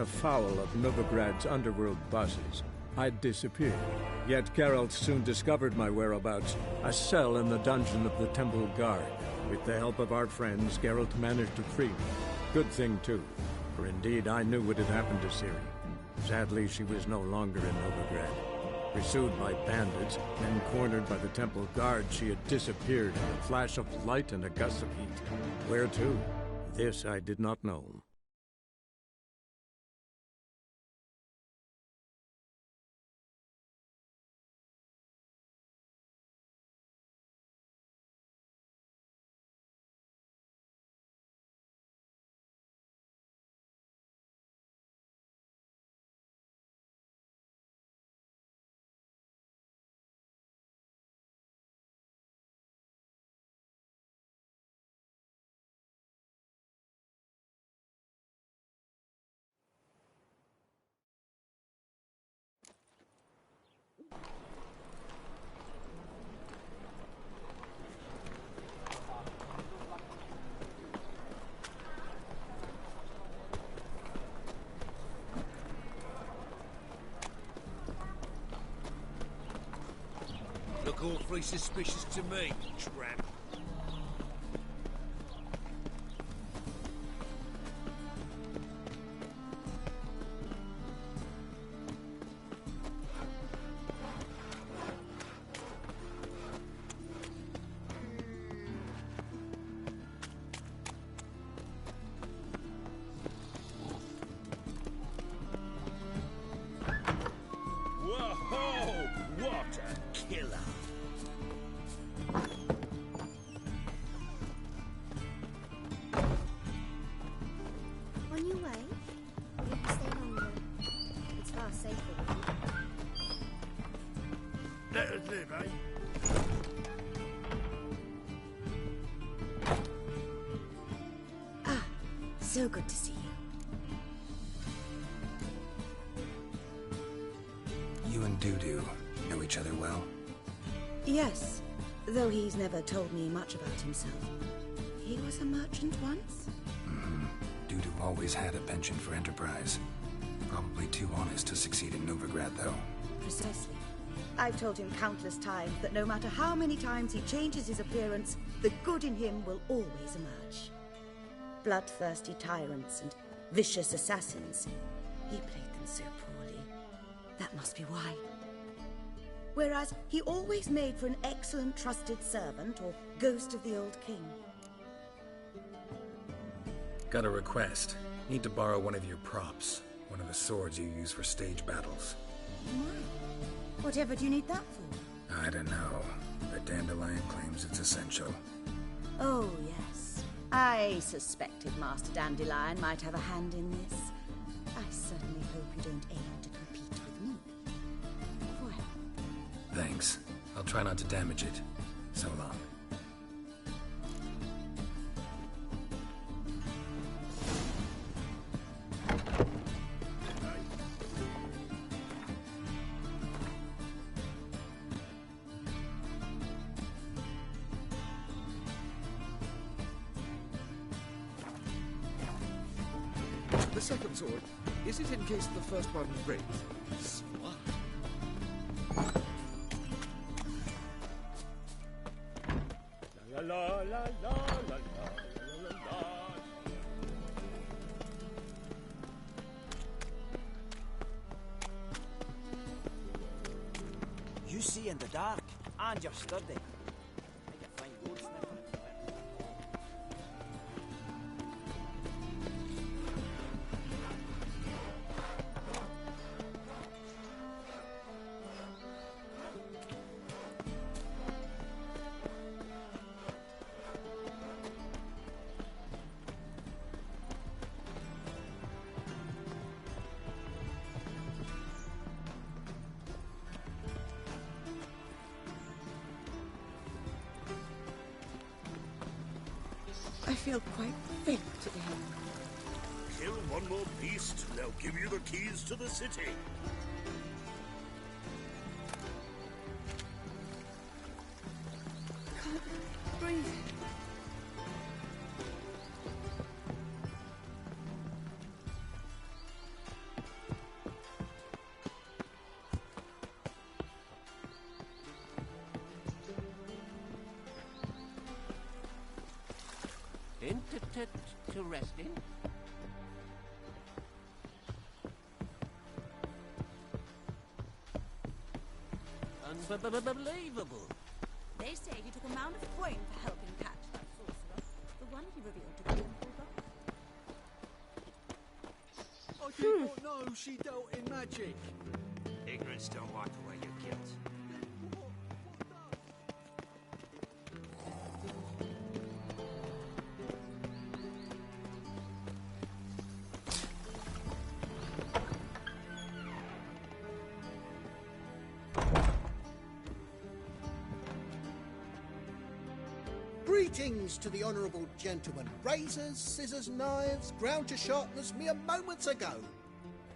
afoul of Novigrad's underworld bosses, I'd disappeared. Yet Geralt soon discovered my whereabouts, a cell in the dungeon of the Temple Guard. With the help of our friends, Geralt managed to free me. Good thing, too, for indeed I knew what had happened to Ciri. Sadly, she was no longer in Novigrad. Pursued by bandits, then cornered by the Temple Guard, she had disappeared in a flash of light and a gust of heat. Where to? This I did not know. Look awfully suspicious to me, tramp. Whoa! What a killer! On your way? Or you can stay longer? It's far safer with you. Let us live, eh? Ah, so good to see you. You and Dudu know each other well? Yes, though he's never told me much about himself. He was a merchant once? Mm-hmm. Dudu always had a penchant for enterprise. Probably too honest to succeed in Novigrad, though. Precisely. I've told him countless times that no matter how many times he changes his appearance, the good in him will always emerge. Bloodthirsty tyrants and vicious assassins. He played them so poorly. That must be why. Whereas he always made for an excellent trusted servant or ghost of the old king. Got a request. Need to borrow one of your props. One of the swords you use for stage battles. Why? Whatever do you need that for? I don't know, but Dandelion claims it's essential. Oh, yes. I suspected Master Dandelion might have a hand in this. I certainly hope you don't aim to compete with me. Well. Thanks. I'll try not to damage it. So long. The second sword, is it in case the first one breaks? Smart. La la la la la la la la. You see in the dark, and you're sturdy. Make a fine road sniffer. I feel quite faint today. Kill one more beast, they'll give you the keys to the city. Can't breathe. to rest in? Unbelievable. They say he took a mound of coin for helping catch that sorcerer. The one he revealed to Queen Bulba. I did not know she dealt in magic. Ignorance don't wipe away your guilt. Greetings to the honourable gentleman. Razors, scissors, knives, ground to sharpness mere moments ago.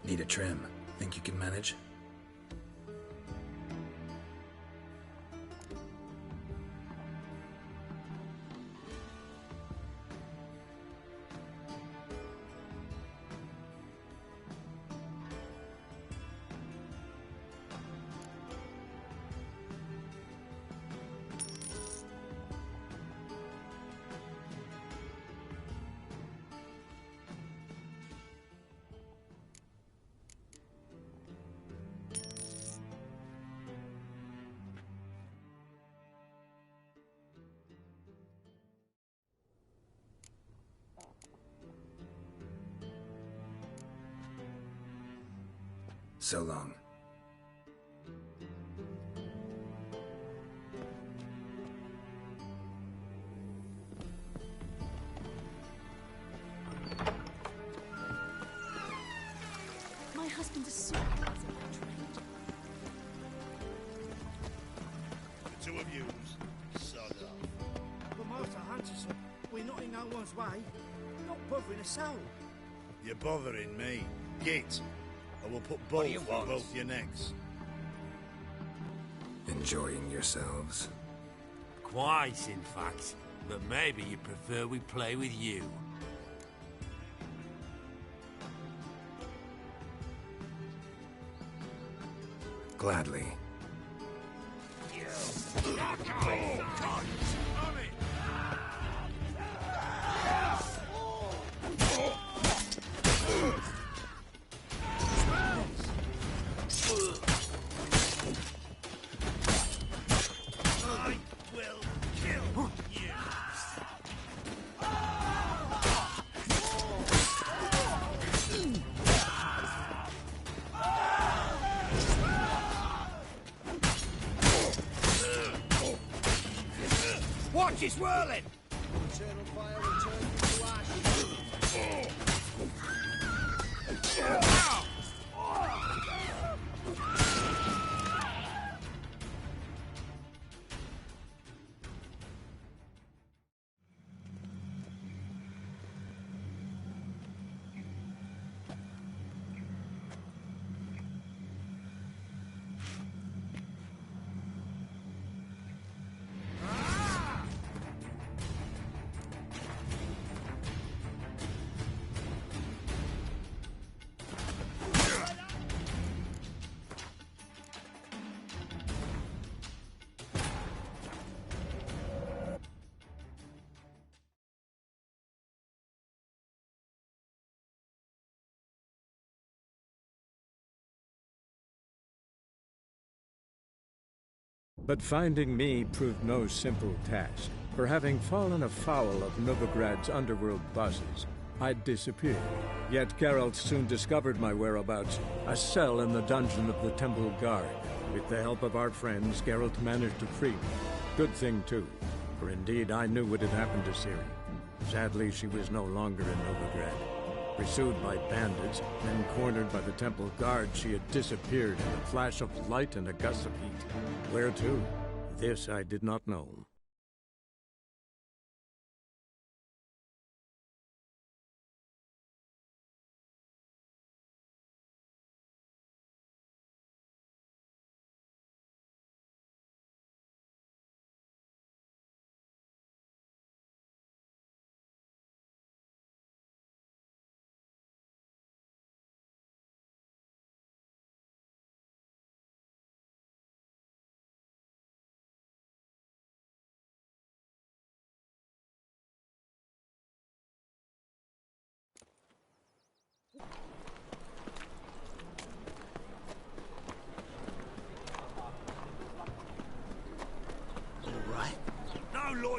Need a trim. Think you can manage? So long. My husband's a supervisor by trade. The two of yous, sod off. But Master Hunterson, we're not in no one's way. Not bothering a soul. You're bothering me. Git. I will put both on both your necks. Enjoying yourselves? Quite, in fact. But maybe you prefer we play with you. Gladly. Watch it swirling! Eternal fire returns to ash. But finding me proved no simple task, for having fallen afoul of Novigrad's underworld bosses, I'd disappeared. Yet Geralt soon discovered my whereabouts, a cell in the dungeon of the Temple Guard. With the help of our friends, Geralt managed to free me. Good thing, too, for indeed I knew what had happened to Ciri. Sadly, she was no longer in Novigrad. Pursued by bandits, then cornered by the Temple Guard, she had disappeared in a flash of light and a gust of heat. Where to? This I did not know.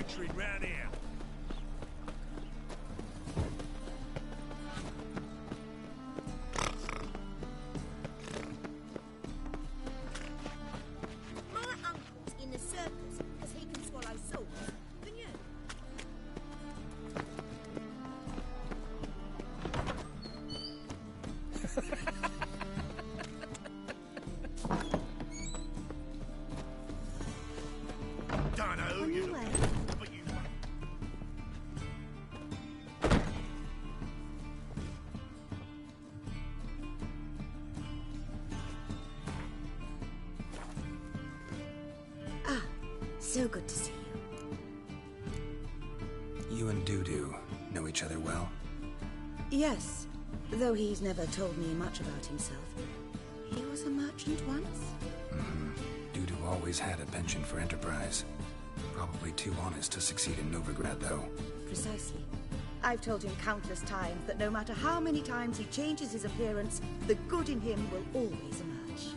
butchering round here. My uncle's in the circus because he can swallow swords. Can you? Don't know who On you your look way. like, but you won't. Ah, so good to see you. You and Dudu know each other well? Yes, though he's never told me much about himself. He was a merchant once? Dudu always had a penchant for enterprise. Probably too honest to succeed in Novigrad, though. Precisely. I've told him countless times that no matter how many times he changes his appearance, the good in him will always emerge.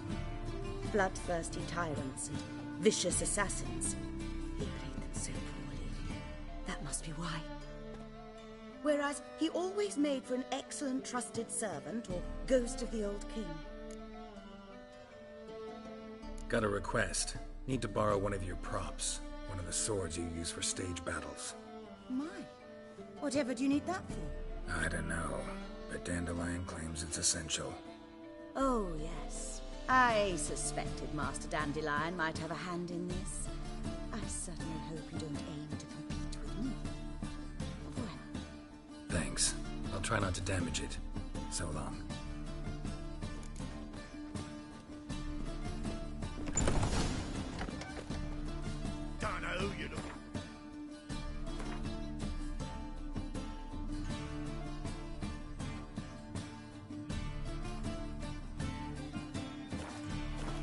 Bloodthirsty tyrants and vicious assassins. He played them so poorly. That must be why. Whereas he always made for an excellent trusted servant or ghost of the old king. Got a request. Need to borrow one of your props. One of the swords you use for stage battles. My, whatever do you need that for? I don't know, but Dandelion claims it's essential. Oh, yes. I suspected Master Dandelion might have a hand in this. I certainly hope you don't aim to compete with me. Well, Thanks. I'll try not to damage it. So long. Don't know who you look like.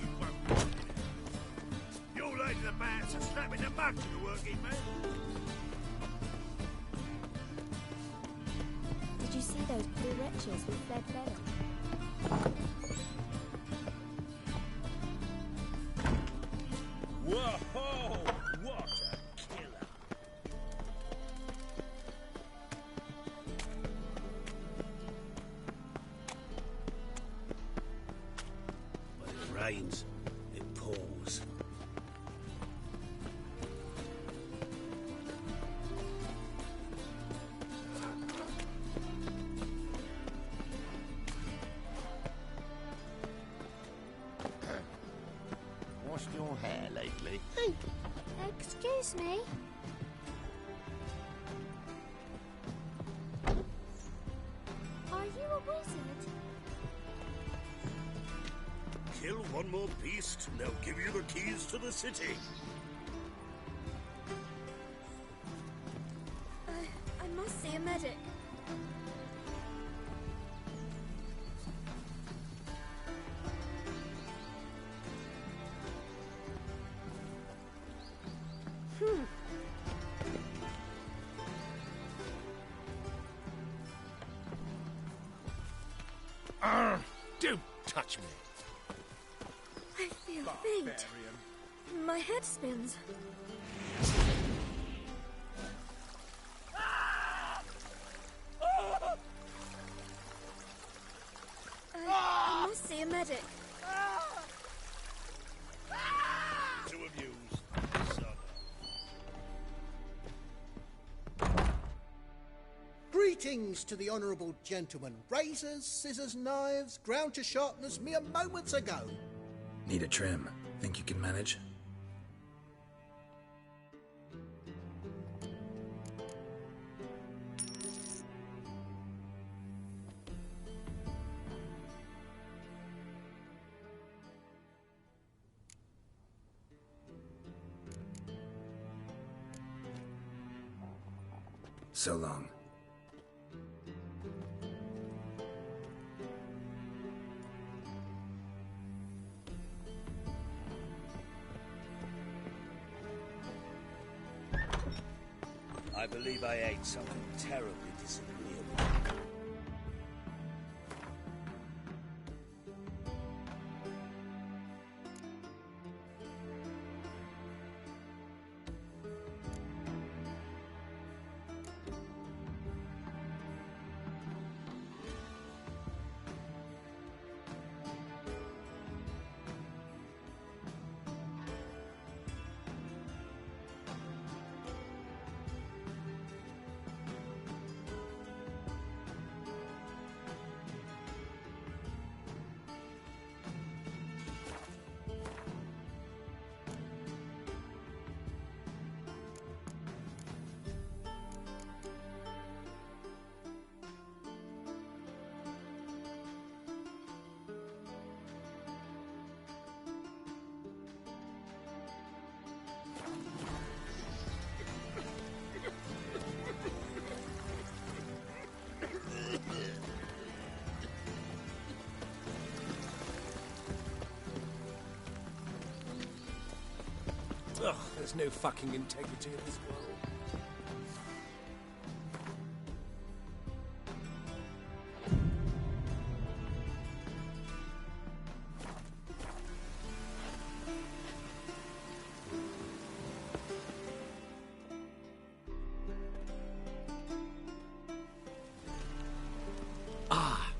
You won't. Your lady the man's a slapping the mug to the working man. Did you see those poor wretches who fled better? Whoa! What a killer! When it rains, it pours. Washed your hair lately? Excuse me? Are you a wizard? Kill one more beast, and they'll give you the keys to the city. I must see a medic. Don't touch me. I feel faint. My head spins. I must see a medic. To abuse. Greetings to the honourable gentleman. Razors, scissors, knives, ground to sharpness mere moments ago. Need a trim. Think you can manage? So long. I believe I ate something terribly disagreeable. There's no fucking integrity in this world.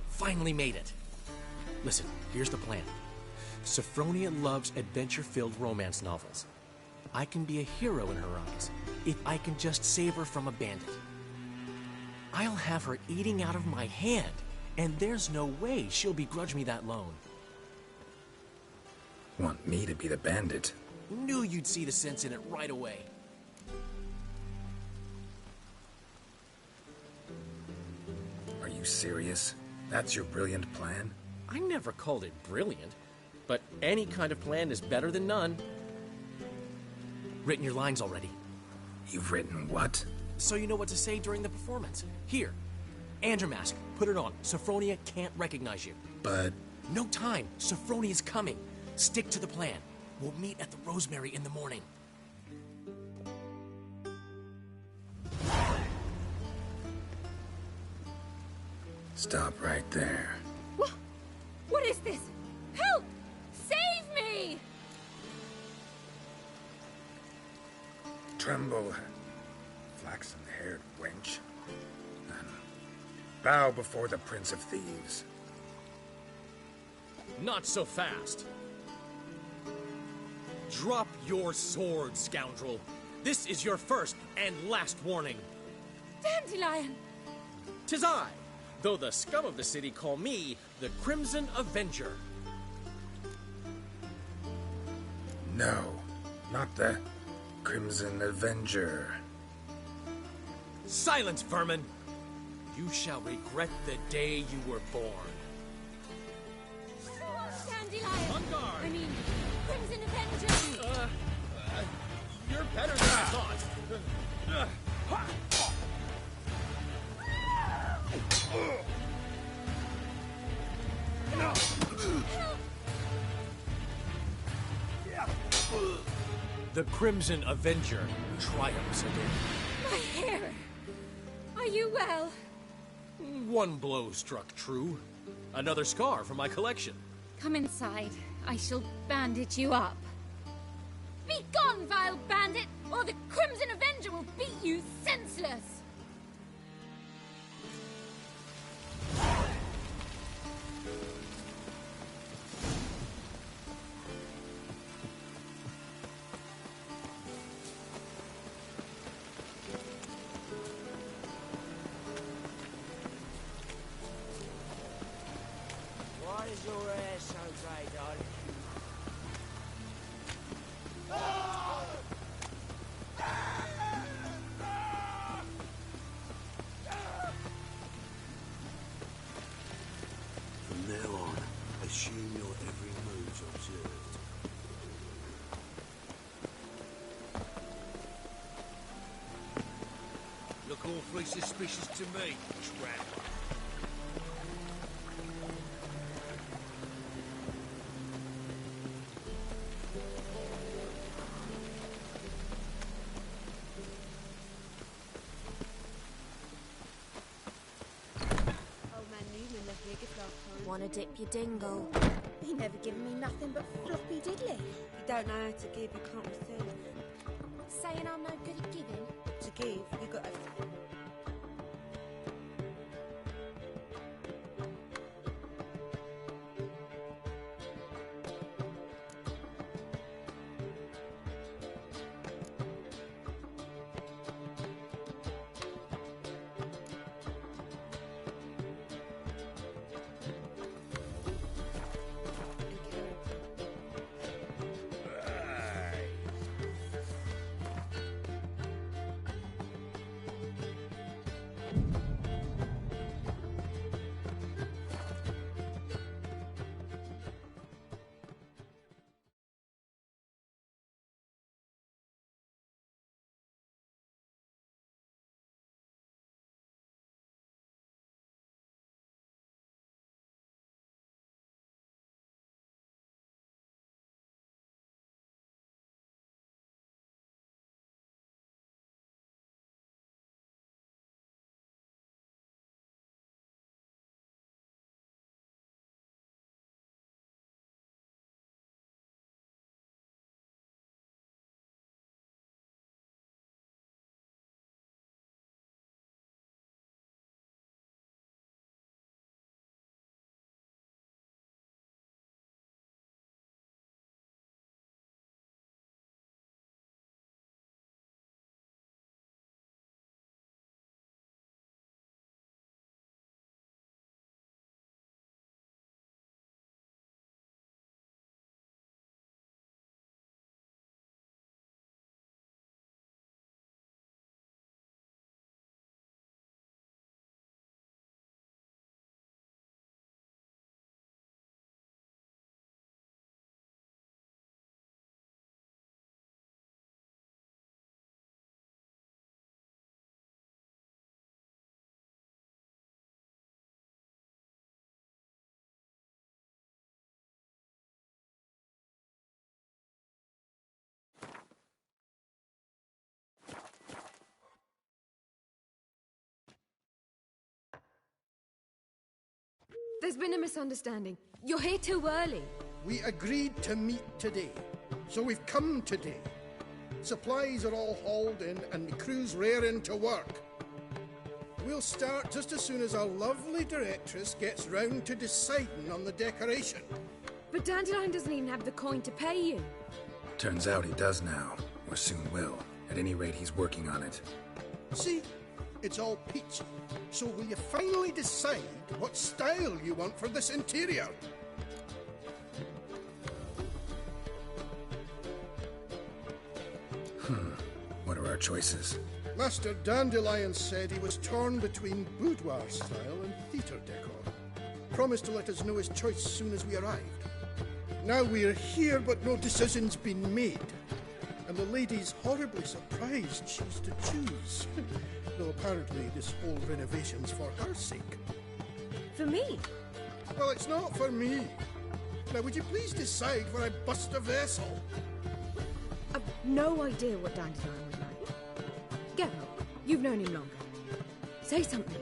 Finally made it. Listen, here's the plan. Sophronia loves adventure-filled romance novels. I can be a hero in her eyes if I can just save her from a bandit. I'll have her eating out of my hand, and there's no way she'll begrudge me that loan. Want me to be the bandit? Knew you'd see the sense in it right away. Are you serious? That's your brilliant plan? I never called it brilliant, but any kind of plan is better than none. Written your lines already. You've written what? So you know what to say during the performance. Here, and your mask. Put it on. Sophronia can't recognize you. But... No time. Sophronia's coming. Stick to the plan. We'll meet at the Rosemary in the morning. Stop right there. What is this? Help! Save me! Tremble, flaxen-haired wench, and bow before the Prince of Thieves. Not so fast. Drop your sword, scoundrel. This is your first and last warning. Dandelion! 'Tis I, though the scum of the city call me the Crimson Avenger. No, not the Crimson Avenger. Silence, vermin! You shall regret the day you were born. Dandelion! On guard! I mean, Crimson Avenger! You're better than I thought. The Crimson Avenger triumphs again. My hair! Are you well? One blow struck true. Another scar from my collection. Come inside. I shall bandage you up. Be gone, vile bandit, or the Crimson Avenger will beat you senseless! Why is your hair so grey, darling? From now on, assume your every move's observed. Look awfully suspicious to me, trap. Wanna dip your dingle? He never given me nothing but floppy diddly. You don't know how to give, you can't receive. Saying I'm no good at giving? To give, you got to... There's been a misunderstanding. You're here too early. We agreed to meet today, so we've come today. Supplies are all hauled in and the crew's raring to work. We'll start just as soon as our lovely directress gets round to deciding on the decoration. But Dandelion doesn't even have the coin to pay you. Turns out he does now, or soon will. At any rate, he's working on it. See? It's all peachy. So will you finally decide what style you want for this interior? What are our choices? Master Dandelion said he was torn between boudoir style and theatre decor. Promised to let us know his choice as soon as we arrived. Now we're here, but no decision's been made. And the lady's horribly surprised she's to choose. Though apparently this whole renovation's for her sake. For me? Well, it's not for me. Now, would you please decide where I bust a vessel? I've no idea what Dandelion would like. Geralt, you've known him longer. Say something.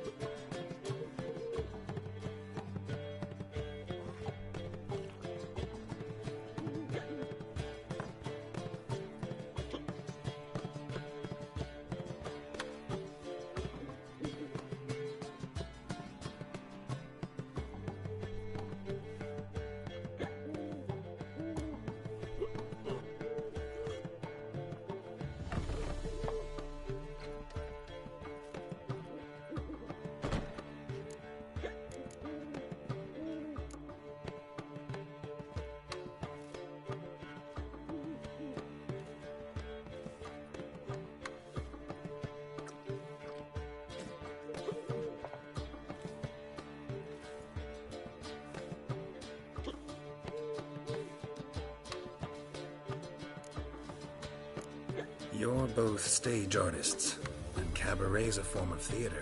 You're both stage artists, and cabaret's a form of theater.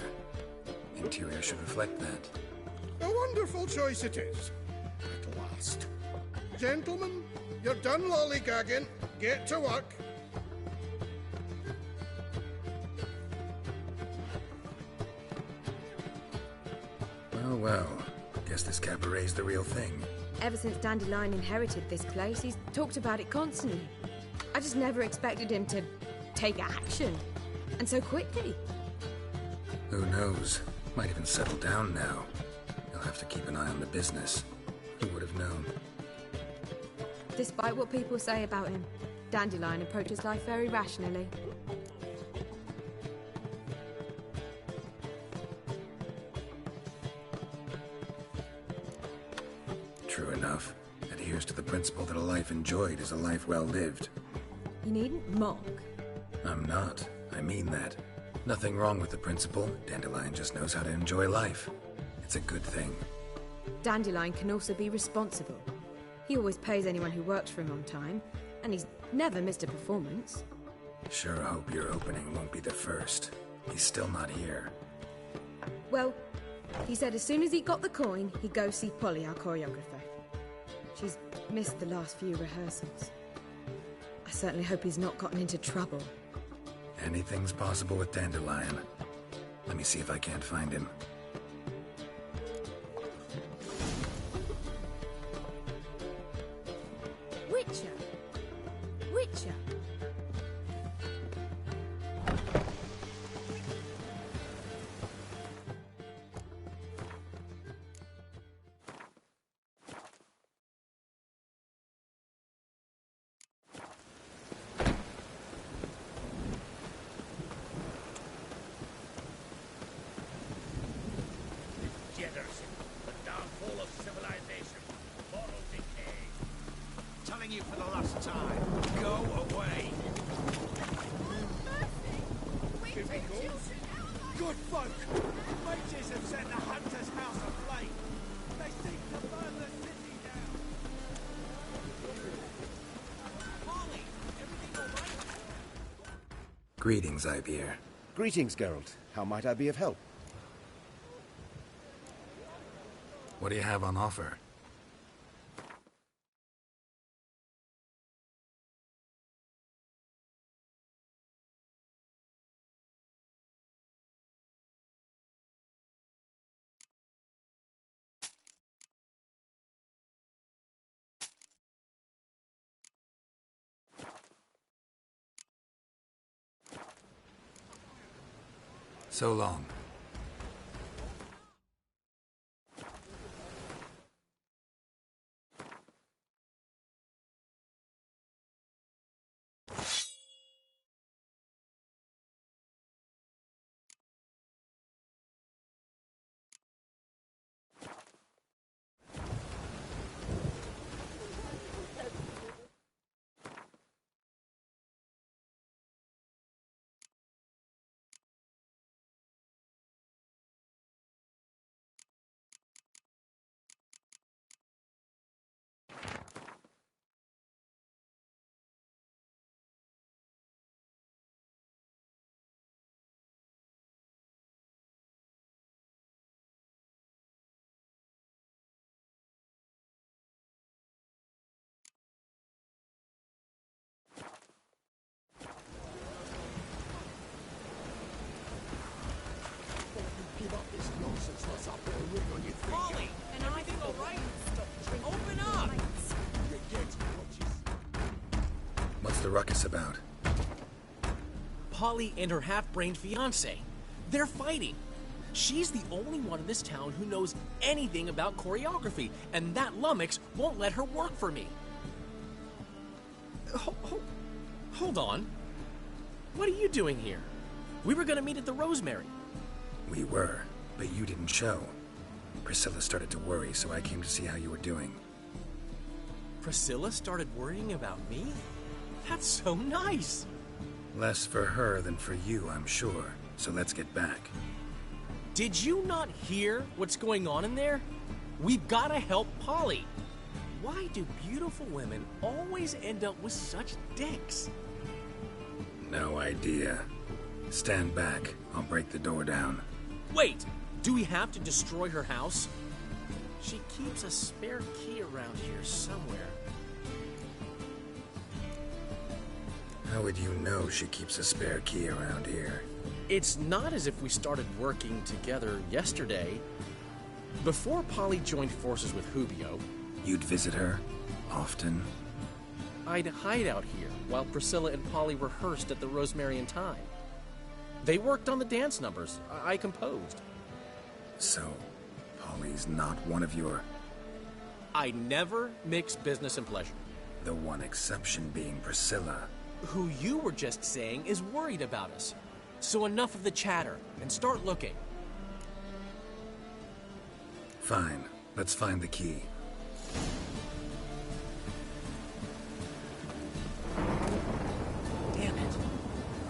Interior should reflect that. A wonderful choice it is. At last. Gentlemen, you're done lollygagging. Get to work. Well. Guess this cabaret's the real thing. Ever since Dandelion inherited this place, he's talked about it constantly. I just never expected him to take action. And so quickly. Who knows? Might even settle down now. You'll have to keep an eye on the business. Who would have known? Despite what people say about him, Dandelion approaches life very rationally. True enough. Adheres to the principle that a life enjoyed is a life well lived. You needn't mock. I'm not. I mean that. Nothing wrong with the principle. Dandelion just knows how to enjoy life. It's a good thing. Dandelion can also be responsible. He always pays anyone who works for him on time, and he's never missed a performance. Sure hope your opening won't be the first. He's still not here. Well, he said as soon as he got the coin, he'd go see Polly, our choreographer. She's missed the last few rehearsals. I certainly hope he's not gotten into trouble. Anything's possible with Dandelion. Let me see if I can't find him. Witcher! Witcher! You for the last time. Go away. Good folk. Mages have set the hunter's house aflame. They seek to burn the city down. Molly, everything all right? Greetings, Ibeer. Greetings, Geralt. How might I be of help? What do you have on offer? So long. Molly, and everything all right? Open up! What's the ruckus about? Polly and her half-brained fiancé. They're fighting. She's the only one in this town who knows anything about choreography, and that lummox won't let her work for me. Hold on. What are you doing here? We were gonna meet at the Rosemary. We were, but you didn't show. Priscilla started to worry, so I came to see how you were doing. Priscilla started worrying about me? That's so nice! Less for her than for you, I'm sure. So let's get back. Did you not hear what's going on in there? We've gotta help Polly. Why do beautiful women always end up with such dicks? No idea. Stand back. I'll break the door down. Wait! Do we have to destroy her house? She keeps a spare key around here somewhere. How would you know she keeps a spare key around here? It's not as if we started working together yesterday. Before Polly joined forces with Hubio... You'd visit her? Often? I'd hide out here while Priscilla and Polly rehearsed at the Rosemary and Thyme. They worked on the dance numbers. I composed. So, Polly's not one of your... I never mix business and pleasure. The one exception being Priscilla. Who you were just saying is worried about us. So enough of the chatter, and start looking. Fine. Let's find the key. Damn it.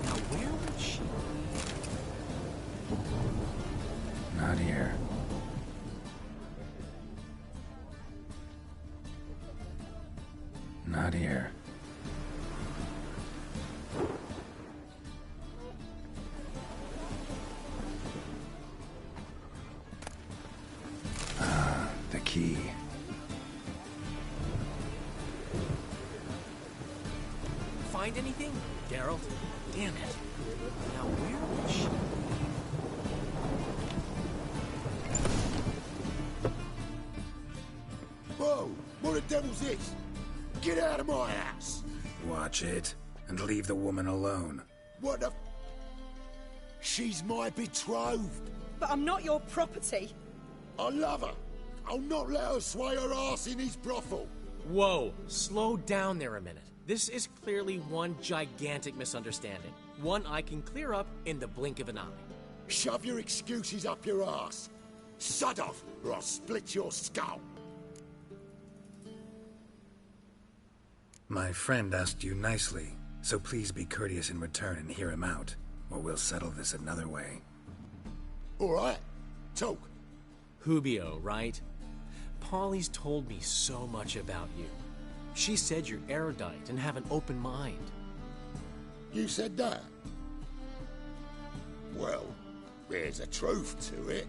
Now where would she be? Not here. Not here. The key. Find anything? Geralt? Damn it. Now where would she be? Whoa! What the devil's this? Get out of my house! Watch it, and leave the woman alone. What the... She's my betrothed. But I'm not your property. I love her. I'll not let her sway her ass in his brothel. Whoa, slow down there a minute. This is clearly one gigantic misunderstanding. One I can clear up in the blink of an eye. Shove your excuses up your ass. Sod off, or I'll split your skull. My friend asked you nicely, so please be courteous in return and hear him out, or we'll settle this another way. All right. Talk. Hubio, right? Polly's told me so much about you. She said you're erudite and have an open mind. You said that? Well, there's a truth to it.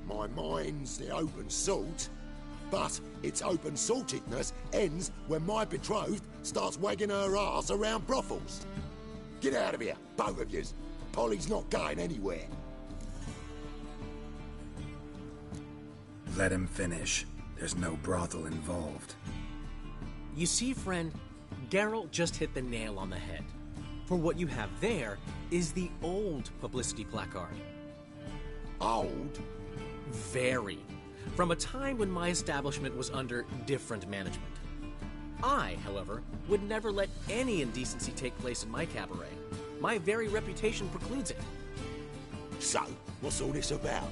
My mind's the open salt, but its open saltedness ends when my betrothed starts wagging her ass around brothels. Get out of here, both of yous. Polly's not going anywhere. Let him finish. There's no brothel involved. You see, friend, Geralt just hit the nail on the head. For what you have there is the old publicity placard. Old? Very. From a time when my establishment was under different management. I, however, would never let any indecency take place in my cabaret. My very reputation precludes it. So, what's all this about?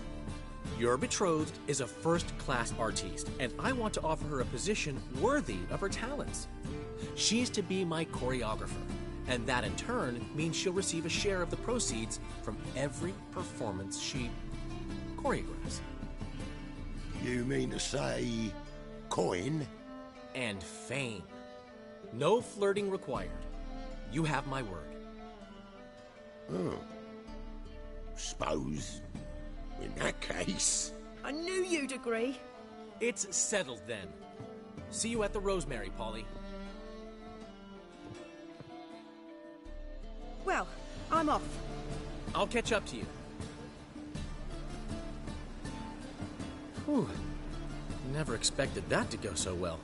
Your betrothed is a first-class artiste, and I want to offer her a position worthy of her talents. She's to be my choreographer, and that in turn means she'll receive a share of the proceeds from every performance she choreographs. You mean to say coin? And fame. No flirting required. You have my word. Oh. Suppose, in that case... I knew you'd agree. It's settled then. See you at the Rosemary, Polly. Well, I'm off. I'll catch up to you. Whew. Never expected that to go so well.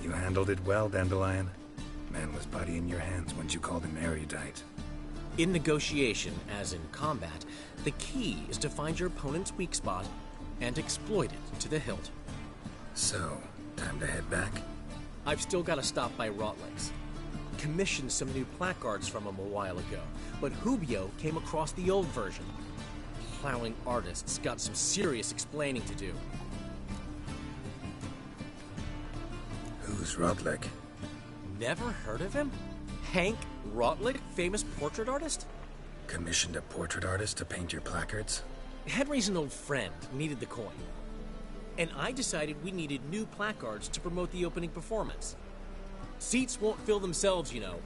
You handled it well, Dandelion. Man was putty in your hands once you called him erudite. In negotiation, as in combat, the key is to find your opponent's weak spot and exploit it to the hilt. So, time to head back? I've still got to stop by Rotlegs. Commissioned some new placards from him a while ago, but Hubio came across the old version. Plowing artists got some serious explaining to do. Who's Rotleg? Never heard of him? Hank Rotleg, famous portrait artist? Commissioned a portrait artist to paint your placards? Henry's an old friend, needed the coin. And I decided we needed new placards to promote the opening performance. Seats won't fill themselves, you know.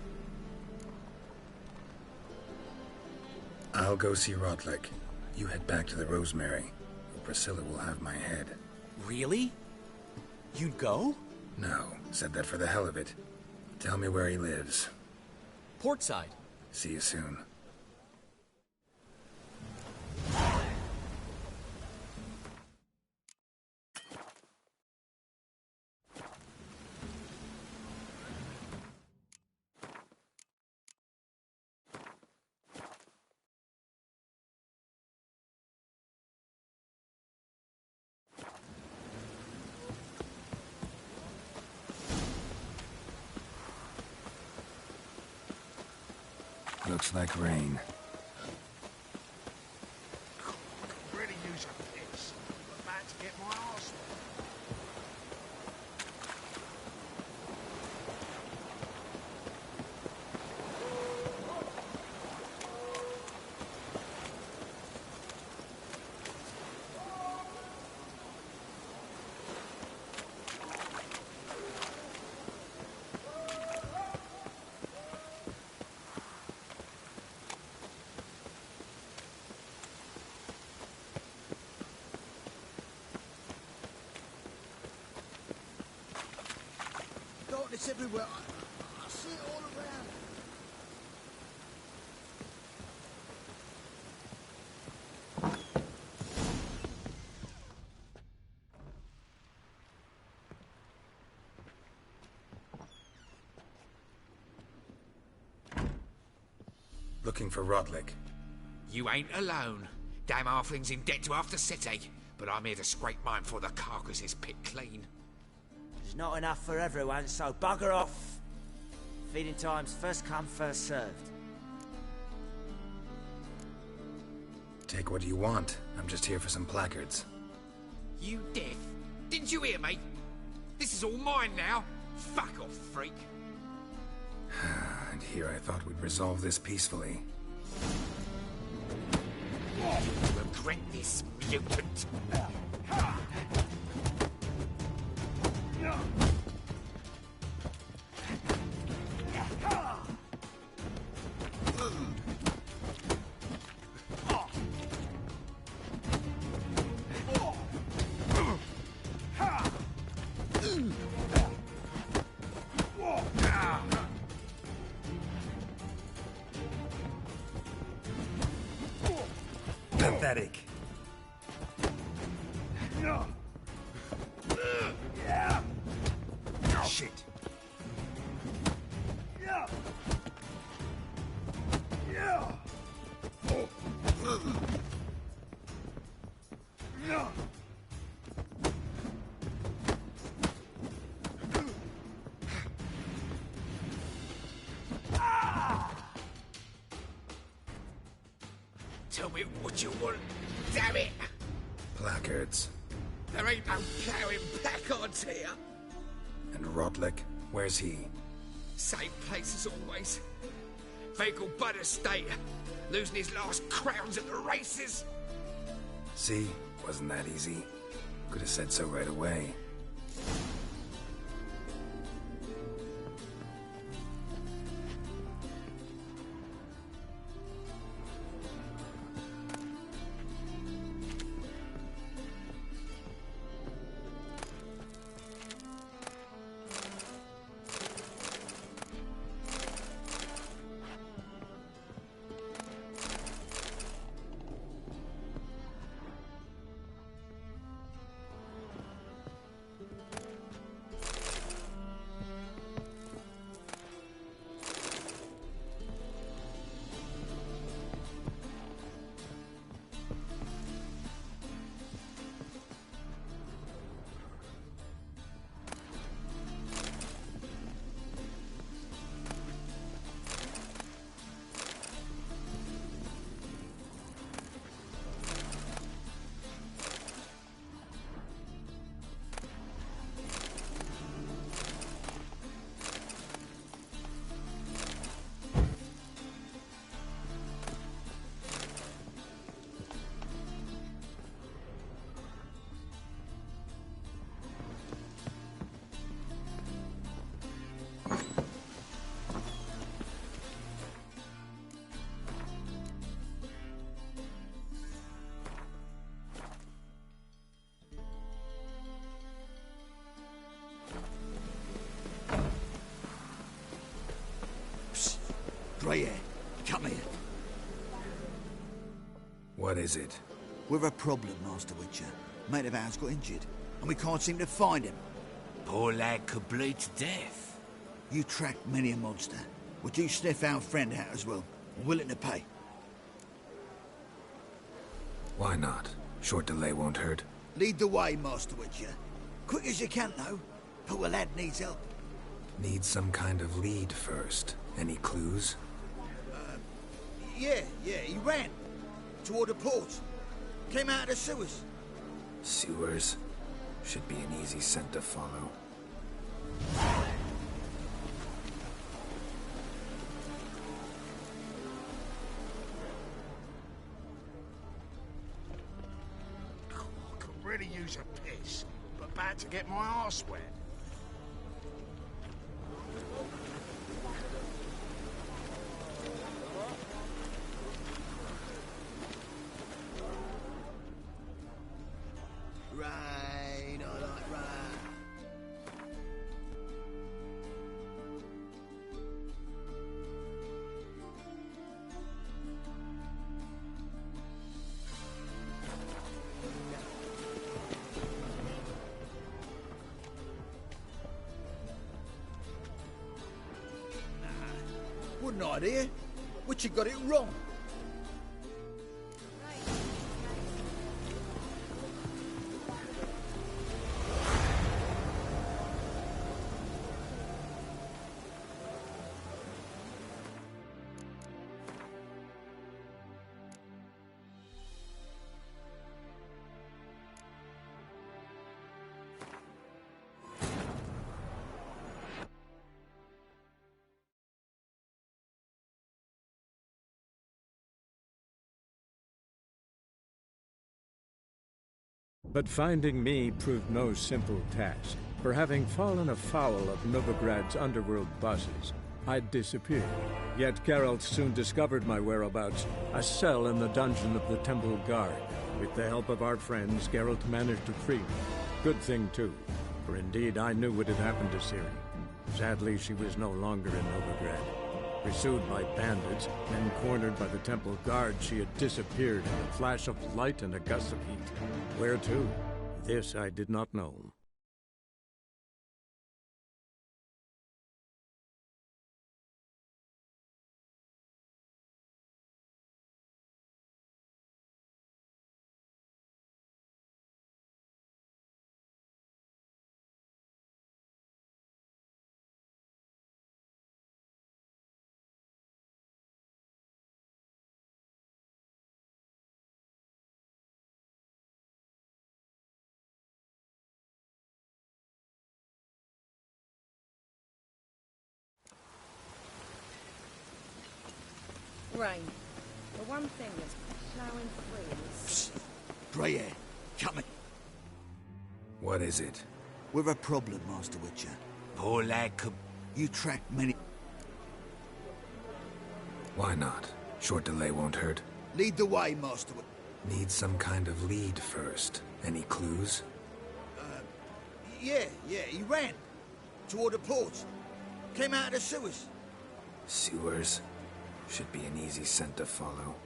I'll go see Rotleg. You head back to the Rosemary, where Priscilla will have my head. Really? You'd go? No, said that for the hell of it. Tell me where he lives. Portside. See you soon. Looks like rain. Really use a piss. I'm about to get my arse wet. It's everywhere. I see it all around. Looking for Rotleg. You ain't alone. Damn halfling's in debt to half the city, but I'm here to scrape mine before the carcass is picked clean. There's not enough for everyone, so bugger off. Feeding time's first come, first served. Take what you want. I'm just here for some placards. You deaf? Didn't you hear me? This is all mine now. Fuck off, freak. And here I thought we'd resolve this peacefully. Regret this, mutant. Pathetic. Shit. What do you want? Damn it! Placards. There ain't no ploughing placards here. And Rodlick, where's he? Same place as always. Vehicle butter state. Losing his last crowns at the races. See? Wasn't that easy? Could have said so right away. Grey hair, come here. What is it? We've a problem, Master Witcher. Mate of ours got injured, and we can't seem to find him. Poor lad could bleed to death. You tracked many a monster. Would you sniff our friend out as well? We're willing to pay. Why not? Short delay won't hurt. Lead the way, Master Witcher. Quick as you can, though. Poor lad needs help. Need some kind of lead first. Any clues? Yeah, he ran. Toward the port. Came out of the sewers. Sewers? Should be an easy scent to follow. I could really use a piss, but bad to get my arse wet. Rain, I like rain. Wouldn't I, dear? Witcher got it wrong. But finding me proved no simple task, for having fallen afoul of Novigrad's underworld bosses, I'd disappeared. Yet Geralt soon discovered my whereabouts, a cell in the dungeon of the Temple Guard. With the help of our friends, Geralt managed to free me. Good thing, too, for indeed I knew what had happened to Ciri. Sadly, she was no longer in Novigrad. Pursued by bandits, then cornered by the Temple Guard, she had disappeared in a flash of light and a gust of heat. Where to? This I did not know. grain. The one thing that's ploughing free is... Grey hair, coming. What is it? We've a problem, Master Witcher. Poor lad could... You track many... Why not? Short delay won't hurt. Lead the way, Master Witcher. Need some kind of lead first. Any clues? Yeah, he ran. Toward the port. Came out of the sewers. Sewers? Should be an easy scent to follow.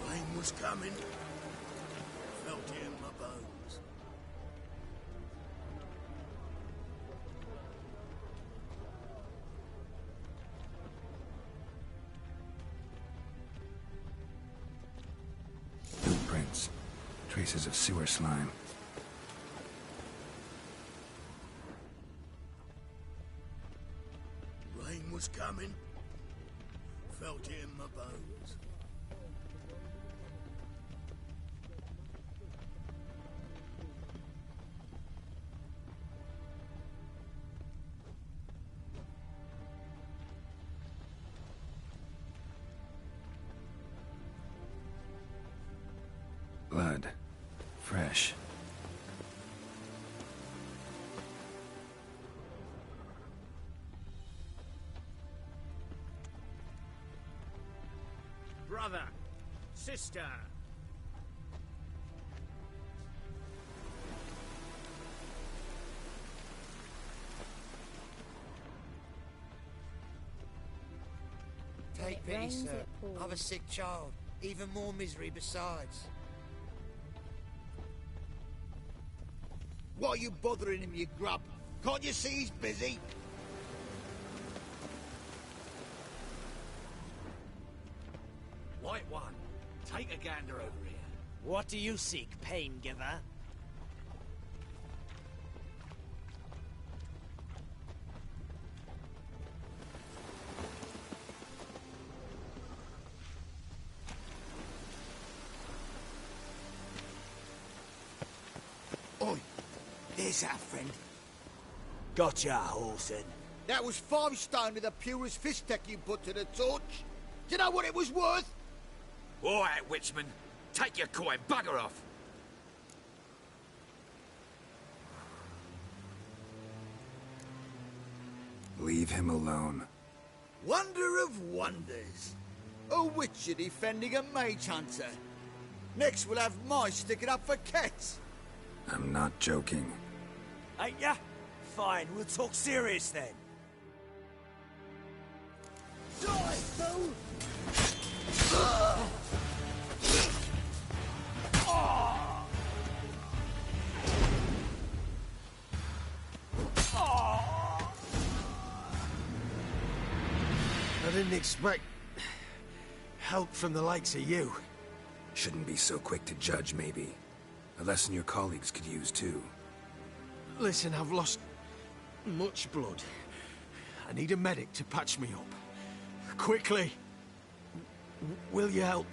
Rain was coming. Felt it in my bones. Footprints. Traces of sewer slime. Rain was coming. Felt it in my bones. Blood. Fresh. Brother, sister. Take pity, sir. I've a sick child. Even more misery besides. Why are you bothering him, you grub? Can't you see he's busy? White one, take a gander over here. What do you seek, pain giver? Oi, there's our friend. Gotcha, Orson. That was 5 stone with the purest fish tech you put to the torch. Do you know what it was worth? All right, Witchman. Take your coin, bugger off. Leave him alone. Wonder of wonders. A witcher defending a mage hunter. Next we'll have mice sticking up for cats. I'm not joking. Ain't ya? Fine, we'll talk serious then. Die, fool! I didn't expect help from the likes of you. Shouldn't be so quick to judge, maybe. A lesson your colleagues could use, too. Listen, I've lost much blood. I need a medic to patch me up. Quickly! Will you help?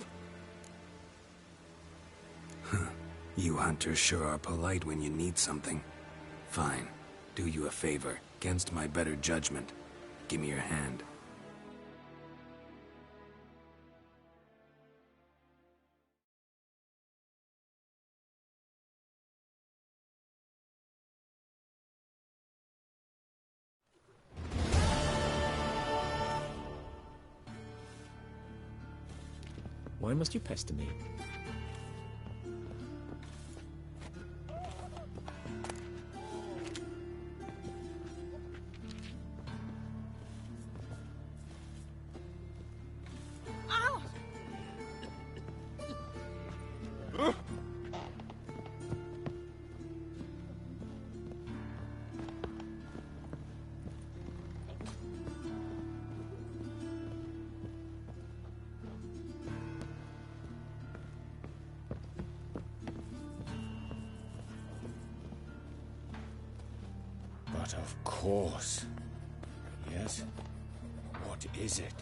You hunters sure are polite when you need something. Fine. Do you a favor. Against my better judgment. Give me your hand. Why must you pester me? But of course. Yes? What is it?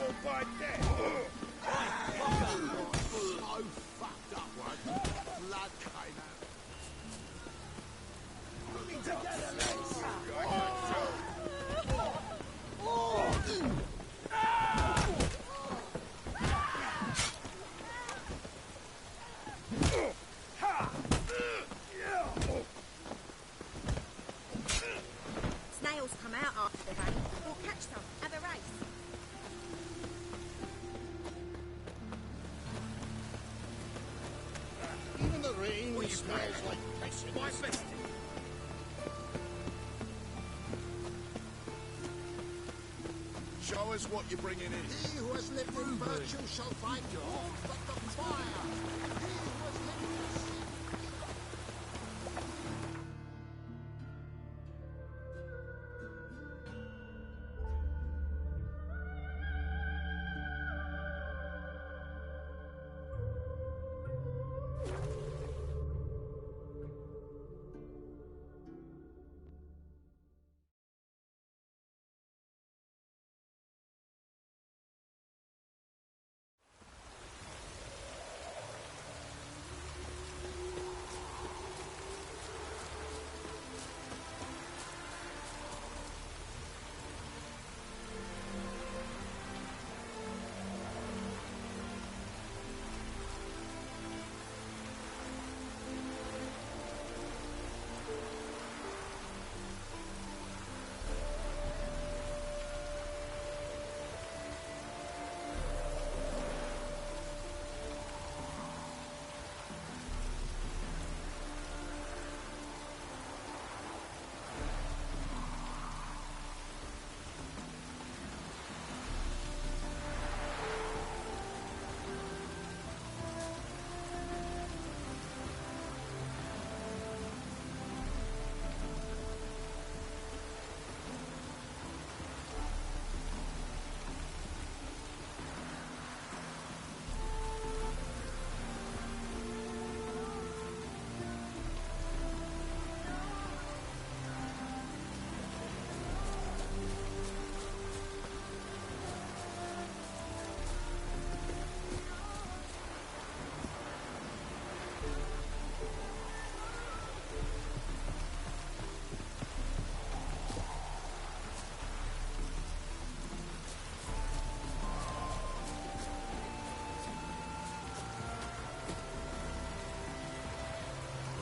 liable by death. So fucked up one. Blood came out. Put me together, lads. Snails come out after the rain. We'll catch some. Have a race. Even the rain smells like piss. My best. Show us what you're bringing in. He who has lived in virtue shall find warmth but the fire. He who has lived in sin.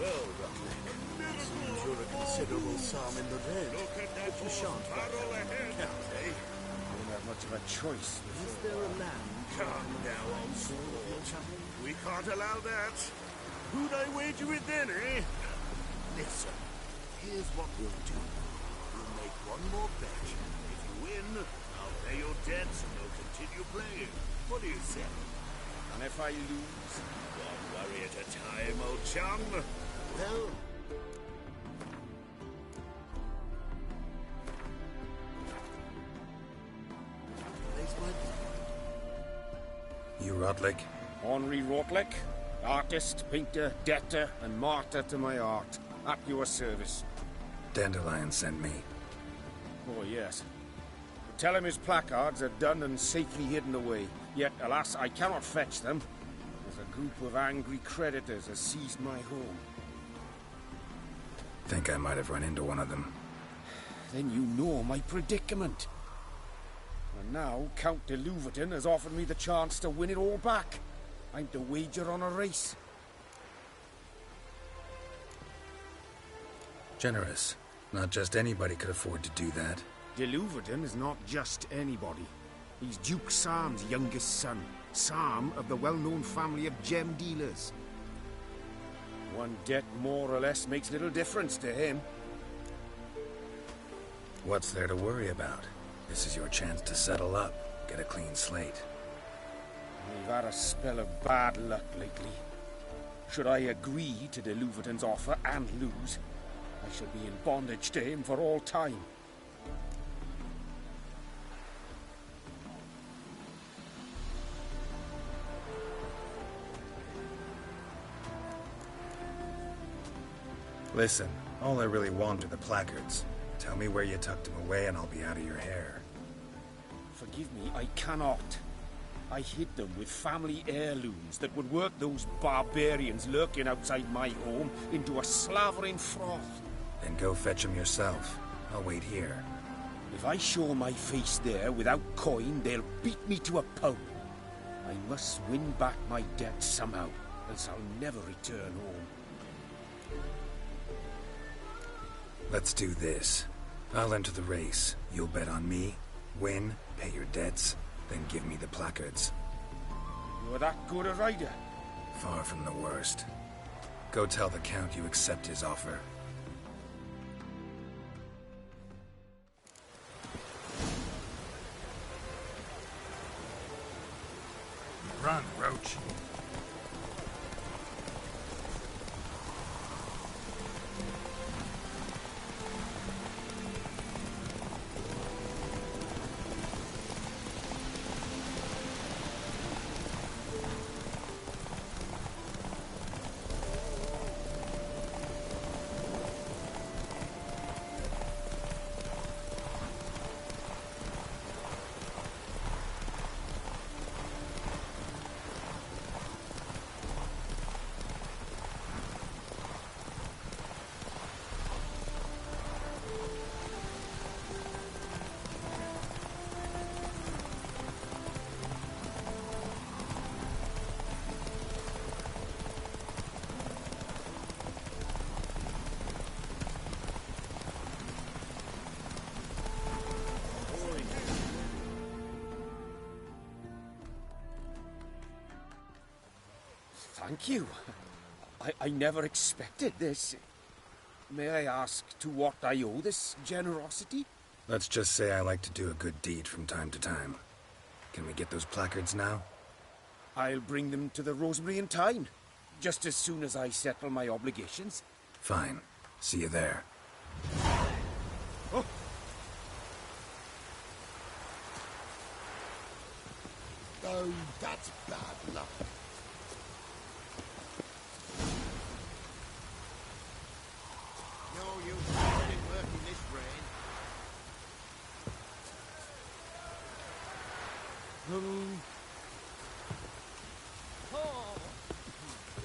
Well, seems you're a considerable psalm in the dead. But you shan't count, eh? Don't have much of a choice. Is there a land? Calm now, old sport. We can't allow that. Who'd I wager with then, eh? Listen, here's what we'll do. We'll make one more bet. If you win, I'll pay your debts and you'll continue playing. What do you say? And if I lose? One worry at a time, old chum. Well... You Rotlick? Henri Rotlick, artist, painter, debtor, and martyr to my art. At your service. Dandelion sent me. Oh, yes. Tell him his placards are done and safely hidden away. Yet, alas, I cannot fetch them, as a group of angry creditors has seized my home. Think I might have run into one of them. Then you know my predicament. And now, Count de Louverton has offered me the chance to win it all back. I'm to wager on a race. Generous. Not just anybody could afford to do that. De Louverton is not just anybody. He's Duke Sam's youngest son. Sam of the well-known family of gem dealers. One debt more or less makes little difference to him. What's there to worry about? This is your chance to settle up, get a clean slate. We've had a spell of bad luck lately. Should I agree to de Louverton's offer and lose, I shall be in bondage to him for all time. Listen, all I really want are the placards. Tell me where you tucked them away and I'll be out of your hair. For Forgive me, I cannot. I hid them with family heirlooms that would work those barbarians lurking outside my home into a slavering froth. Then go fetch them yourself. I'll wait here. If I show my face there without coin, they'll beat me to a pulp. I must win back my debt somehow, else I'll never return home. Let's do this. I'll enter the race. You'll bet on me, win, pay your debts, then give me the placards. You're that good a rider? Far from the worst. Go tell the Count you accept his offer. Run, Roach. Thank you. I never expected this. May I ask to what I owe this generosity? Let's just say I like to do a good deed from time to time. Can we get those placards now? I'll bring them to the Rosemary in time, just as soon as I settle my obligations. Fine. See you there. Oh. Oh, that's bad luck. No, you didn't work in this rain.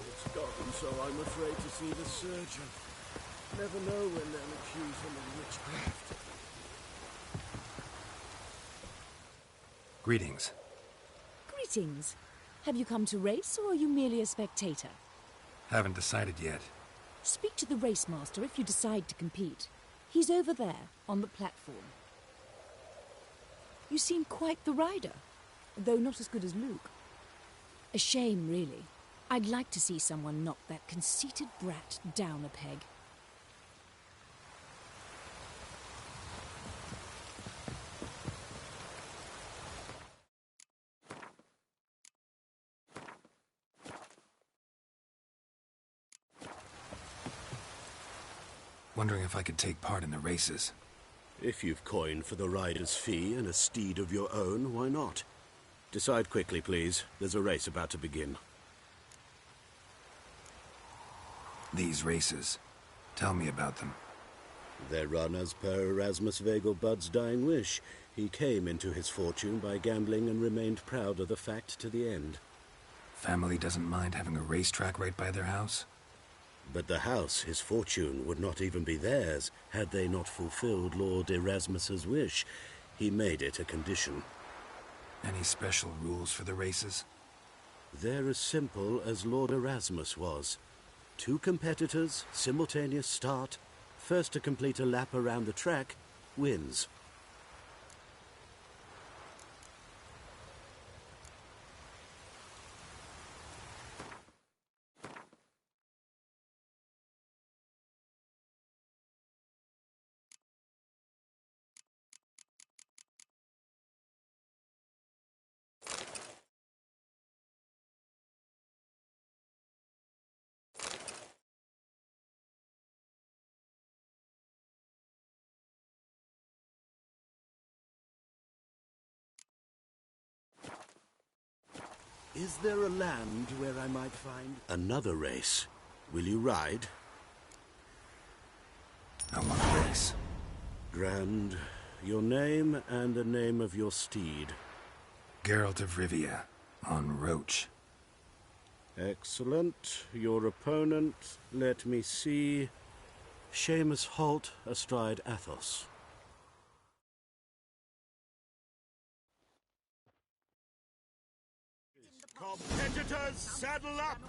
It's gotten so I'm afraid to see the surgeon. Never know when they'll accuse him of witchcraft. Greetings. Greetings. Have you come to race, or are you merely a spectator? Haven't decided yet. Speak to the race master if you decide to compete. He's over there, on the platform. You seem quite the rider, though not as good as Luke. A shame, really. I'd like to see someone knock that conceited brat down a peg. Wondering if I could take part in the races. If you've coin for the rider's fee and a steed of your own, why not? Decide quickly, please. There's a race about to begin. These races. Tell me about them. They're run as per Erasmus Vegelbud's dying wish. He came into his fortune by gambling and remained proud of the fact to the end. Family doesn't mind having a racetrack right by their house? But the house, his fortune, would not even be theirs had they not fulfilled Lord Erasmus's wish. He made it a condition. Any special rules for the races? They're as simple as Lord Erasmus was. 2 competitors, simultaneous start. First to complete a lap around the track wins. Is there a land where I might find another race? Will you ride? I want to race. Grand. Your name and the name of your steed. Geralt of Rivia, on Roach. Excellent. Your opponent, let me see. Seamus Holt astride Athos. Competitors, saddle up!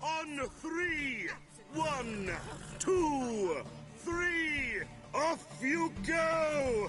On 3! 1, 2, 3! Off you go!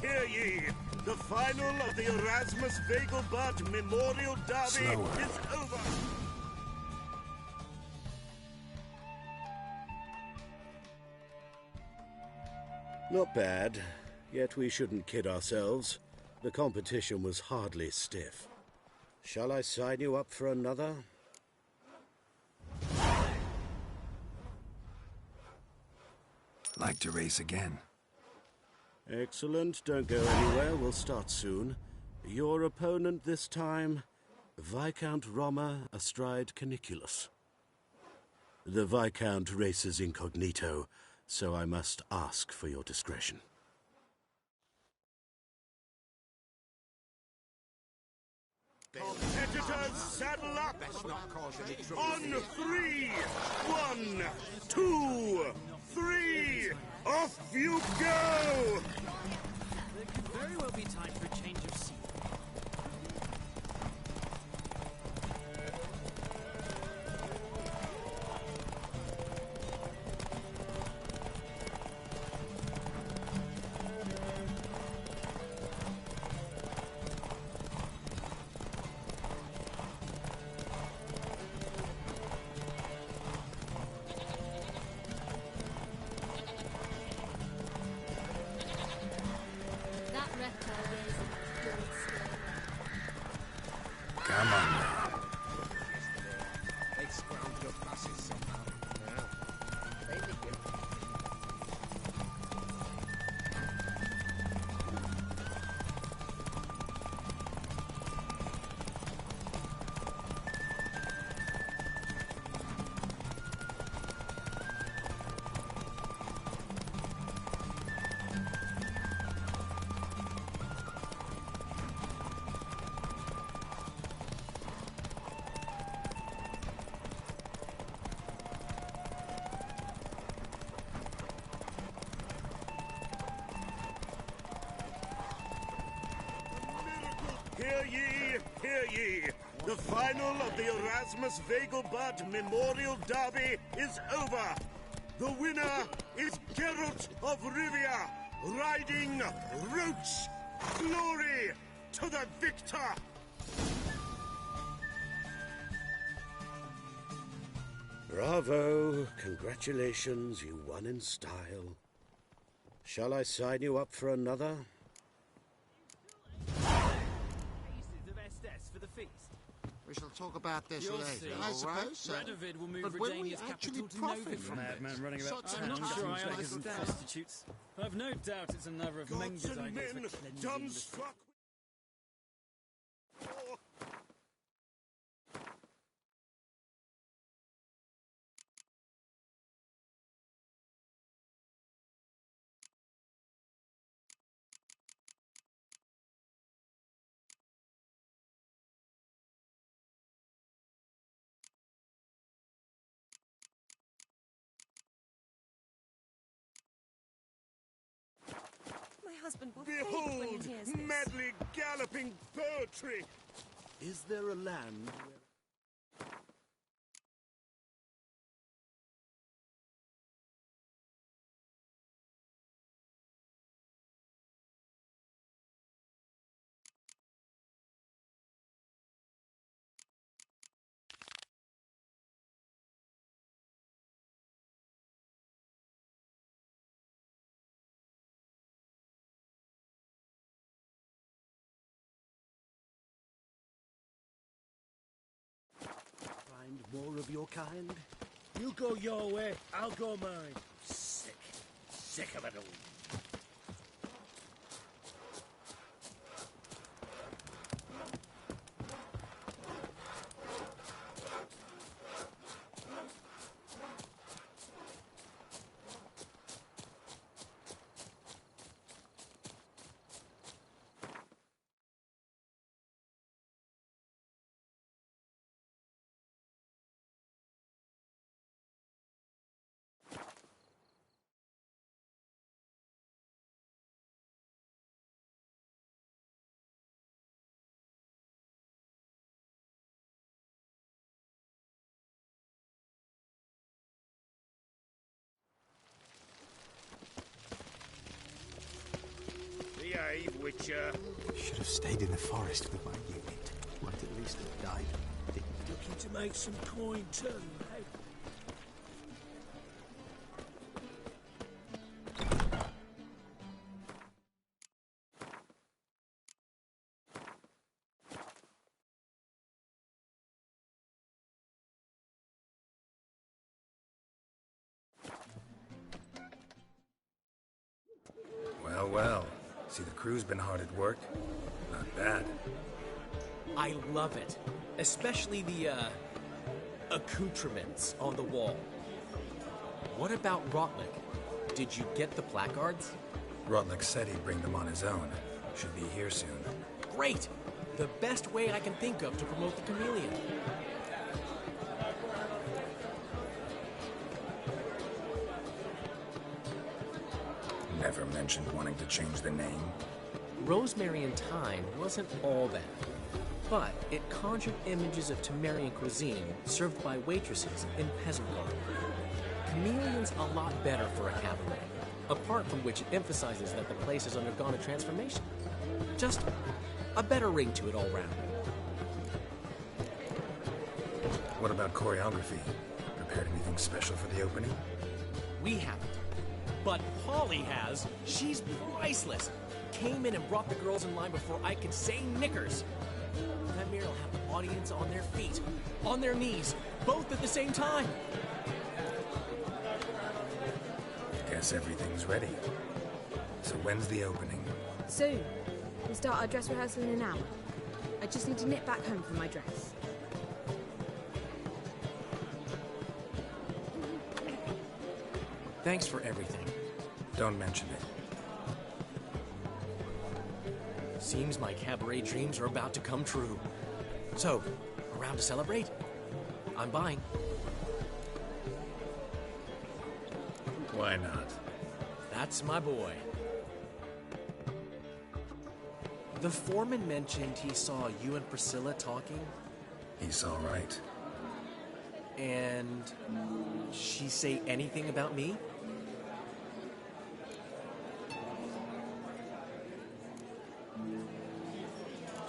Hear ye! The final of the Erasmus Vegelbud Memorial Derby is over! Not bad, yet we shouldn't kid ourselves. The competition was hardly stiff. Shall I sign you up for another? Like to race again? Excellent. Don't go anywhere. We'll start soon. Your opponent this time, Viscount Roma astride Caniculus. The Viscount races incognito, so I must ask for your discretion. Competitors, saddle up! On 3! 1, 2, 3! Off you go! There could very well be time for a change of scene. Come on now. They scrounged up passes somehow. Yeah. They did good. Hear ye, hear ye! The final of the Erasmus Vegelbud Memorial Derby is over! The winner is Geralt of Rivia, riding Roach! Glory to the victor! Bravo! Congratulations, you won in style. Shall I sign you up for another? For the feast. We shall talk about this You'll later. see, I all suppose right. so. Radovid will move But when we Redania's actually capital to profit Novigrad. from this, running about such I'm a not sure I like beggars and that. prostitutes. I've no doubt it's another of Menge's Gods and ideas men, for cleansing done the struck My husband will fade when he Behold, hears this. madly galloping poetry! Is there a land where... Find more of your kind? You go your way, I'll go mine. Sick of it all. Behave, Witcher. Should have stayed in the forest with my unit. Might at least have died. Looking to make some coin too, eh? Well, well. See, the crew's been hard at work. Not bad. I love it. Especially the, accoutrements on the wall. What about Rotlick? Did you get the placards? Rotlick said he'd bring them on his own. Should be here soon. Great! The best way I can think of to promote the chameleon. Never mentioned wanting to change the name. Rosemary and Thyme wasn't all that, but it conjured images of Temerian cuisine served by waitresses in peasant garb. Chameleon's a lot better for a cabaret, apart from which it emphasizes that the place has undergone a transformation. Just a better ring to it all round. What about choreography? Prepared anything special for the opening? We haven't. But Polly has. She's priceless. Came in and brought the girls in line before I could say knickers. That mirror will have the audience on their feet, on their knees, both at the same time. Guess everything's ready. So when's the opening? Soon. We'll start our dress rehearsal in an hour. I just need to nip back home for my dress. Thanks for everything. Don't mention it. Seems my cabaret dreams are about to come true. So, around to celebrate? I'm buying. Why not? That's my boy. The foreman mentioned he saw you and Priscilla talking. He's all right. And she say anything about me?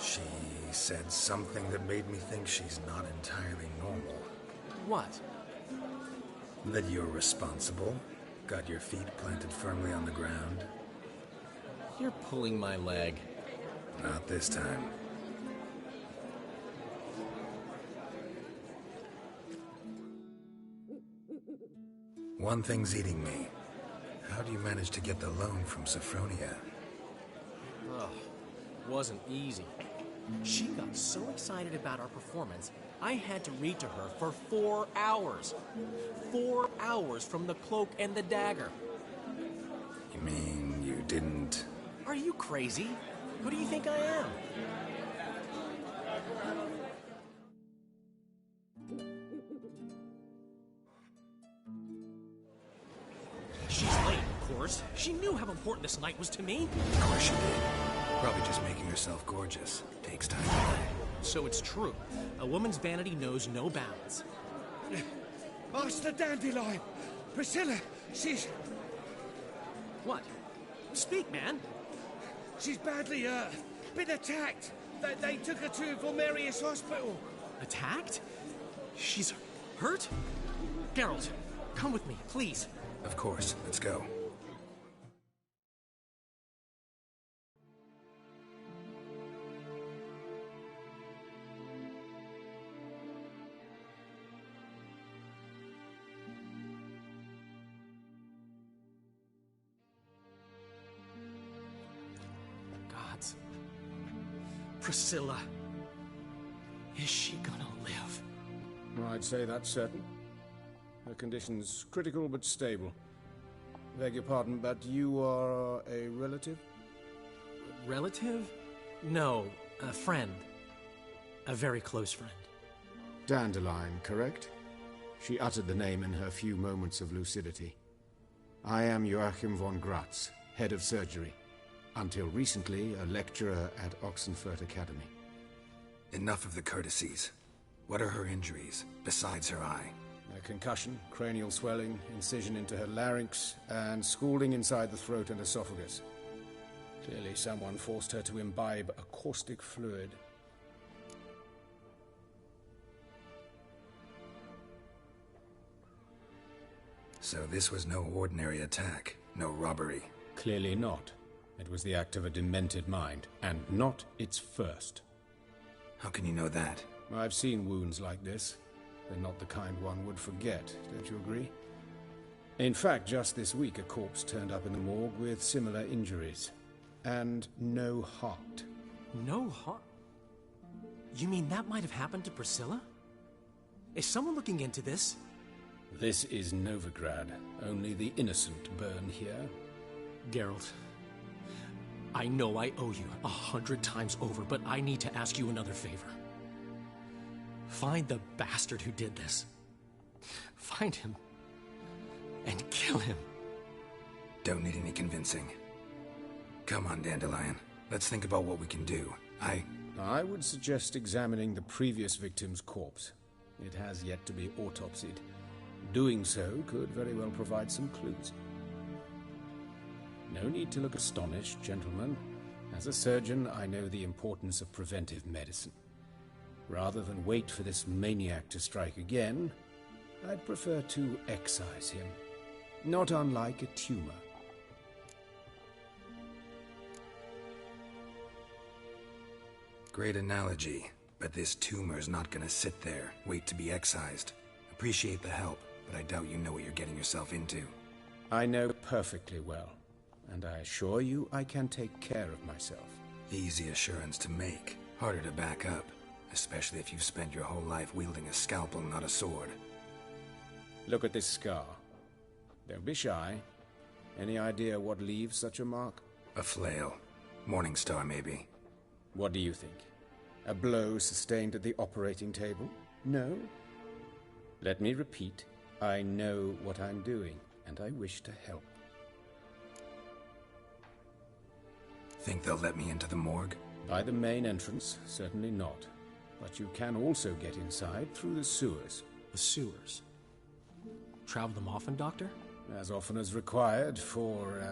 She said something that made me think she's not entirely normal. What? That you're responsible, got your feet planted firmly on the ground. You're pulling my leg. Not this time. One thing's eating me. How do you manage to get the loan from Sophronia? Ugh, wasn't easy. She got so excited about our performance, I had to read to her for 4 hours. 4 hours from the Cloak and the Dagger. You mean you didn't... Are you crazy? Who do you think I am? She's late, of course. She knew how important this night was to me. Of course she did. Probably just making herself gorgeous. Takes time. So it's true. A woman's vanity knows no bounds. Master Dandelion! Priscilla, she's... What? Speak, man. She's badly, been attacked. They took her to Vulmerius Hospital. Attacked? She's hurt? Geralt, come with me, please. Of course. Let's go. Gods. Priscilla. Is she gonna live? I'd say that's certain. Her condition's critical but stable. Beg your pardon, but you are a relative? Relative? No, a friend. A very close friend. Dandelion, correct? She uttered the name in her few moments of lucidity. I am Joachim von Gratz, head of surgery. Until recently, a lecturer at Oxenfurt Academy. Enough of the courtesies. What are her injuries, besides her eye? A concussion, cranial swelling, incision into her larynx, and scalding inside the throat and esophagus. Clearly someone forced her to imbibe a caustic fluid. So this was no ordinary attack, no robbery. Clearly not. It was the act of a demented mind, and not its first. How can you know that? I've seen wounds like this. They're not the kind one would forget, don't you agree? In fact, just this week a corpse turned up in the morgue with similar injuries. And no heart. No heart? You mean that might have happened to Priscilla? Is someone looking into this? This is Novigrad. Only the innocent burn here. Geralt, I know I owe you 100 times over, but I need to ask you another favor. Find the bastard who did this. Find him. And kill him. Don't need any convincing. Come on, Dandelion. Let's think about what we can do. I would suggest examining the previous victim's corpse. It has yet to be autopsied. Doing so could very well provide some clues. No need to look astonished, gentlemen. As a surgeon, I know the importance of preventive medicine. Rather than wait for this maniac to strike again, I'd prefer to excise him. Not unlike a tumor. Great analogy, but this tumor's not gonna sit there, wait to be excised. Appreciate the help, but I doubt you know what you're getting yourself into. I know perfectly well, and I assure you I can take care of myself. Easy assurance to make, harder to back up. Especially if you've spent your whole life wielding a scalpel, not a sword. Look at this scar. Don't be shy. Any idea what leaves such a mark? A flail. Morning Star, maybe. What do you think? A blow sustained at the operating table? No? Let me repeat. I know what I'm doing, and I wish to help. Think they'll let me into the morgue? By the main entrance, certainly not. But you can also get inside through the sewers. The sewers? Travel them often, Doctor? As often as required for,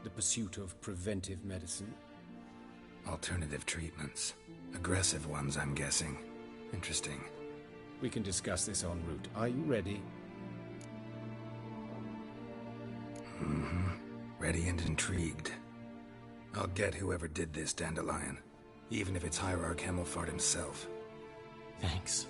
the pursuit of preventive medicine. Alternative treatments. Aggressive ones, I'm guessing. Interesting. We can discuss this en route. Are you ready? Mm-hmm. Ready and intrigued. I'll get whoever did this, Dandelion. Even if it's Hierarch Hemmelfart himself. Thanks.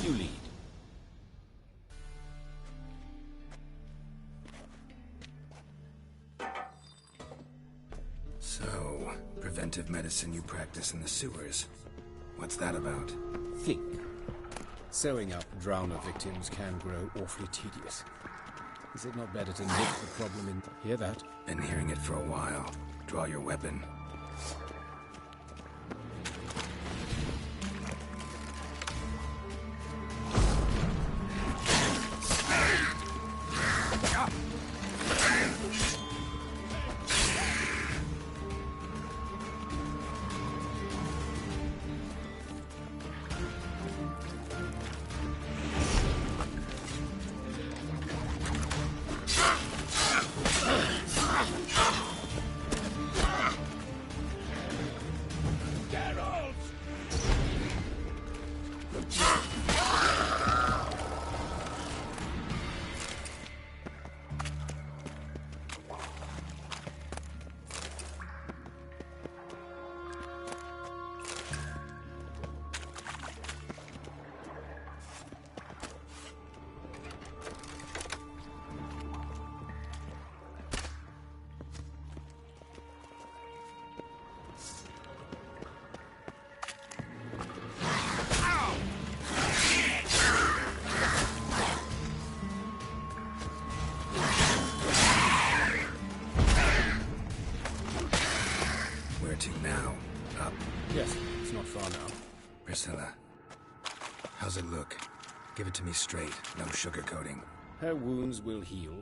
You lead. So, preventive medicine you practice in the sewers. What's that about? Think. Sewing up drowner victims can grow awfully tedious. Is it not better to nip the problem in... Hear that? Been hearing it for a while. Draw your weapon. Now. Up. Yes, it's not far now. Priscilla. How's it look? Give it to me straight, no sugarcoating. Her wounds will heal,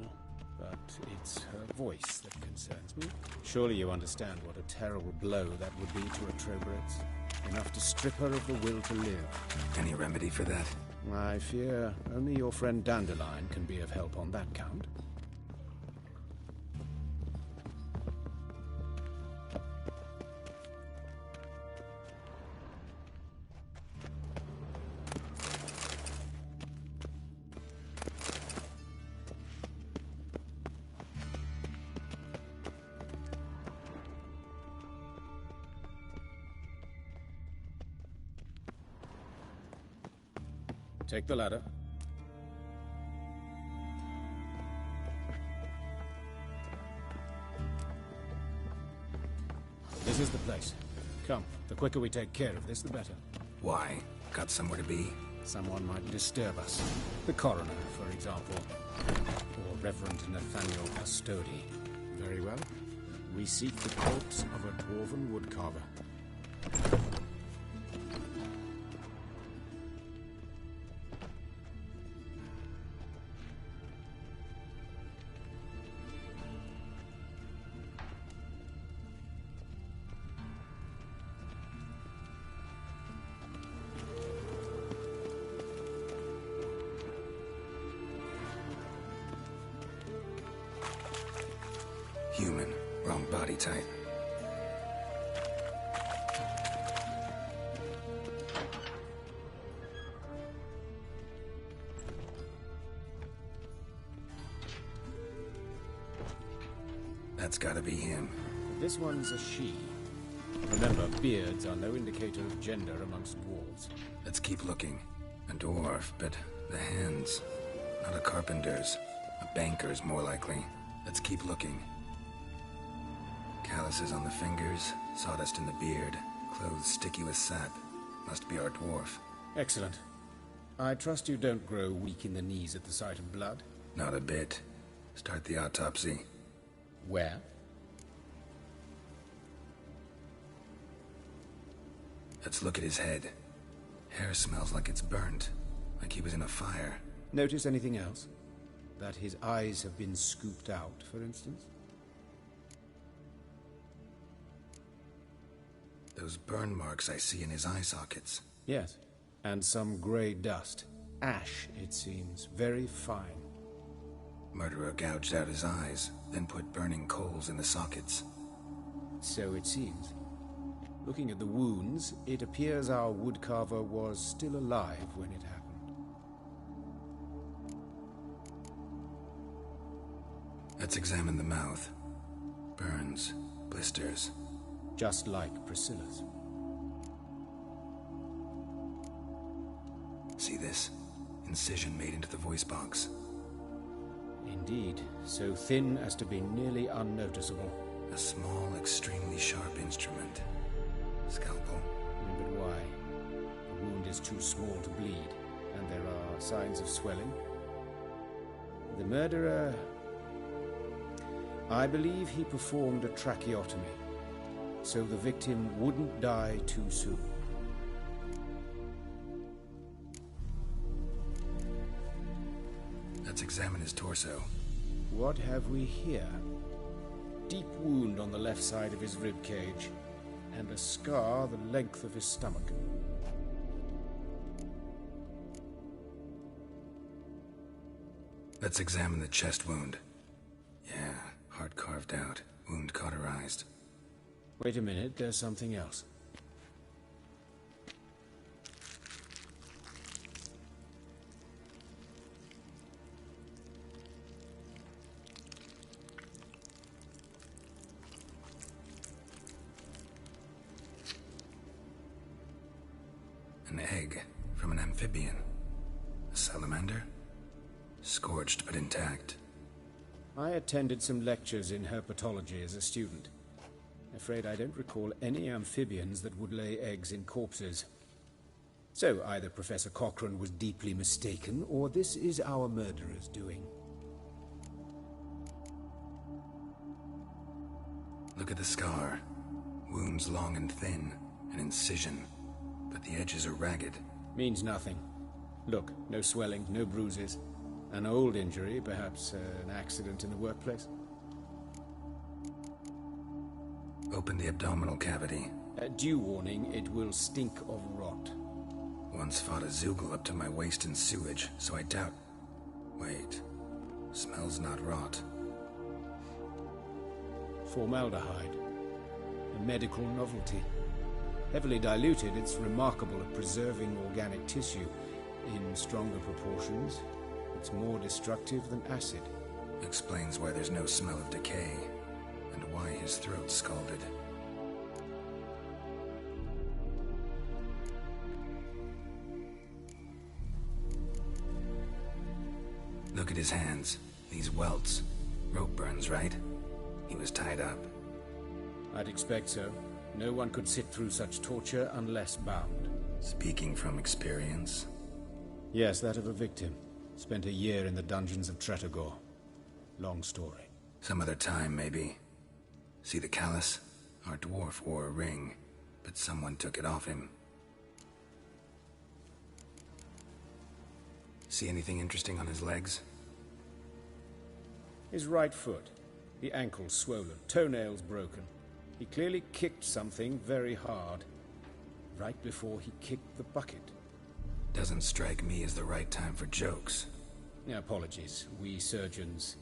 but it's her voice that concerns me. Surely you understand what a terrible blow that would be to a Trobrex. Enough to strip her of the will to live. Any remedy for that? I fear only your friend Dandelion can be of help on that count. Take the ladder. This is the place. Come, the quicker we take care of this, the better. Why? Got somewhere to be? Someone might disturb us. The coroner, for example. Or Reverend Nathaniel Custody. Very well. We seek the corpse of a dwarven woodcarver. Human. Wrong body type. That's gotta be him. This one's a she. Remember, beards are no indicator of gender amongst dwarves. Let's keep looking. A dwarf, but the hands. Not a carpenter's. A banker's, more likely. Let's keep looking. Calluses on the fingers, sawdust in the beard, clothes sticky with sap. Must be our dwarf. Excellent. I trust you don't grow weak in the knees at the sight of blood? Not a bit. Start the autopsy. Where? Let's look at his head. Hair smells like it's burnt, like he was in a fire. Notice anything else? That his eyes have been scooped out, for instance? Those burn marks I see in his eye sockets. Yes, and some grey dust. Ash, it seems. Very fine. Murderer gouged out his eyes, then put burning coals in the sockets. So it seems. Looking at the wounds, it appears our woodcarver was still alive when it happened. Let's examine the mouth. Burns, blisters. Just like Priscilla's. See this? Incision made into the voice box. Indeed, so thin as to be nearly unnoticeable. A small, extremely sharp instrument. Scalpel. But why? The wound is too small to bleed, and there are signs of swelling. The murderer... I believe he performed a tracheotomy, so the victim wouldn't die too soon. Let's examine his torso. What have we here? Deep wound on the left side of his rib cage, and a scar the length of his stomach. Let's examine the chest wound. Yeah, heart carved out, wound cauterized. Wait a minute, there's something else. An egg from an amphibian. A salamander? Scorched but intact. I attended some lectures in herpetology as a student. Afraid I don't recall any amphibians that would lay eggs in corpses. So either Professor Cochrane was deeply mistaken, or this is our murderer's doing. Look at the scar. Wounds long and thin, an incision. But the edges are ragged. Means nothing. Look, no swelling, no bruises. An old injury, perhaps an accident in the workplace. Open the abdominal cavity. Due warning, it will stink of rot. Once fought a Zoogle up to my waist in sewage, so I doubt... Wait. Smells not rot. Formaldehyde. A medical novelty. Heavily diluted, it's remarkable at preserving organic tissue. In stronger proportions, it's more destructive than acid. Explains why there's no smell of decay, and why his throat's scalded. Look at his hands. These welts. Rope burns, right? He was tied up. I'd expect so. No one could sit through such torture unless bound. Speaking from experience? Yes, that of a victim. Spent a year in the dungeons of Tretogor. Long story. Some other time, maybe. See the callus? Our dwarf wore a ring, but someone took it off him. See anything interesting on his legs? His right foot. The ankle swollen, toenails broken. He clearly kicked something very hard, right before he kicked the bucket. Doesn't strike me as the right time for jokes. Apologies. We surgeons,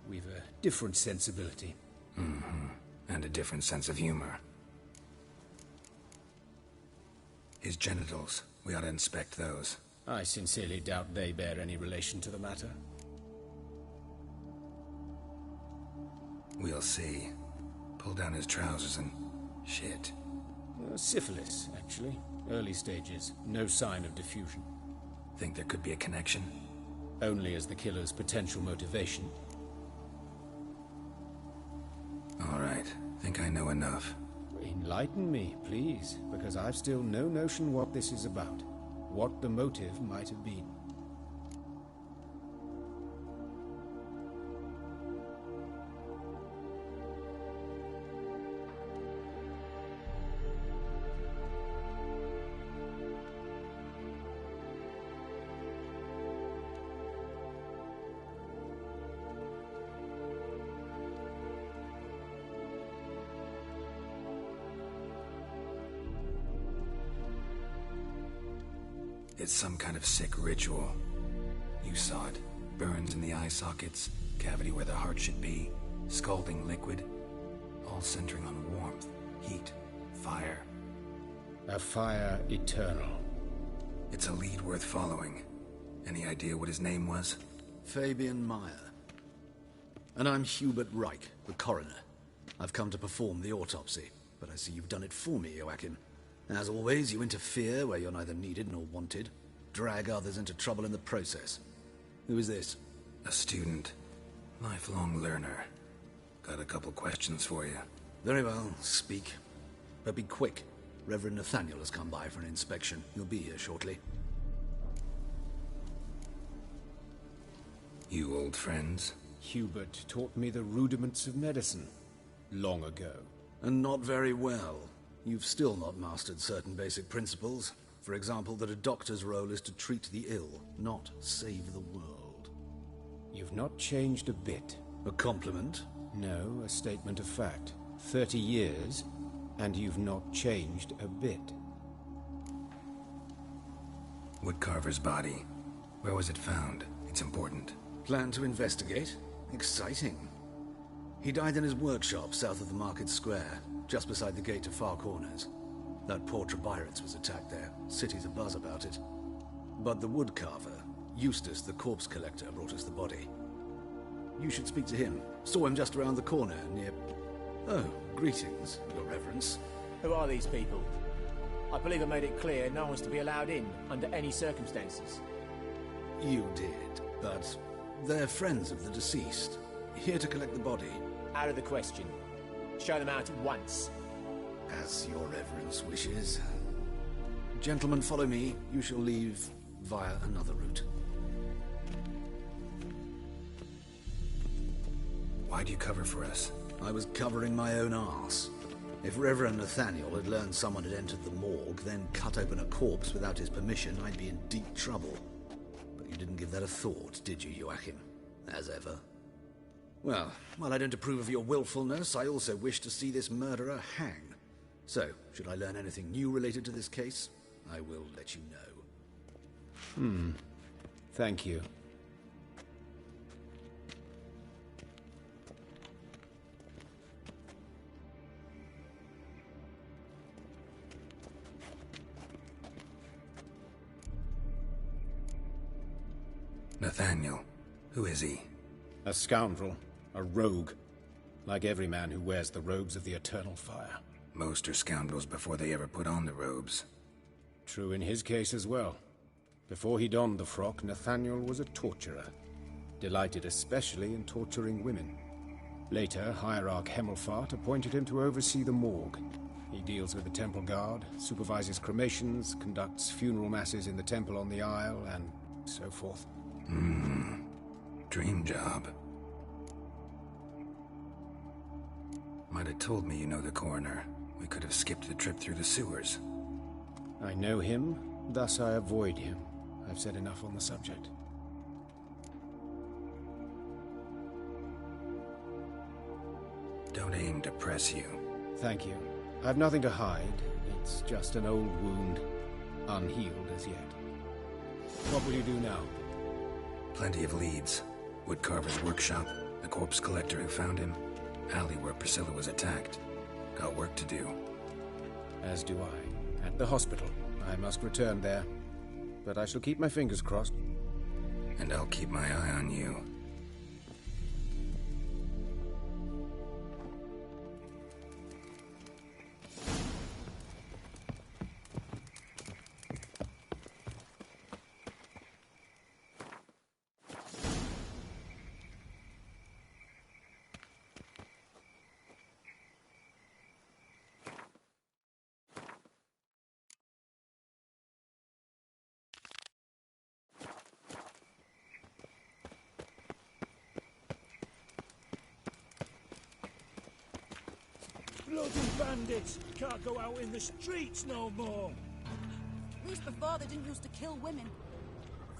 we've a different sensibility. Mm-hmm. And a different sense of humor. His genitals, we ought to inspect those. I sincerely doubt they bear any relation to the matter. We'll see. Pull down his trousers and... shit. Syphilis, actually. Early stages. No sign of diffusion. Think there could be a connection? Only as the killer's potential motivation. All right. Think I know enough. Enlighten me, please, because I've still no notion what this is about. What the motive might have been. It's some kind of sick ritual. You saw it. Burns in the eye sockets, cavity where the heart should be, scalding liquid, all centering on warmth, heat, fire. A fire eternal. It's a lead worth following. Any idea what his name was? Fabian Meyer. And I'm Hubert Reich, the coroner. I've come to perform the autopsy, but I see you've done it for me, Joachim. As always, you interfere where you're neither needed nor wanted. Drag others into trouble in the process. Who is this? A student. Lifelong learner. Got a couple questions for you. Very well, speak. But be quick. Reverend Nathaniel has come by for an inspection. He'll be here shortly. old friends? Hubert taught me the rudiments of medicine long ago. And not very well. You've still not mastered certain basic principles. For example, that a doctor's role is to treat the ill, not save the world. You've not changed a bit. A compliment? No, a statement of fact. 30 years, and you've not changed a bit. Woodcarver's body. Where was it found? It's important. Plan to investigate? Exciting. He died in his workshop south of the market square, just beside the gate to Far Corners. That poor Trebyritz was attacked there. City's abuzz about it. But the woodcarver, Eustace the corpse collector, brought us the body. You should speak to him. Saw him just around the corner near... Oh, greetings, Your Reverence. Who are these people? I believe I made it clear no one's to be allowed in, under any circumstances. You did, but they're friends of the deceased. Here to collect the body. Out of the question. Show them out at once. As Your Reverence wishes. Gentlemen, follow me. You shall leave via another route. Why'd you cover for us? I was covering my own arse. If Reverend Nathaniel had learned someone had entered the morgue, then cut open a corpse without his permission, I'd be in deep trouble. But you didn't give that a thought, did you, Joachim? As ever. Well, while I don't approve of your willfulness, I also wish to see this murderer hang. So, should I learn anything new related to this case, I will let you know. Thank you. Nathaniel. Who is he? A scoundrel. A rogue. Like every man who wears the robes of the Eternal Fire. Most are scoundrels before they ever put on the robes. True in his case as well. Before he donned the frock, Nathaniel was a torturer. Delighted especially in torturing women. Later, Hierarch Hemmelfart appointed him to oversee the morgue. He deals with the temple guard, supervises cremations, conducts funeral masses in the temple on the Isle, and so forth. Dream job. Might have told me you know the coroner. We could have skipped the trip through the sewers. I know him, thus I avoid him. I've said enough on the subject. Don't aim to press you. Thank you. I've nothing to hide. It's just an old wound, unhealed as yet. What will you do now? Plenty of leads. Woodcarver's workshop, the corpse collector who found him, alley where Priscilla was attacked. Got work to do. As do I. At the hospital. I must return there. But I shall keep my fingers crossed. And I'll keep my eye on you. Bloody bandits! Can't go out in the streets no more! At least before they didn't used to kill women.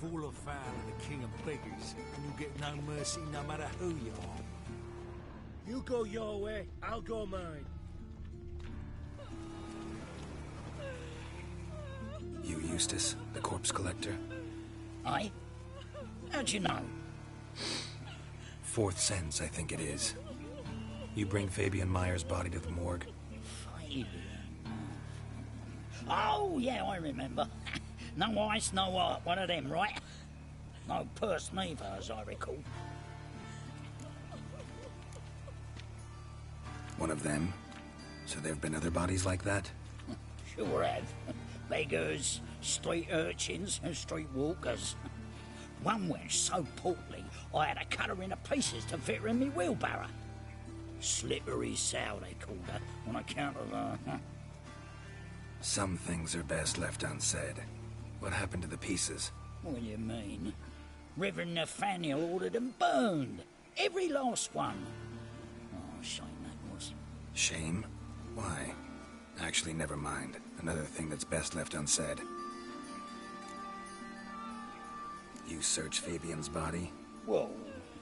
Fall afoul of the king of beggars, and you get no mercy no matter who you are. You go your way, I'll go mine. You Eustace, the corpse collector? Aye? How'd you know? Fourth sense, I think it is. You bring Fabian Meyer's body to the morgue. Fabian? Oh, yeah, I remember. No ice, no art, one of them, right? No purse neither, as I recall. One of them? So there have been other bodies like that? Sure have. Beggars, street urchins, and street walkers. One went so portly, I had to cut her into pieces to fit her in me wheelbarrow. Slippery sow, they called her, on account of her. Some things are best left unsaid. What happened to the pieces? What do you mean? Reverend Nathaniel ordered them burned. Every last one. Oh, shame that was. Shame? Why? Actually, never mind. Another thing that's best left unsaid. You search Fabian's body? Well,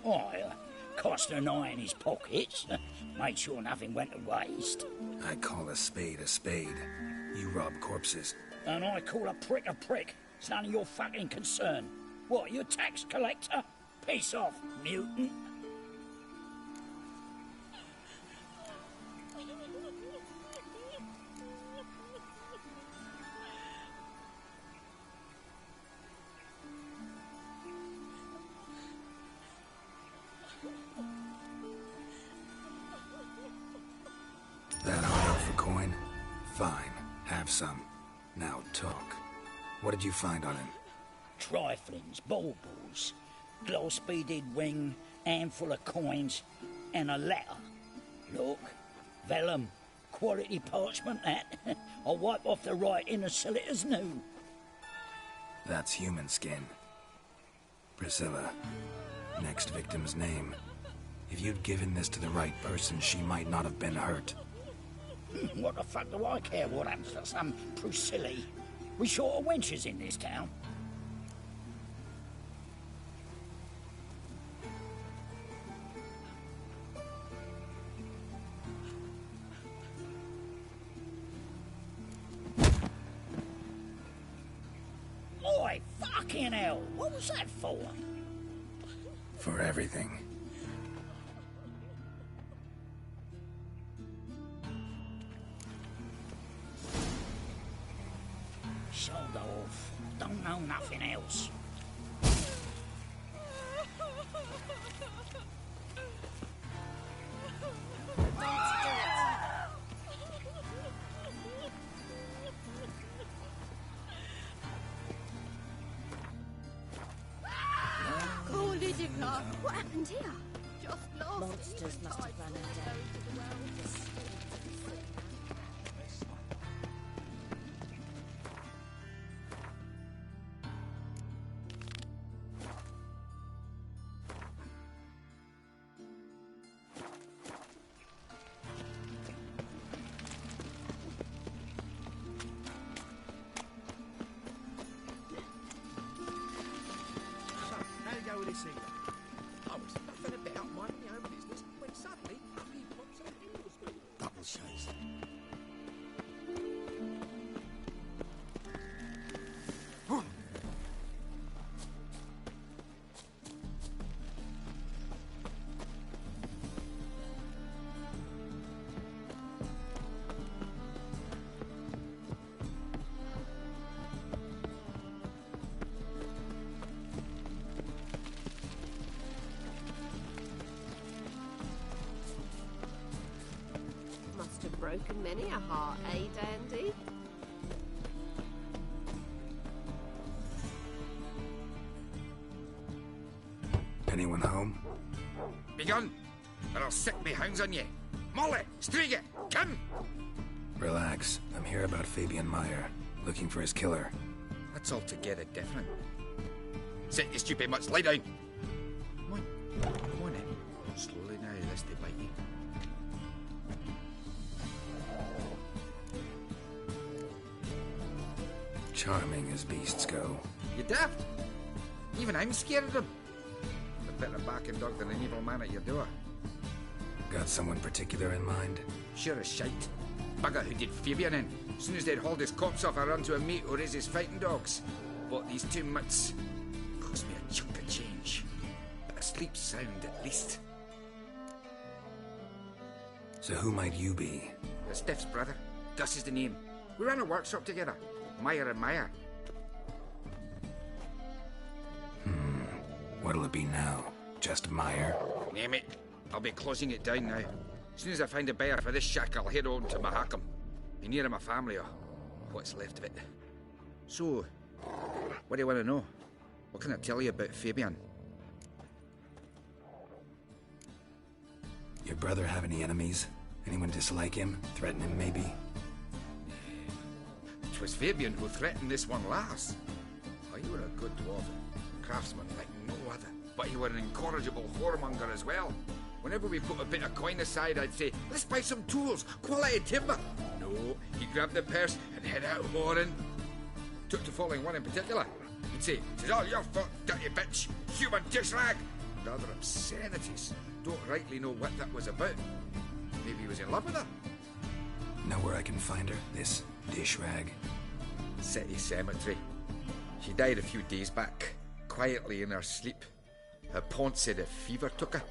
I cast an eye in his pockets. Made sure nothing went to waste. I call a spade a spade. You rob corpses. And I call a prick a prick. It's none of your fucking concern. What, you a tax collector? Piss off, mutant. That hard out for coin? Fine. Have some. Now talk. What did you find on him? Triflings, baubles, gloss-beaded ring, handful of coins, and a letter. Look, vellum, quality parchment that. I'll wipe off the writing and sell it as new. That's human skin. Priscilla. Next victim's name. If you'd given this to the right person, she might not have been hurt. What the fuck do I care what happens to some Priscilla? We short of wenches in this town. Oi, fucking hell! What was that for? For everything. Sold off. Don't know nothing else. What happened here? Just lost. Monsters must have run her down. I was nothing about minding my own business when suddenly he pops up into the street. Double chase. Must have broken many a heart, eh, Dandy? Anyone home? Begone, or I'll set me hounds on you. Molly, Striga, come! Relax. I'm here about Fabian Meyer, looking for his killer. That's altogether different. Sit, you stupid mutts, lie down. Come on in. Slowly now, lest they bite you. Charming as beasts go. You daft? Even I'm scared of them. A better barking dog than an evil man at your door. Got someone particular in mind? Sure as shite. Bugger who did Fabian in. As soon as they'd hauled his corpse off, I run to a mate who raises fighting dogs. Bought these 2 mutts. Cost me a chunk of change. But a sleep sound at least. So who might you be? Steph's brother. Gus is the name. We ran a workshop together. Meyer and Meyer. What'll it be now? Just Meyer? Name it. I'll be closing it down now. As soon as I find a buyer for this shack, I'll head on to Mahakam. Be near my family, or what's left of it. So, what do you want to know? What can I tell you about Fabian? Your brother have any enemies? Anyone dislike him? Threaten him, maybe? 'Twas Fabian who threatened this one last. Oh, you were a good dwarf. Craftsman like No other. But he were an incorrigible whoremonger as well. Whenever we put a bit of coin aside, I'd say, let's buy some tools, quality timber. No, he grabbed the purse and head out whoring. Took to following one in particular. He'd say, "'Tis all your fault, dirty bitch, human dish rag," and other obscenities. Don't rightly know what that was about. Maybe he was in love with her. Know where I can find her, this dish rag? City cemetery. She died a few days back, quietly in her sleep. Her pont said a fever took her.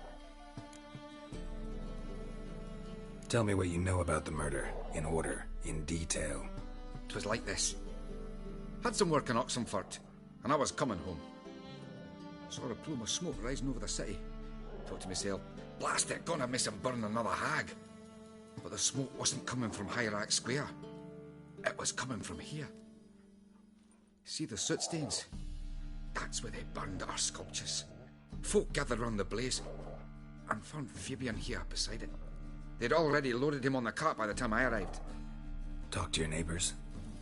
Tell me what you know about the murder, in order, in detail. 'Twas like this. Had some work in Oxenford, and I was coming home. Saw a plume of smoke rising over the city. Thought to myself, blast it, gonna miss him burn another hag. But the smoke wasn't coming from Hierarch Square. It was coming from here. See the soot stains? That's where they burned our sculptures. Folk gathered round the blaze, and found Fabian here beside it. They'd already loaded him on the cart by the time I arrived. Talk to your neighbors.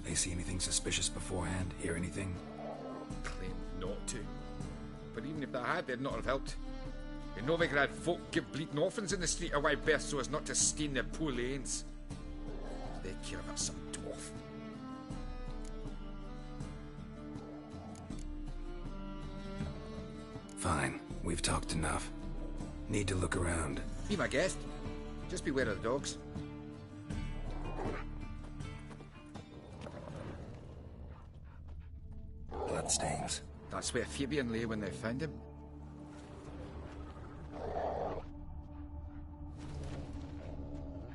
They see anything suspicious beforehand? Hear anything? Claimed not to. But even if they had, they'd not have helped. In Novigrad, folk give bleeding orphans in the street a wide berth so as not to stain their poor lanes. They care about some dwarf. Fine, we've talked enough. Need to look around. Be my guest. Just beware of the dogs. Bloodstains. That's where Fabian lay when they found him.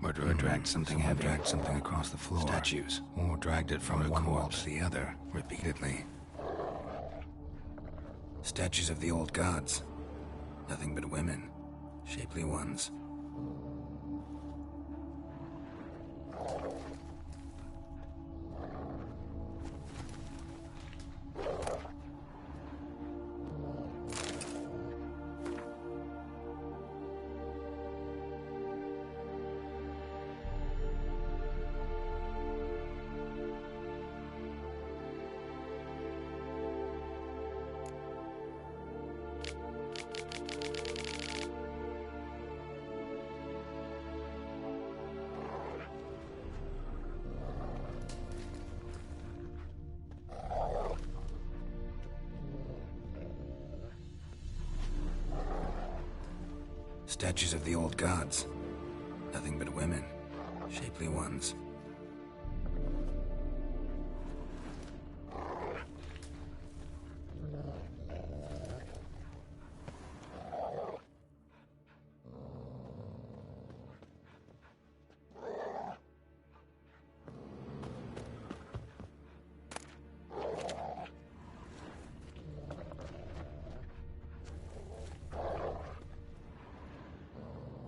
Murderer dragged something heavy. Dragged something across the floor. Statues. Or dragged it from one wall to the other, repeatedly. Statues of the old gods. Nothing but women. Shapely ones. Statues of the old gods. Nothing but women. Shapely ones.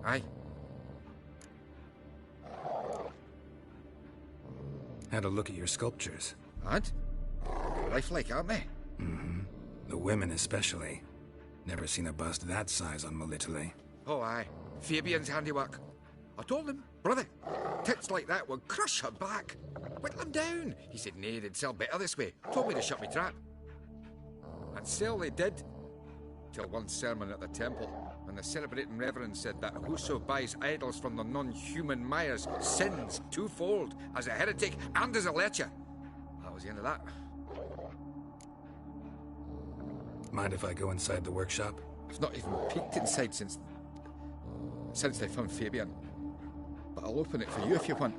Aye. Had a look at your sculptures. And? Lifelike, aren't they? Mm-hmm. The women especially. Never seen a bust that size on Molitale. Oh, aye. Fabian's handiwork. I told him, brother, tits like that would crush her back. Whittle them down. He said, nay, they'd sell better this way. Told me to shut me trap. And sell they did. Till one sermon at the temple, when the celebrating reverend said that whoso buys idols from the non-human Myers sins twofold, as a heretic and as a lecher. That was the end of that. Mind if I go inside the workshop? I've not even peeked inside since they found Fabian. But I'll open it for you if you want.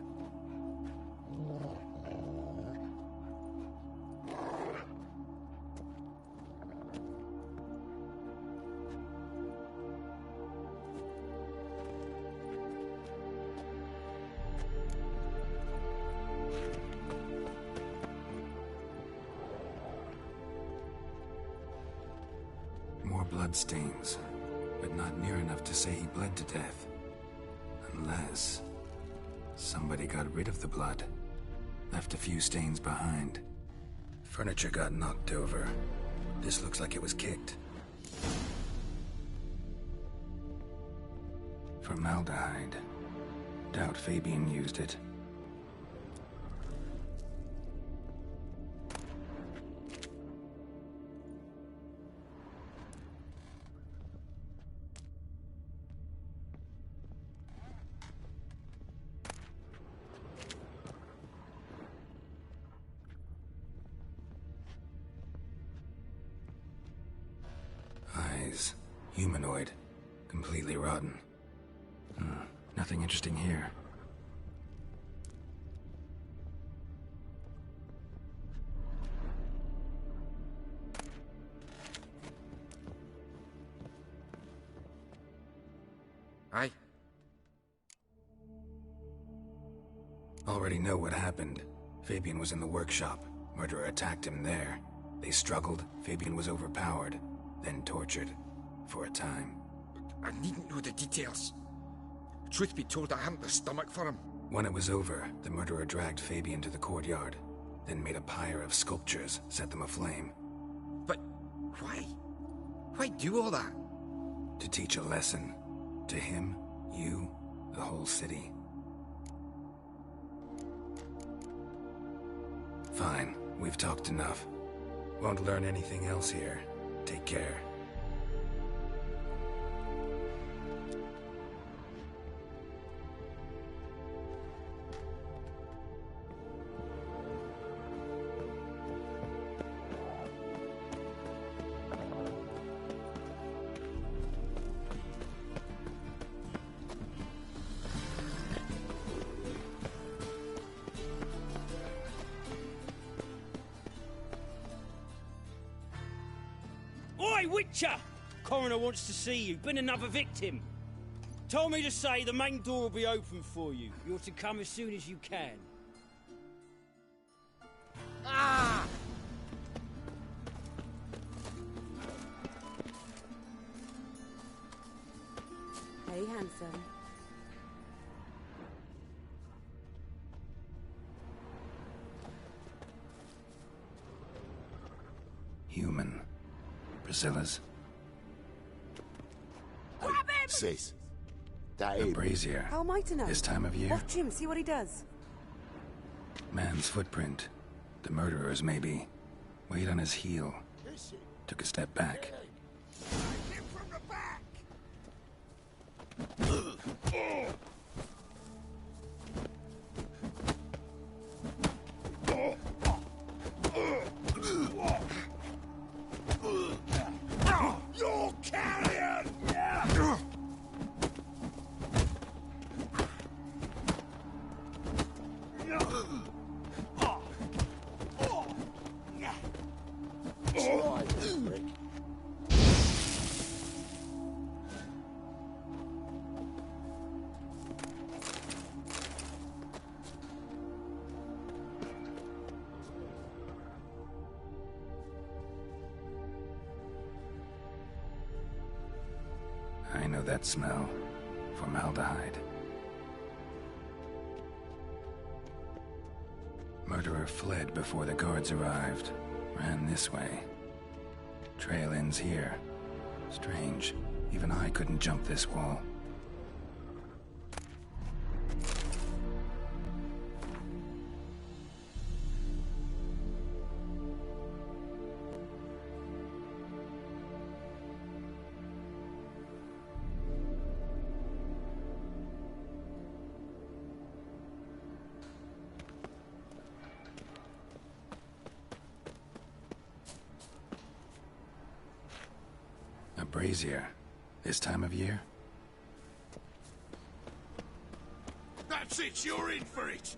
Bloodstains, but not near enough to say he bled to death. Unless somebody got rid of the blood, left a few stains behind. Furniture got knocked over. This looks like it was kicked. Formaldehyde. Doubt Fabian used it. Humanoid. Completely rotten. Nothing interesting here. Aye. Already know what happened. Fabian was in the workshop. Murderer attacked him there. They struggled. Fabian was overpowered, then tortured. For a time. I needn't know the details. Truth be told, I hadn't the stomach for him. When it was over, the murderer dragged Fabian to the courtyard, then made a pyre of sculptures, set them aflame. But why? Why do all that? To teach a lesson. To him, you, the whole city. Fine, we've talked enough. Won't learn anything else here. Take care. Oi, Witcher! Coroner wants to see you. Been another victim. Told me to say the main door will be open for you. You're to come as soon as you can. Ah! Hey, handsome. Human. Priscilla's. Sis, that A brazier. How am I to know? This time of year. Watch him, see what he does. Man's footprint. The murderer's, maybe. Weighed on his heel. Took a step back. You're carrion! I know that smell. Formaldehyde. Murderer fled before the guards arrived. Ran this way. Trail ends here. Strange. Even I couldn't jump this wall. A brazier. This time of year? That's it, you're in for it!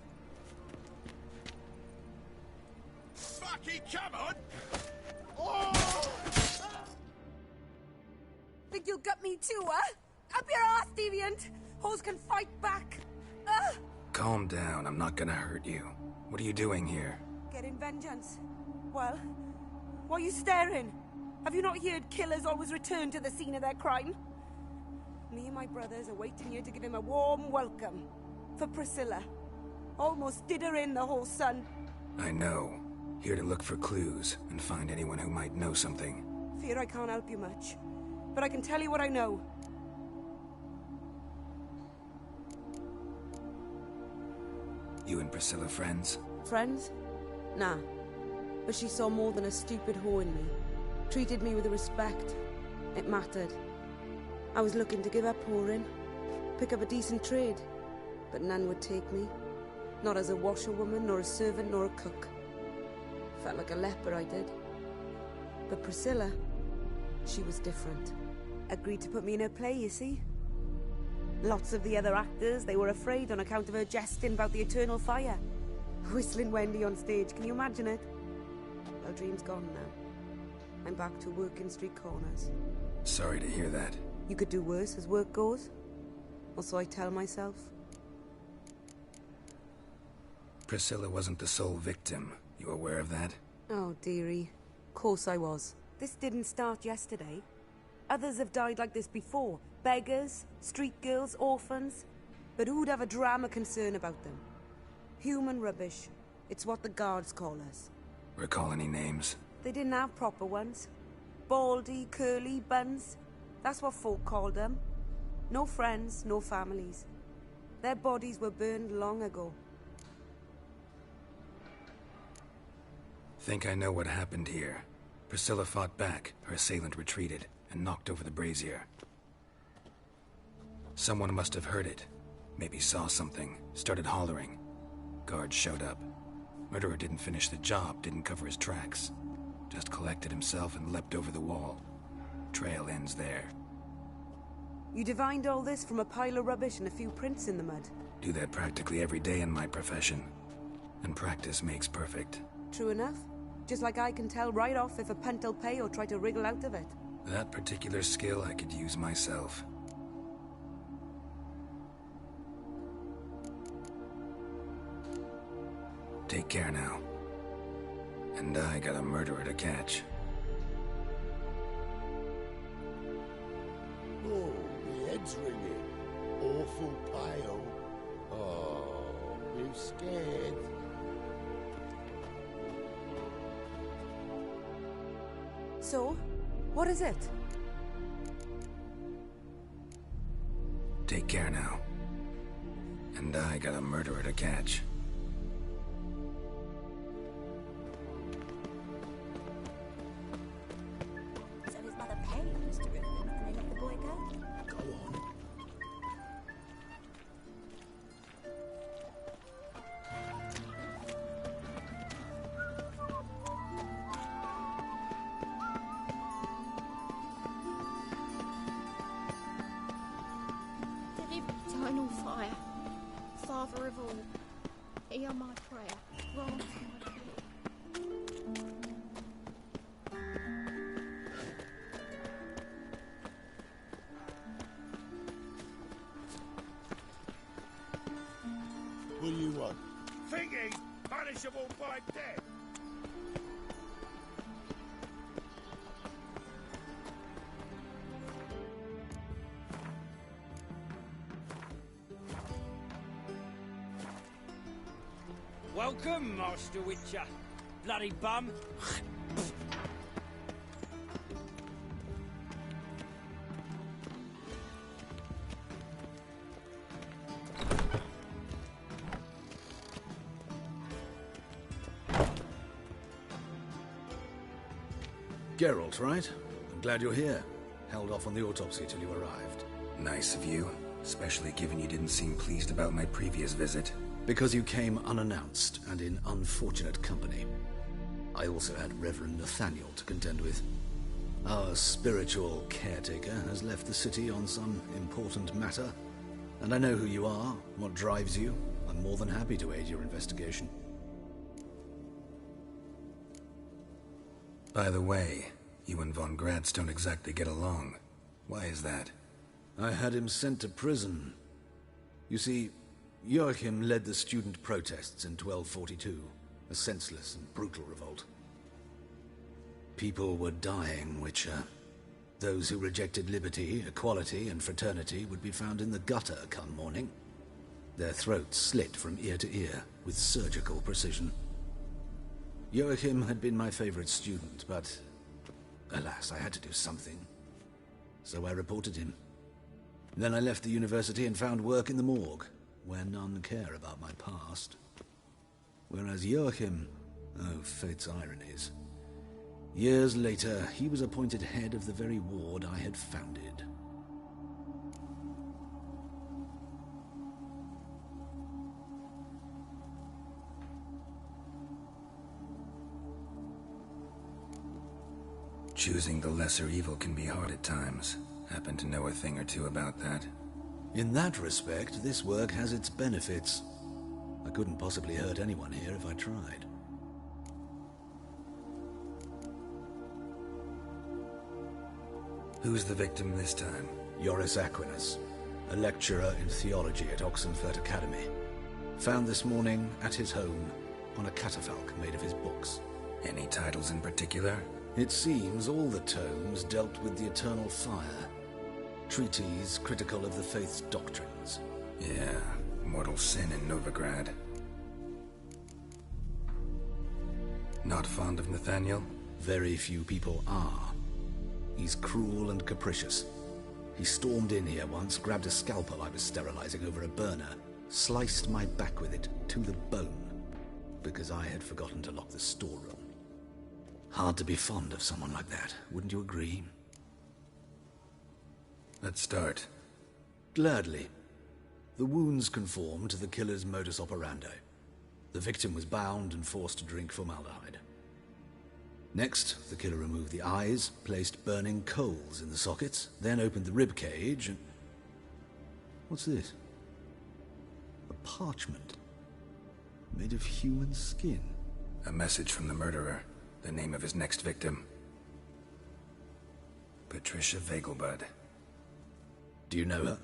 Fucking come on! Oh! Think you'll gut me too, huh? Up your ass, deviant! Hoes can fight back! Calm down, I'm not gonna hurt you. What are you doing here? Getting vengeance. Well, why are you staring? Have you not heard killers always return to the scene of their crime? Me and my brothers are waiting here to give him a warm welcome. For Priscilla. Almost did her in, the whole son. I know. Here to look for clues and find anyone who might know something. Fear I can't help you much. But I can tell you what I know. You and Priscilla friends? Friends? Nah. But she saw more than a stupid whore in me. Treated me with respect. It mattered. I was looking to give her pouring. Pick up a decent trade. But none would take me. Not as a washerwoman, nor a servant, nor a cook. Felt like a leper, I did. But Priscilla, she was different. agreed to put me in her play, you see. Lots of the other actors, they were afraid on account of her jesting about the eternal fire. Whistling Wendy on stage, can you imagine it? Well, dream's gone now. I'm back to working street corners. Sorry to hear that. You could do worse as work goes. Or so I tell myself. Priscilla wasn't the sole victim. You aware of that? Oh, dearie. Of course I was. This didn't start yesterday. Others have died like this before. Beggars, street girls, orphans. But who'd have a drama concern about them? Human rubbish. It's what the guards call us. Recall any names? They didn't have proper ones. Baldy, curly, buns. That's what folk called them. No friends, no families. Their bodies were burned long ago. Think I know what happened here. Priscilla fought back, her assailant retreated, and knocked over the brazier. Someone must have heard it. Maybe saw something, started hollering. Guards showed up. Murderer didn't finish the job, didn't cover his tracks. Just collected himself and leapt over the wall. Trail ends there. You divined all this from a pile of rubbish and a few prints in the mud? Do that practically every day in my profession. And practice makes perfect. True enough. Just like I can tell right off if a punt'll pay or try to wriggle out of it. That particular skill I could use myself. Take care now. And I got a murderer to catch. Oh, my head's ringing. Awful pale. Oh, I'm scared. So, what is it? Take care now. And I got a murderer to catch. So his mother paid Mr. Ripman and they let the boy go? Go on. Eternal fire, Father of all, hear my prayer, grant my plea. What do you want? Thingy, punishable by death. Welcome, Master Witcher. Bloody bum. Geralt, right? I'm glad you're here. Held off on the autopsy till you arrived. Nice of you, especially given you didn't seem pleased about my previous visit. Because you came unannounced and in unfortunate company. I also had Reverend Nathaniel to contend with. Our spiritual caretaker has left the city on some important matter, and I know who you are, what drives you. I'm more than happy to aid your investigation. By the way, you and Von Gratz don't exactly get along. Why is that? I had him sent to prison. You see, Joachim led the student protests in 1242, a senseless and brutal revolt. People were dying, Witcher. Those who rejected liberty, equality, and fraternity would be found in the gutter come morning. Their throats slit from ear to ear with surgical precision. Joachim had been my favorite student, but alas, I had to do something. So I reported him. Then I left the university and found work in the morgue, where none care about my past. Whereas Joachim, oh, fate's ironies. Years later, he was appointed head of the very ward I had founded. Choosing the lesser evil can be hard at times. Happen to know a thing or two about that? In that respect, this work has its benefits. I couldn't possibly hurt anyone here if I tried. Who's the victim this time? Joris Aquinas, a lecturer in theology at Oxenfurt Academy. Found this morning at his home on a catafalque made of his books. Any titles in particular? It seems all the tomes dealt with the eternal fire. Treatises critical of the faith's doctrines. Yeah, mortal sin in Novigrad. Not fond of Nathaniel? Very few people are. He's cruel and capricious. He stormed in here once, grabbed a scalpel I was sterilizing over a burner, sliced my back with it to the bone, because I had forgotten to lock the storeroom. Hard to be fond of someone like that, wouldn't you agree? Let's start. Gladly. The wounds conform to the killer's modus operandi. The victim was bound and forced to drink formaldehyde. Next, the killer removed the eyes, placed burning coals in the sockets, then opened the rib cage and... What's this? A parchment. Made of human skin. A message from the murderer. The name of his next victim. Patricia Vegelbud. Do you know her?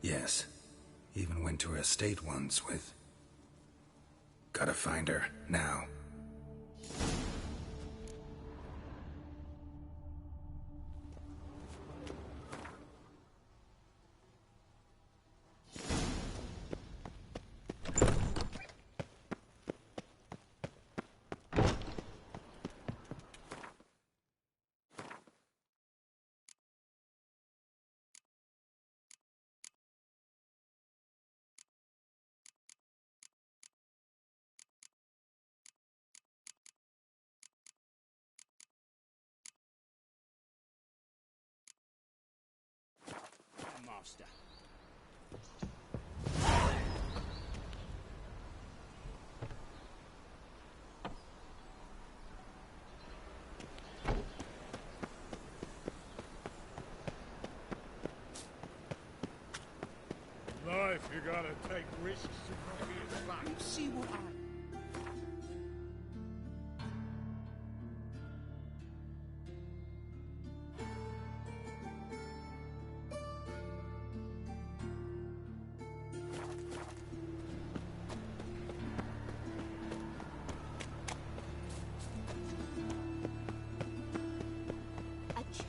Yes. Even went to her estate once with... Gotta find her, now. Master. Life, you gotta take risks to not be as fun. You see what I...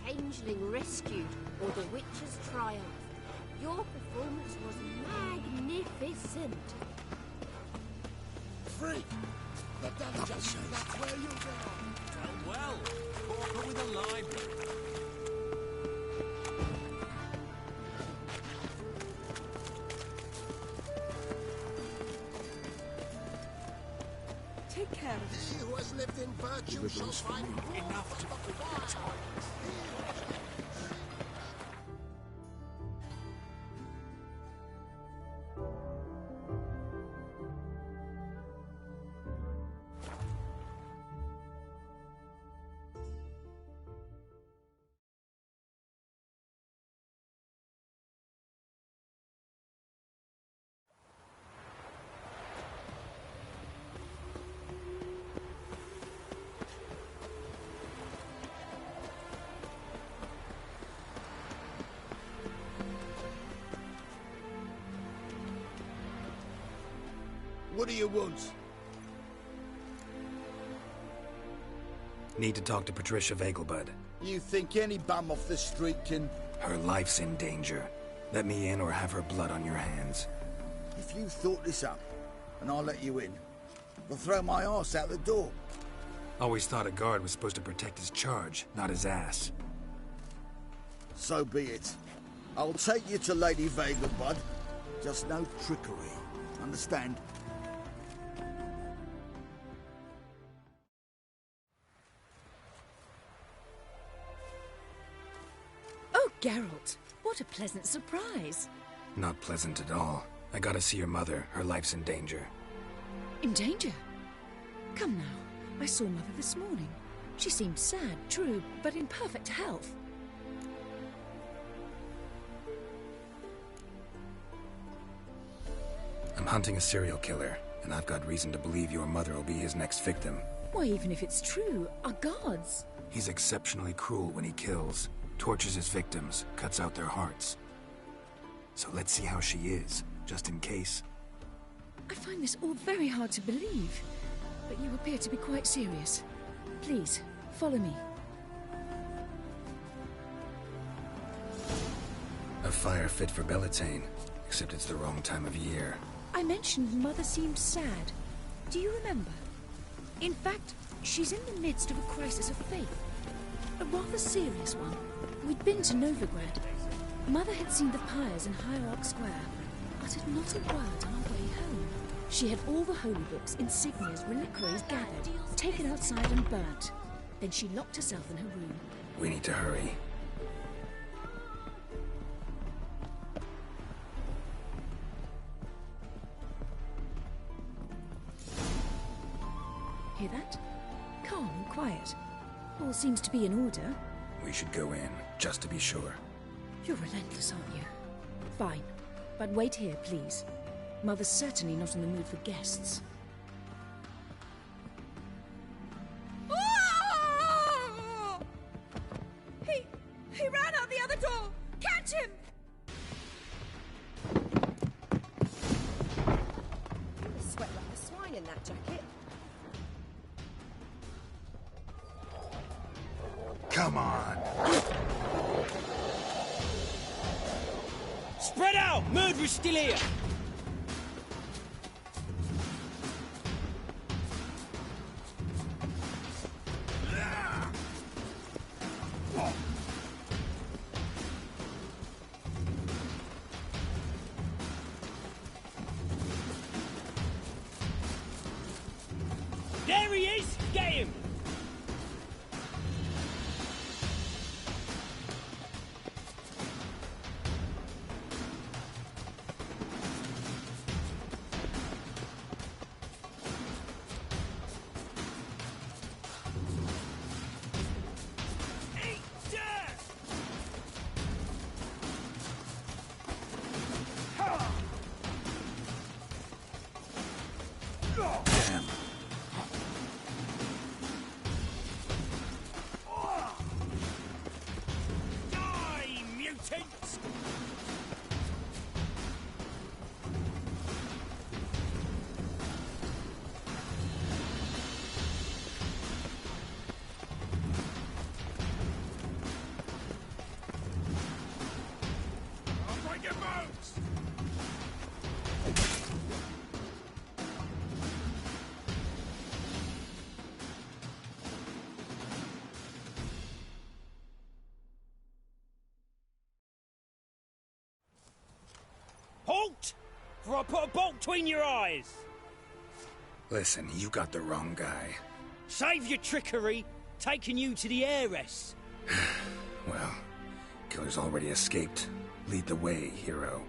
Changeling rescued, or the witch's triumph. Your performance was magnificent. Freak! The dungeon, that's where you go! Done well. Corker with a library. Take care of it. He who has lived in virtue shall find enough to What do you want? Need to talk to Patricia Vegelbud. You think any bum off the street can... Her life's in danger. Let me in or have her blood on your hands. If you thought this up, and I'll let you in, I'll throw my arse out the door. Always thought a guard was supposed to protect his charge, not his ass. So be it. I'll take you to Lady Vegelbud. Just no trickery. Understand? Oh, Geralt, what a pleasant surprise. Not pleasant at all. I gotta see your mother. Her life's in danger. In danger? Come now, I saw Mother this morning. She seemed sad, true, but in perfect health. I'm hunting a serial killer, and I've got reason to believe your mother will be his next victim. Why, even if it's true, our guards. He's exceptionally cruel when he kills, tortures his victims, cuts out their hearts. So let's see how she is, just in case. I find this all very hard to believe, but you appear to be quite serious. Please, follow me. A fire fit for Bellatane, except it's the wrong time of year. I mentioned Mother seemed sad. Do you remember? In fact, she's in the midst of a crisis of faith. A rather serious one. We'd been to Novigrad. Mother had seen the pyres in Hierarch Square, uttered not a word on our way home. She had all the holy books, insignias, reliquaries gathered, taken outside and burnt. Then she locked herself in her room. We need to hurry. Hear that? Calm and quiet. All seems to be in order. We should go in, just to be sure. You're relentless, aren't you? Fine. But wait here, please. Mother's certainly not in the mood for guests. Oh! He ran out the other door! Catch him! You sweat like a swine in that jacket. Come on! Spread out! Murderer's still here! There he is! Get him! Halt! For I put a bolt between your eyes! Listen, you got the wrong guy. Save your trickery, taking you to the heiress. Well, killer's already escaped. Lead the way, hero.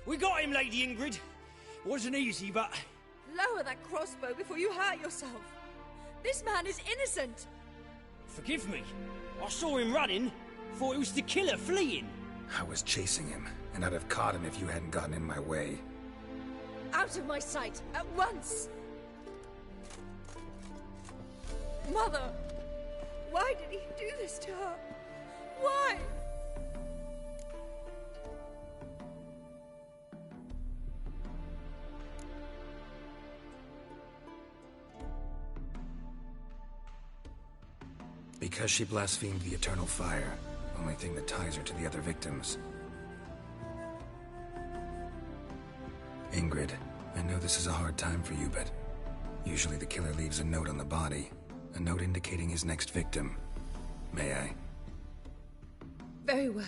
We got him, Lady Ingrid. Wasn't easy, but... Lower that crossbow before you hurt yourself. This man is innocent. Forgive me. I saw him running. Thought it was the killer fleeing. I was chasing him, and I'd have caught him if you hadn't gotten in my way. Out of my sight, at once! Mother! Why did he do this to her? Why? Because she blasphemed the eternal fire. Only thing that ties her to the other victims. Ingrid, I know this is a hard time for you, but usually the killer leaves a note on the body. A note indicating his next victim. May I? Very well.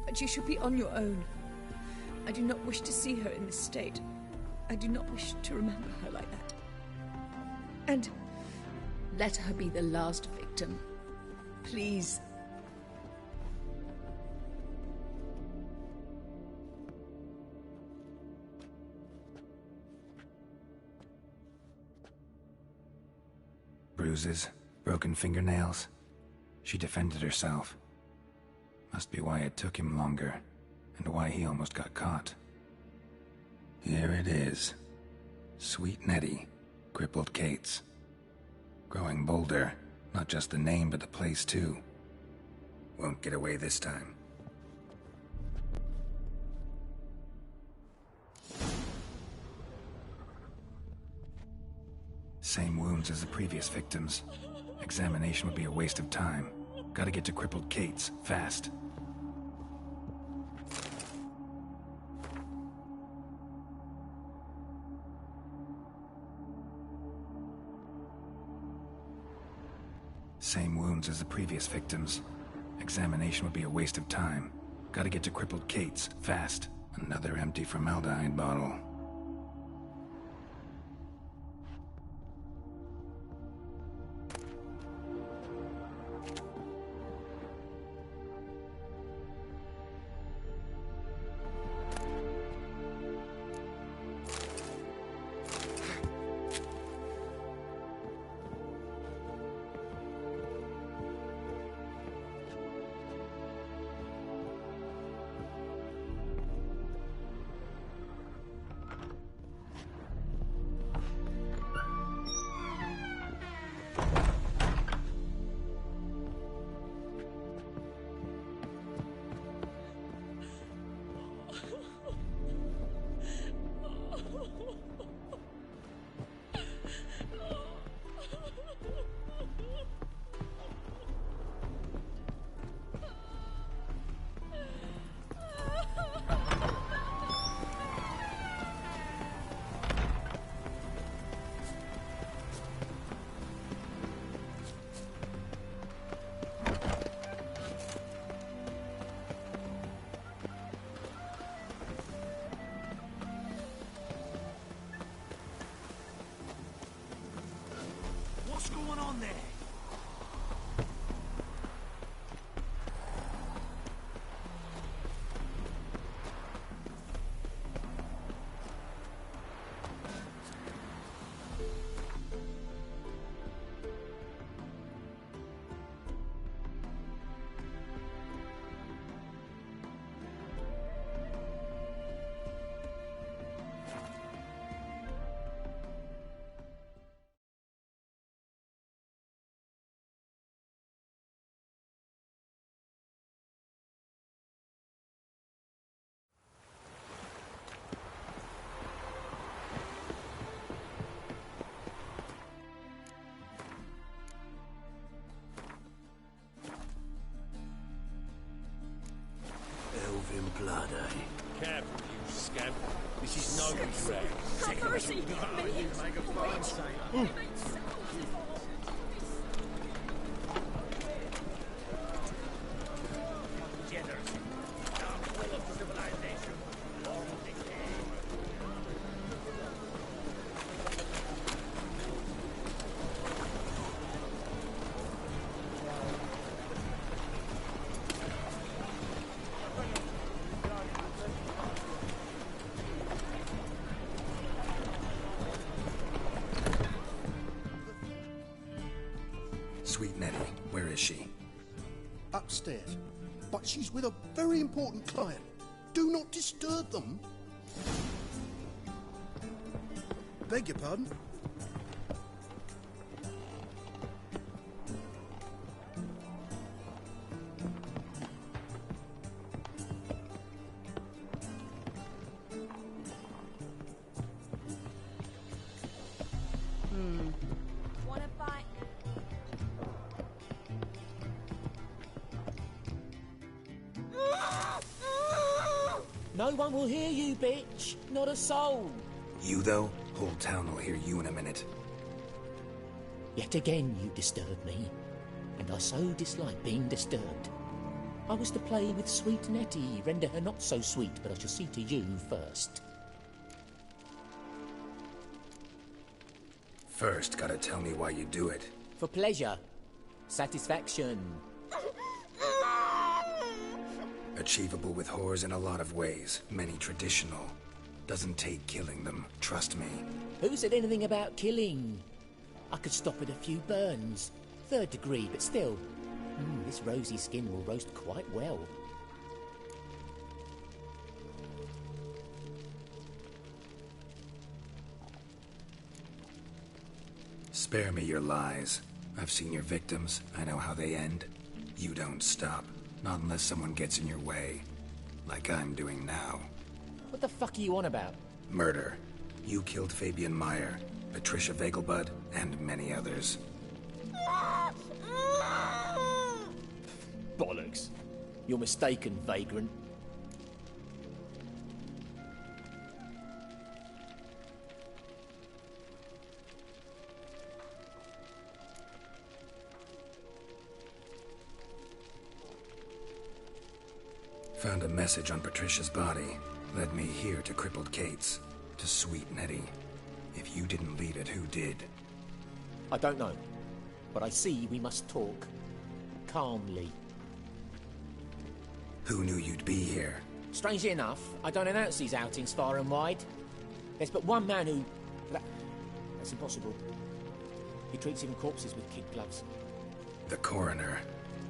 But you should be on your own. I do not wish to see her in this state. I do not wish to remember her like that. And let her be the last victim. Please. Bruises, broken fingernails. She defended herself. Must be why it took him longer, and why he almost got caught. Here it is. Sweet Nettie, crippled Kate's. Growing bolder, not just the name but the place too. Won't get away this time. Same wounds as the previous victims. Examination would be a waste of time. Gotta get to crippled Kate's, fast. Same wounds as the previous victims. Examination would be a waste of time. Gotta get to crippled Kate's, fast. Another empty formaldehyde bottle. What's going on there? Elven blood, eh? Careful, you scamp. This is no drag. Have mercy! You make a fine sailor. Sweet Nettie, where is she? Upstairs. But she's with a very important client. Do not disturb them. Beg your pardon? Wanna fight? No one will hear you, bitch. Not a soul. You, though? Whole town will hear you in a minute. Yet again you disturb me, and I so dislike being disturbed. I was to play with sweet Nettie, render her not so sweet, but I shall see to you first. First, gotta tell me why you do it. For pleasure. Satisfaction. Achievable with whores in a lot of ways, many traditional. Doesn't take killing them, trust me. Who said anything about killing? I could stop at a few burns. 3rd degree, but still. This rosy skin will roast quite well. Spare me your lies. I've seen your victims. I know how they end. You don't stop. Not unless someone gets in your way. Like I'm doing now. What the fuck are you on about? Murder. You killed Fabian Meyer, Patricia Vegelbud, and many others. Bollocks. You're mistaken, vagrant. Found a message on Patricia's body. Led me here to crippled Kate's. To Sweet Nettie. If you didn't lead it, who did? I don't know. But I see we must talk. Calmly. Who knew you'd be here? Strangely enough, I don't announce these outings far and wide. There's but one man who... That's impossible. He treats even corpses with kid gloves. The coroner.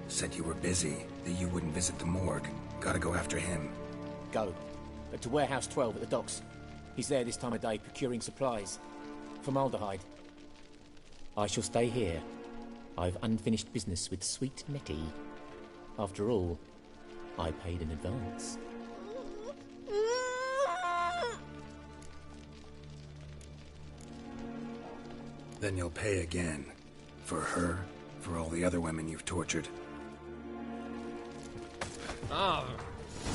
Said you were busy, that you wouldn't visit the morgue. Gotta go after him. Go. But to Warehouse 12 at the docks. He's there this time of day procuring supplies. Formaldehyde. I shall stay here. I've unfinished business with Sweet Nettie. After all, I paid in advance. Then you'll pay again. For her, for all the other women you've tortured.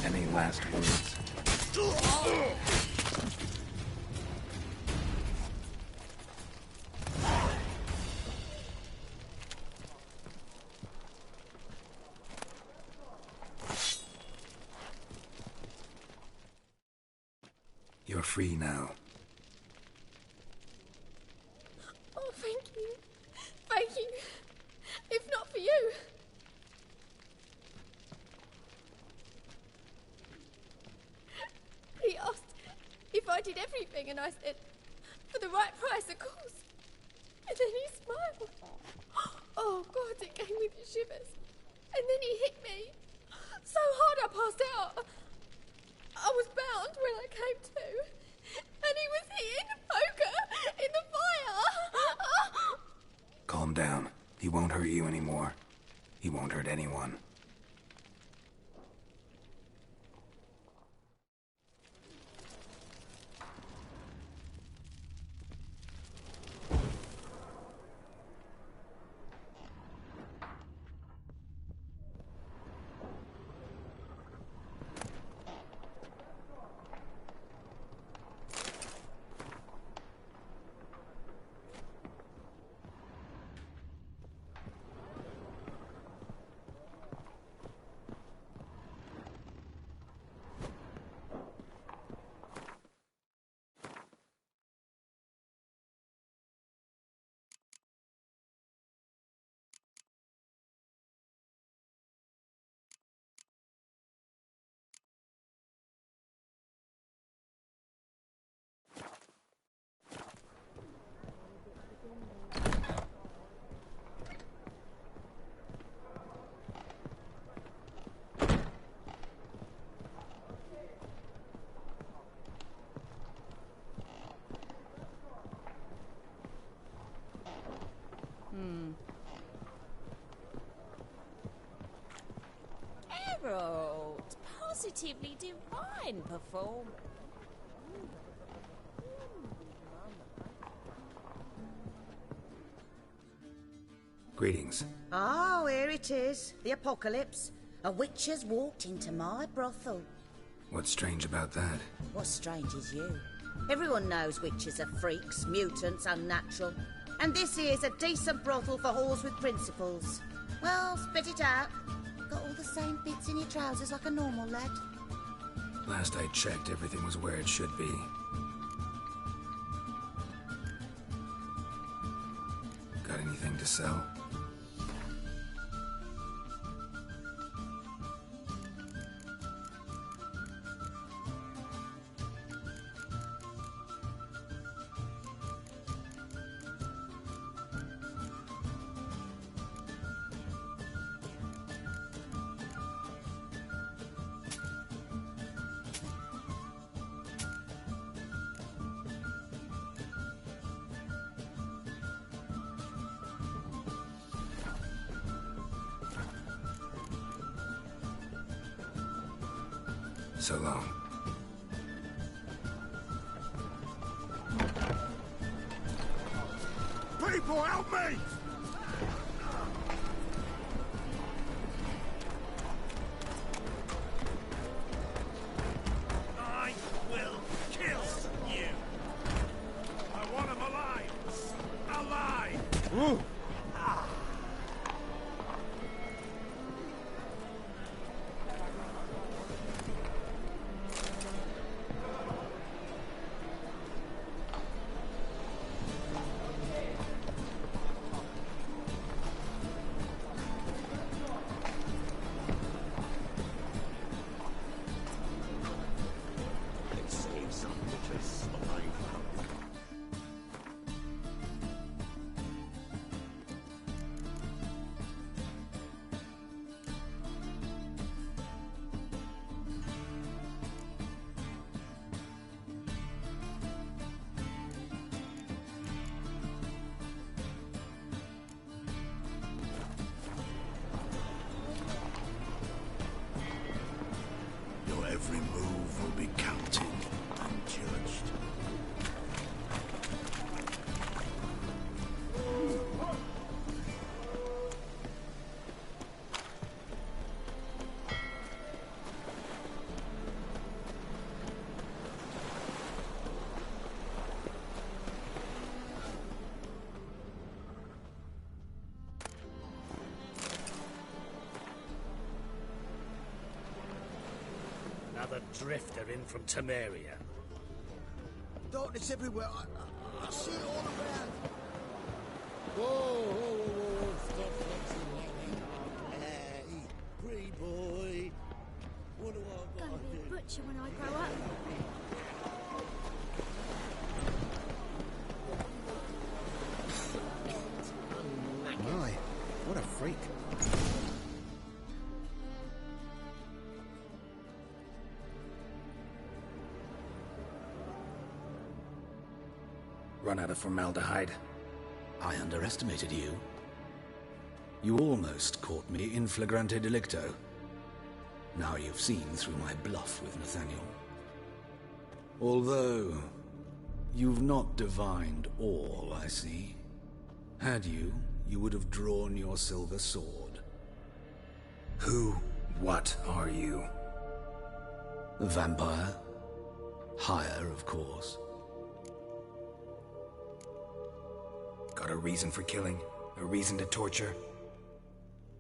Any last words? You're free now. Oh, thank you. Thank you. If not for you. He asked if I did everything, and I said, for the right price, of course. And then he smiled. Oh, God, it gave me the shivers. And then he hit me so hard I passed out. I was bound when I came to, and he was hitting the poker in the fire. Calm down. He won't hurt you anymore. He won't hurt anyone. Harold, positively divine performance. Greetings. Oh, here it is. The apocalypse. A witch has walked into my brothel. What's strange about that? What's strange is you. Everyone knows witches are freaks, mutants, unnatural. And this here's a decent brothel for whores with principles. Well, spit it out. Got all the same bits in your trousers like a normal lad. Last I checked, everything was where it should be. Got anything to sell? So long. People, help me! I will kill you. I want him alive. Alive! Ooh. Your every move will be counted and judged. Another drifter in from Temeria. Darkness everywhere. I see it all around. Whoa, whoa, whoa, whoa, stop flexing like that. Hey, pretty boy. What do I Gonna gotta be do? a butcher when I grow up. My, what a freak. Run out of formaldehyde. I underestimated you. You almost caught me in flagrante delicto. Now you've seen through my bluff with Nathaniel. Although, you've not divined all, I see. Had you, you would have drawn your silver sword. Who, what are you? A vampire. Higher, of course. Got a reason for killing? A reason to torture?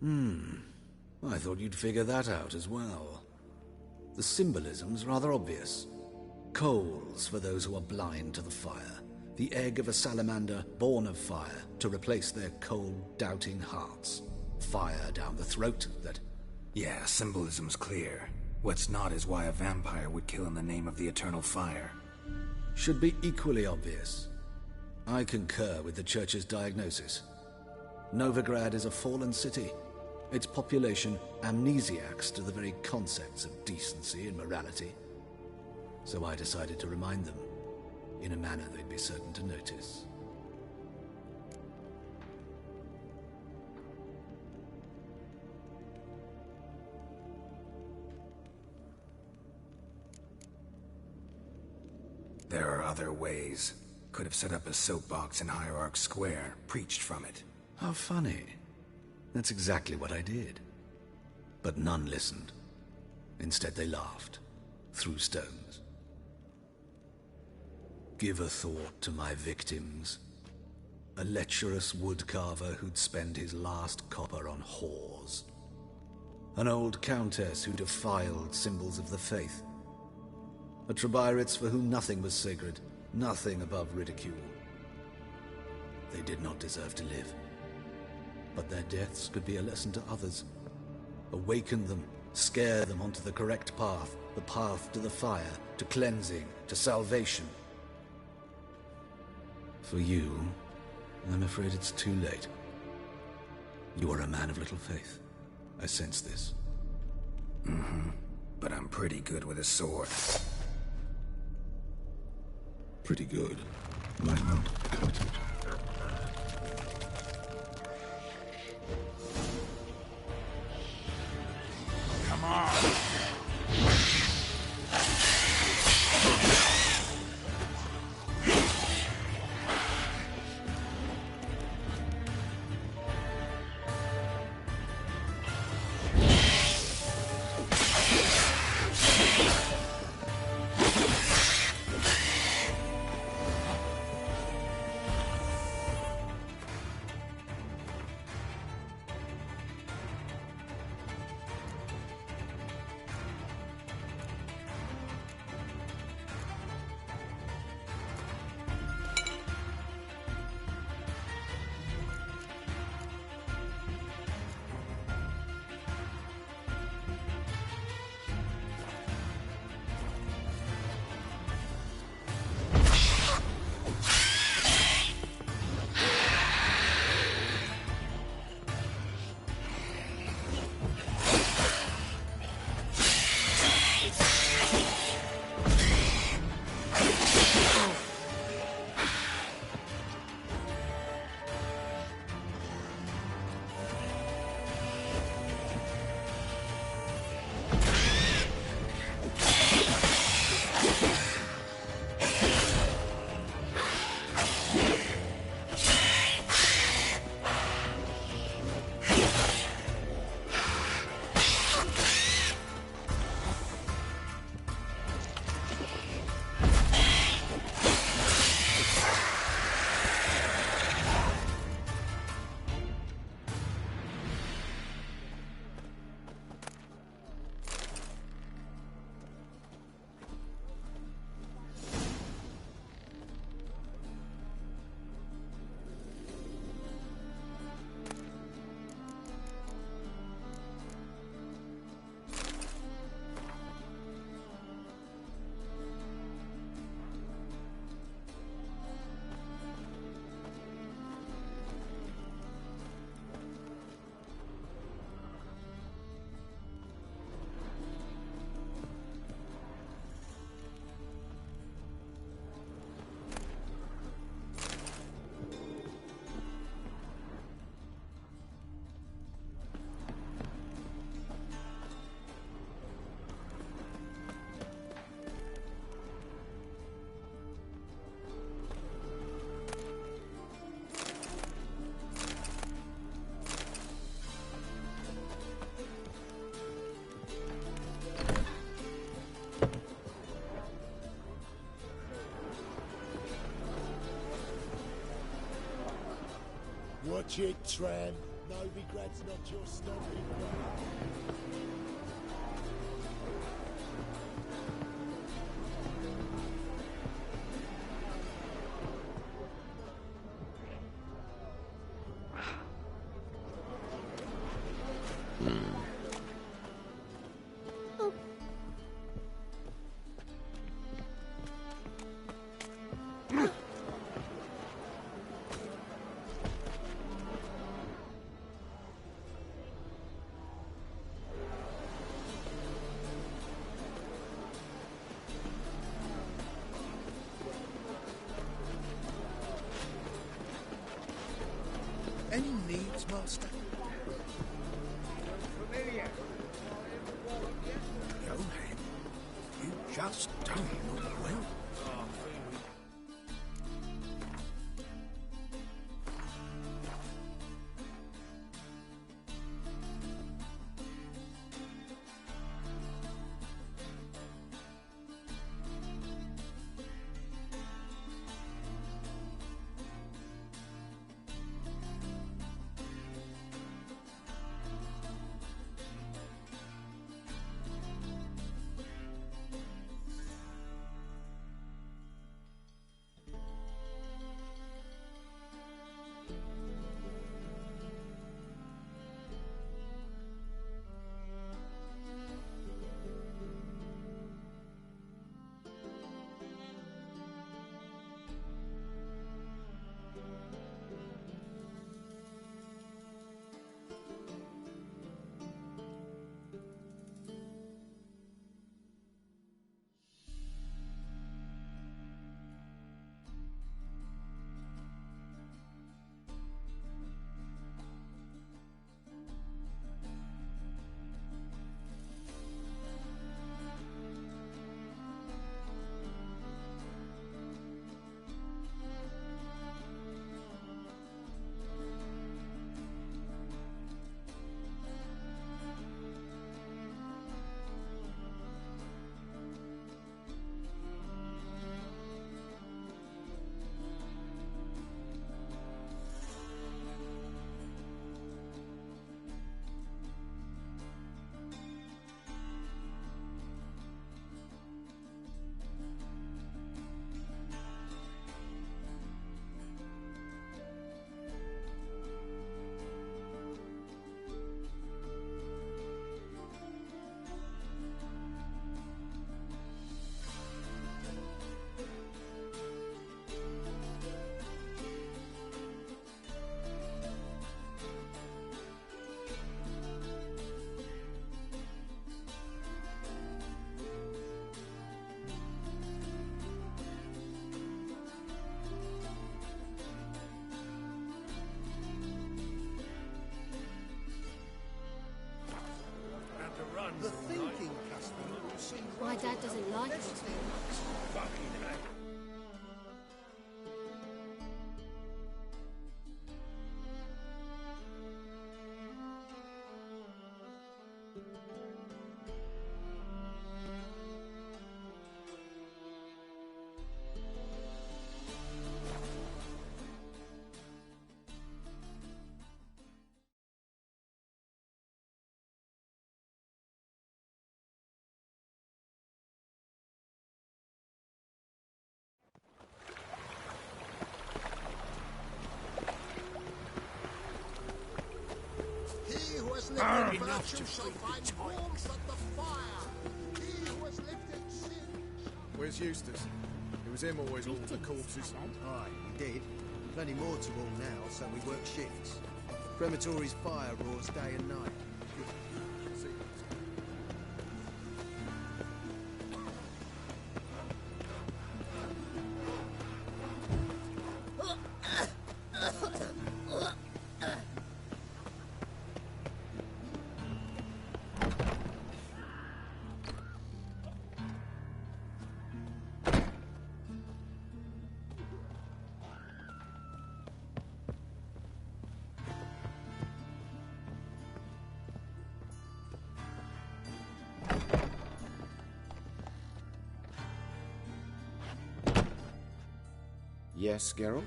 I thought you'd figure that out as well. The symbolism's rather obvious. Coals for those who are blind to the fire. The egg of a salamander born of fire to replace their cold, doubting hearts. Fire down the throat that... Yeah, symbolism's clear. What's not is why a vampire would kill in the name of the eternal fire. Should be equally obvious. I concur with the Church's diagnosis. Novigrad is a fallen city. Its population amnesiacs to the very concepts of decency and morality. So I decided to remind them, in a manner they'd be certain to notice. There are other ways. Could have set up a soapbox in Hierarch Square, preached from it. How funny. That's exactly what I did. But none listened. Instead they laughed, threw stones. Give a thought to my victims. A lecherous woodcarver who'd spend his last copper on whores. An old countess who defiled symbols of the faith. A Trebirates for whom nothing was sacred, nothing above ridicule. They did not deserve to live. But their deaths could be a lesson to others. Awaken them, scare them onto the correct path, the path to the fire, to cleansing, to salvation. For you, I'm afraid it's too late. You are a man of little faith. I sense this. But I'm pretty good with a sword. Pretty good. Might not cut it. Come on! Watch it, tramp. Novigrad's not your stomping ground. Any needs, Master? Familiar. Johan, you just don't look well. The thinking customer will see My right dad doesn't like it Let's very much. Fucking hell. He who has lived in Enough virtue to shall feed the find tiger. warmth at the fire. He who has lived in sin. Where's Eustace? It was him always hauled the corpses. Aye, he did. Plenty more to all now, so we work shifts. Crematory's fire roars day and night. Yes, Geralt?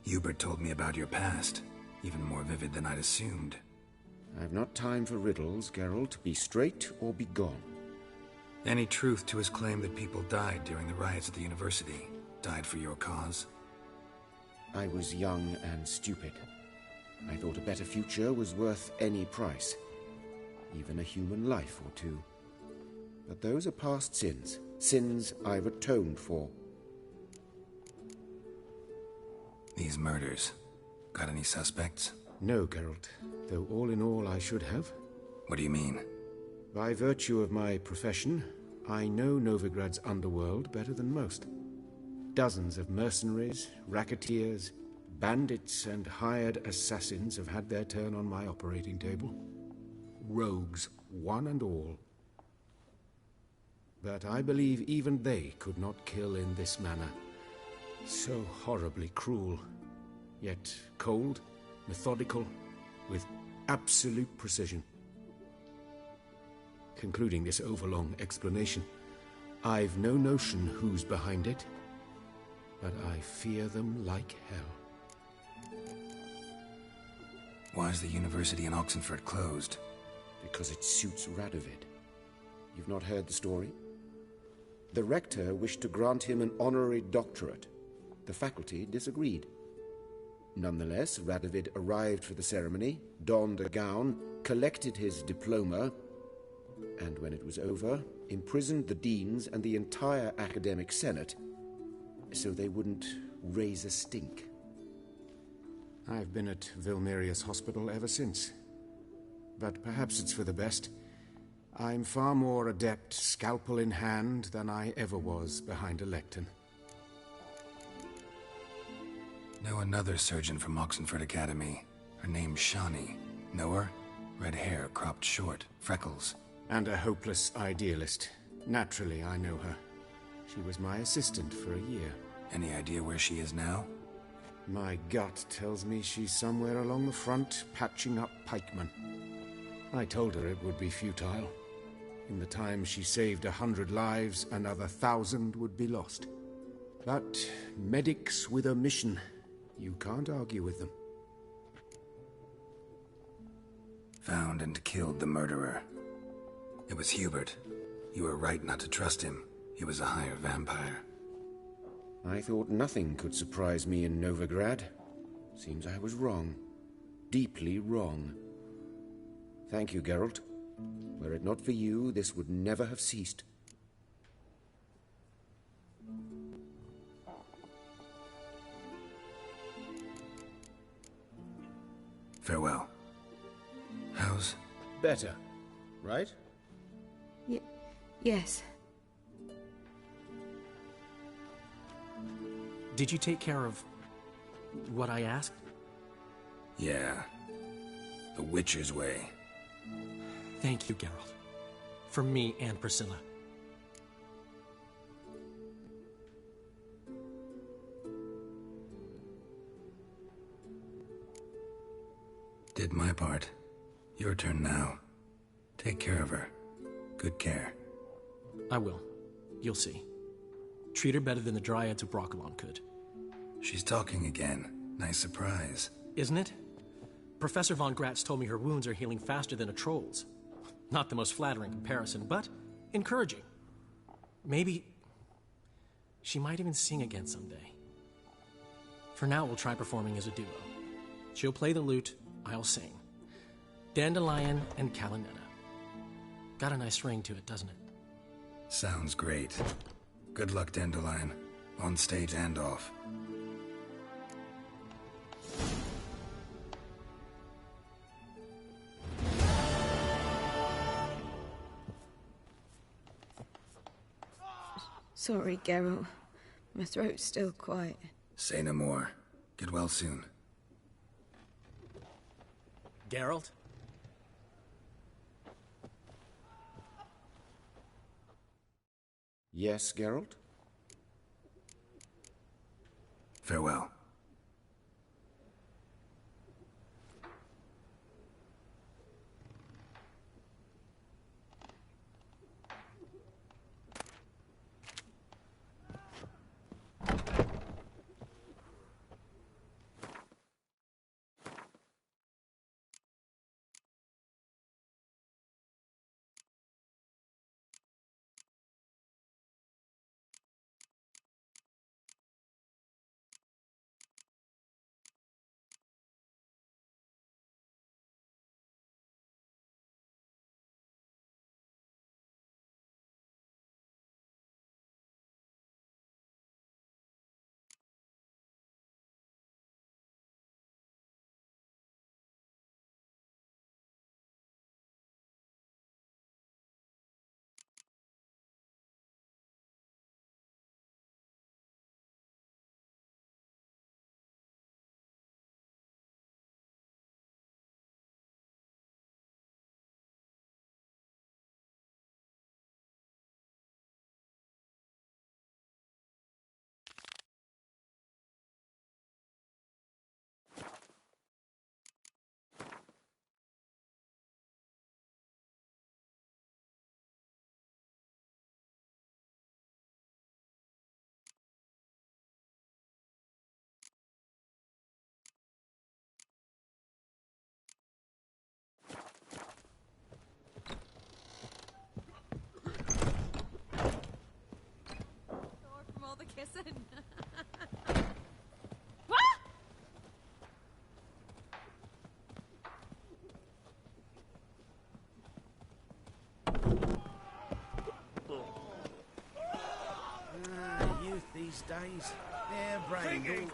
Hubert told me about your past, even more vivid than I'd assumed. I've not time for riddles, Geralt. Be straight or be gone. Any truth to his claim that people died during the riots at the university? Died for your cause? I was young and stupid. I thought a better future was worth any price. Even a human life or two. But those are past sins. Sins I've atoned for. These murders. Got any suspects? No, Geralt. Though all in all I should have. What do you mean? By virtue of my profession, I know Novigrad's underworld better than most. Dozens of mercenaries, racketeers, bandits and hired assassins have had their turn on my operating table. Rogues, one and all. But I believe even they could not kill in this manner. So horribly cruel, yet cold, methodical, with absolute precision. Concluding this overlong explanation, I've no notion who's behind it, but I fear them like hell. Why is the university in Oxenford closed? Because it suits Radovid. You've not heard the story? The rector wished to grant him an honorary doctorate. The faculty disagreed. Nonetheless, Radovid arrived for the ceremony, donned a gown, collected his diploma, and when it was over, imprisoned the deans and the entire academic senate so they wouldn't raise a stink. I've been at Vilmerius Hospital ever since. But perhaps it's for the best. I'm far more adept, scalpel in hand, than I ever was behind a lectern. Know another surgeon from Oxenford Academy. Her name's Shawnee. Know her? Red hair, cropped short, freckles. And a hopeless idealist. Naturally, I know her. She was my assistant for a year. Any idea where she is now? My gut tells me she's somewhere along the front, patching up pikemen. I told her it would be futile. In the time she saved 100 lives, another 1,000 would be lost. But medics with a mission, you can't argue with them. Found and killed the murderer. It was Hubert. You were right not to trust him. He was a higher vampire. I thought nothing could surprise me in Novigrad. Seems I was wrong. Deeply wrong. Thank you, Geralt. Were it not for you, this would never have ceased. Farewell. How's... Better, right? Yes. Did you take care of what I asked? Yeah. The Witcher's way. Thank you, Geralt. For me and Priscilla. Did my part. Your turn now. Take care of her. Good care. I will. You'll see. Treat her better than the Dryads of Broccolon could. She's talking again. Nice surprise. Isn't it? Professor von Gratz told me her wounds are healing faster than a troll's. Not the most flattering comparison, but encouraging. Maybe she might even sing again someday. For now, we'll try performing as a duo. She'll play the lute, I'll sing. Dandelion and Calinetta. Got a nice ring to it, doesn't it? Sounds great. Good luck, Dandelion. On stage and off. Sorry, Geralt. My throat's still quiet. Say no more. Get well soon. Geralt? Yes, Geralt? Farewell. days. Hair-brained all...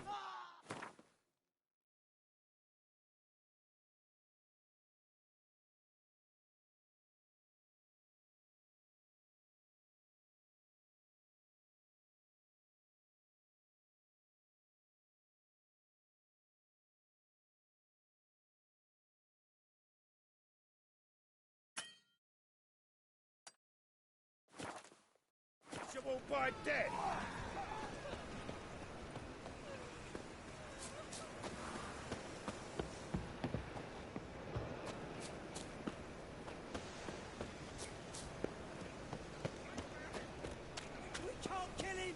Shovel by dead. We can't kill him!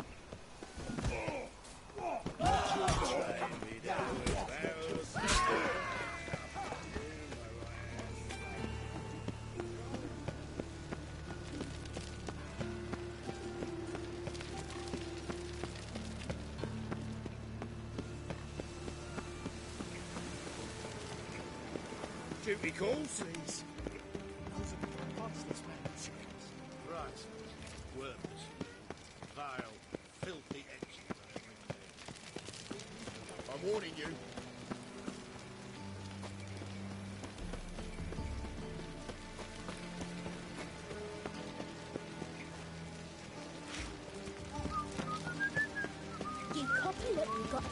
Duty calls. Please. Those are the monsters, man. Rats, worms, vile, filthy etchings. I'm warning you. You copy what you got.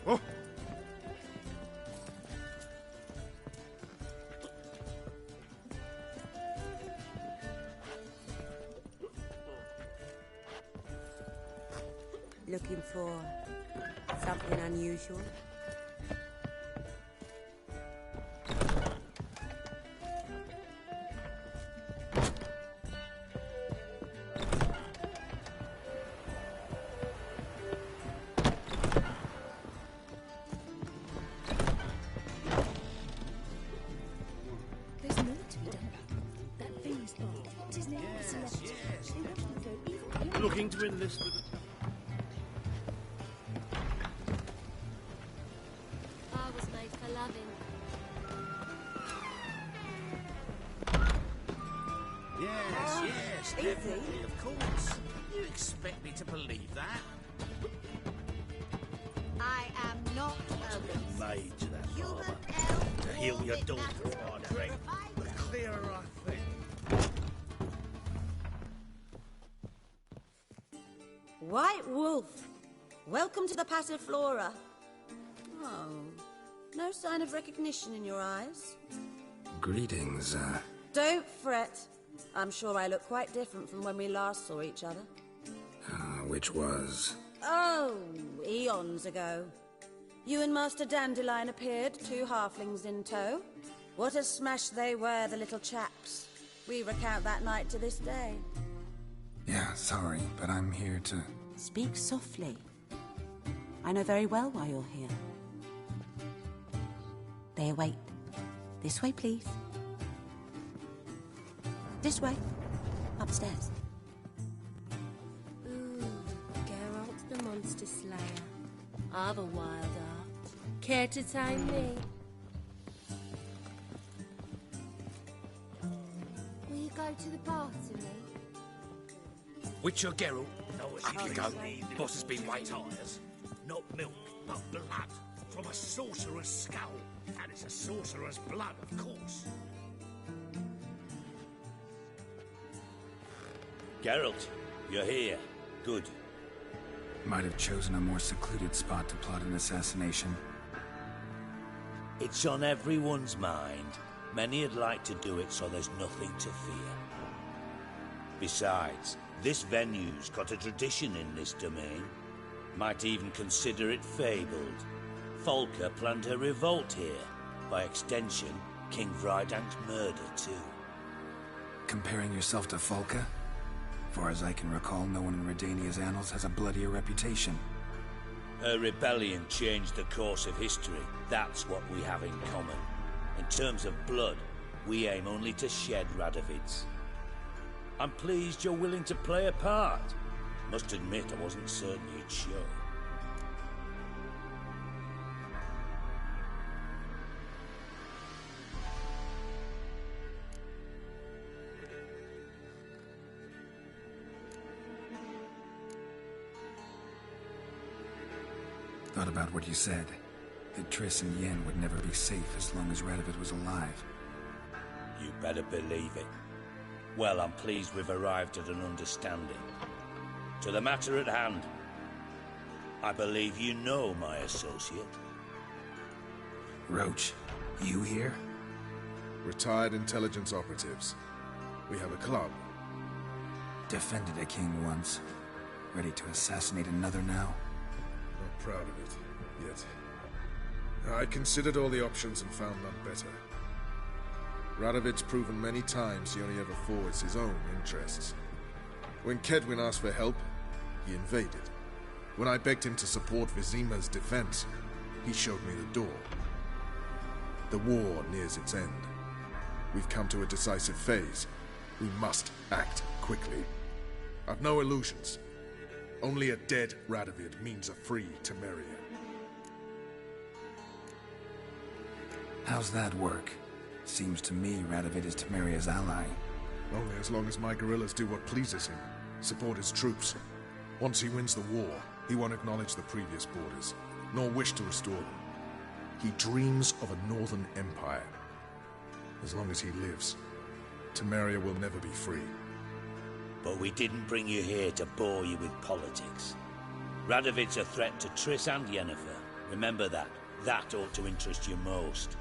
Oh! Looking for something unusual? There's more to be done. That thing is blocked. It is now selected. They want to go even Looking to enlist with the... I was made for loving. Yes, definitely, of course. You expect me to believe that? I am not a Made to that human barber. elf. To heal your daughter, I drink. The clearer I think. White Wolf, welcome to the Passiflora. Oh, no sign of recognition in your eyes? Greetings, Don't fret. I'm sure I look quite different from when we last saw each other. which was... Oh, eons ago. You and Master Dandelion appeared, 2 halflings in tow. What a smash they were, the little chaps. We recount that night to this day. Yeah, sorry, but I'm here to... Speak softly. I know very well why you're here. They await. This way, please. This way. Upstairs. Ooh, Geralt the Monster Slayer. I've a wild art. Care to tame me? Will you go to the bar to me? Witcher Geralt. Up you go. Boss has been waiting. Not milk, but blood. From a sorcerer's skull. And it's a sorcerer's blood, of course. Geralt, you're here. Good. Might have chosen a more secluded spot to plot an assassination. It's on everyone's mind. Many would like to do it, so there's nothing to fear. Besides, this venue's got a tradition in this domain. Might even consider it fabled. Folka planned a revolt here. By extension, King Vrydank's murder, too. Comparing yourself to Folka? Far as I can recall, no one in Redania's annals has a bloodier reputation. Her rebellion changed the course of history. That's what we have in common. In terms of blood, We aim only to shed Radovids. I'm pleased you're willing to play a part. Must admit, I wasn't certain you'd show. Thought about what you said. That Triss and Yen would never be safe as long as Radovid was alive. You better believe it. Well, I'm pleased we've arrived at an understanding. To the matter at hand. I believe you know my associate. Roach, you here? Retired intelligence operatives. We have a club. Defended a king once. Ready to assassinate another now? Not proud of it, yet. I considered all the options and found none better. Radovid's proven many times he only ever forwards his own interests. When Kedwin asked for help, he invaded. When I begged him to support Vizima's defense, he showed me the door. The war nears its end. We've come to a decisive phase. We must act quickly. I've no illusions. Only a dead Radovid means a free Temeria. How's that work? Seems to me Radovid is Temeria's ally. Only as long as my guerrillas do what pleases him. Support his troops. Once he wins the war, he won't acknowledge the previous borders, nor wish to restore them. He dreams of a northern empire. As long as he lives, Temeria will never be free. But we didn't bring you here to bore you with politics. Radovid's a threat to Triss and Yennefer. Remember that. That ought to interest you most.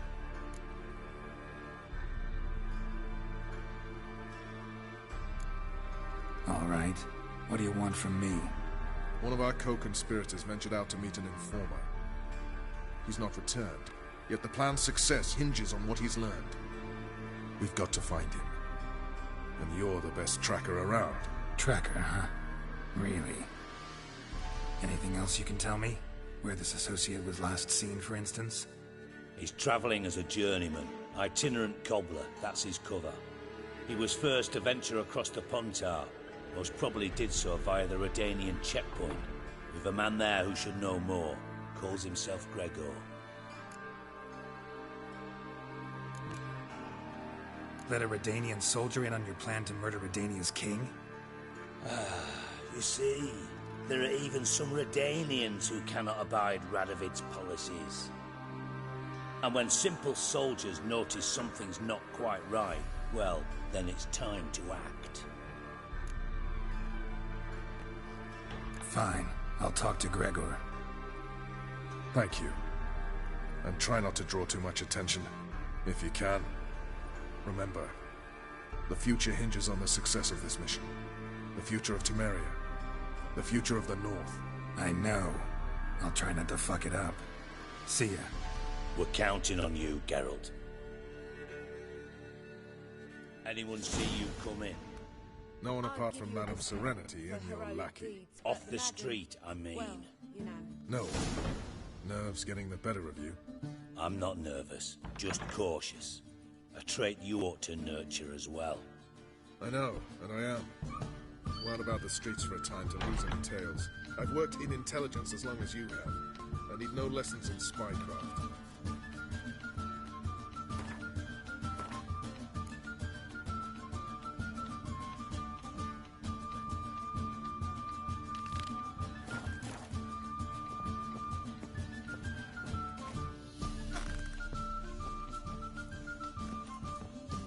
All right. What do you want from me? One of our co-conspirators ventured out to meet an informer. He's not returned, yet the plan's success hinges on what he's learned. We've got to find him. And you're the best tracker around. Tracker, huh? Really? Anything else you can tell me? Where this associate was last seen, for instance? He's travelling as a journeyman. Itinerant cobbler, that's his cover. He was first to venture across the Pontar. Most probably did so via the Redanian checkpoint. With a man there who should know more. Calls himself Gregor. Let a Redanian soldier in on your plan to murder Redania's king? You see, there are even some Redanians who cannot abide Radovid's policies. And when simple soldiers notice something's not quite right, well, then it's time to act. Fine. I'll talk to Gregor. Thank you. And try not to draw too much attention, if you can. Remember, the future hinges on the success of this mission. The future of Temeria. The future of the North. I know. I'll try not to fuck it up. See ya. We're counting on you, Geralt. Anyone see you come in? No one apart from Madame Serenity and your lackey. Off the street, I mean. No. Nerves getting the better of you. I'm not nervous, just cautious. A trait you ought to nurture as well. I know, and I am. Wild about the streets for a time to lose any tales. I've worked in intelligence as long as you have. I need no lessons in spycraft.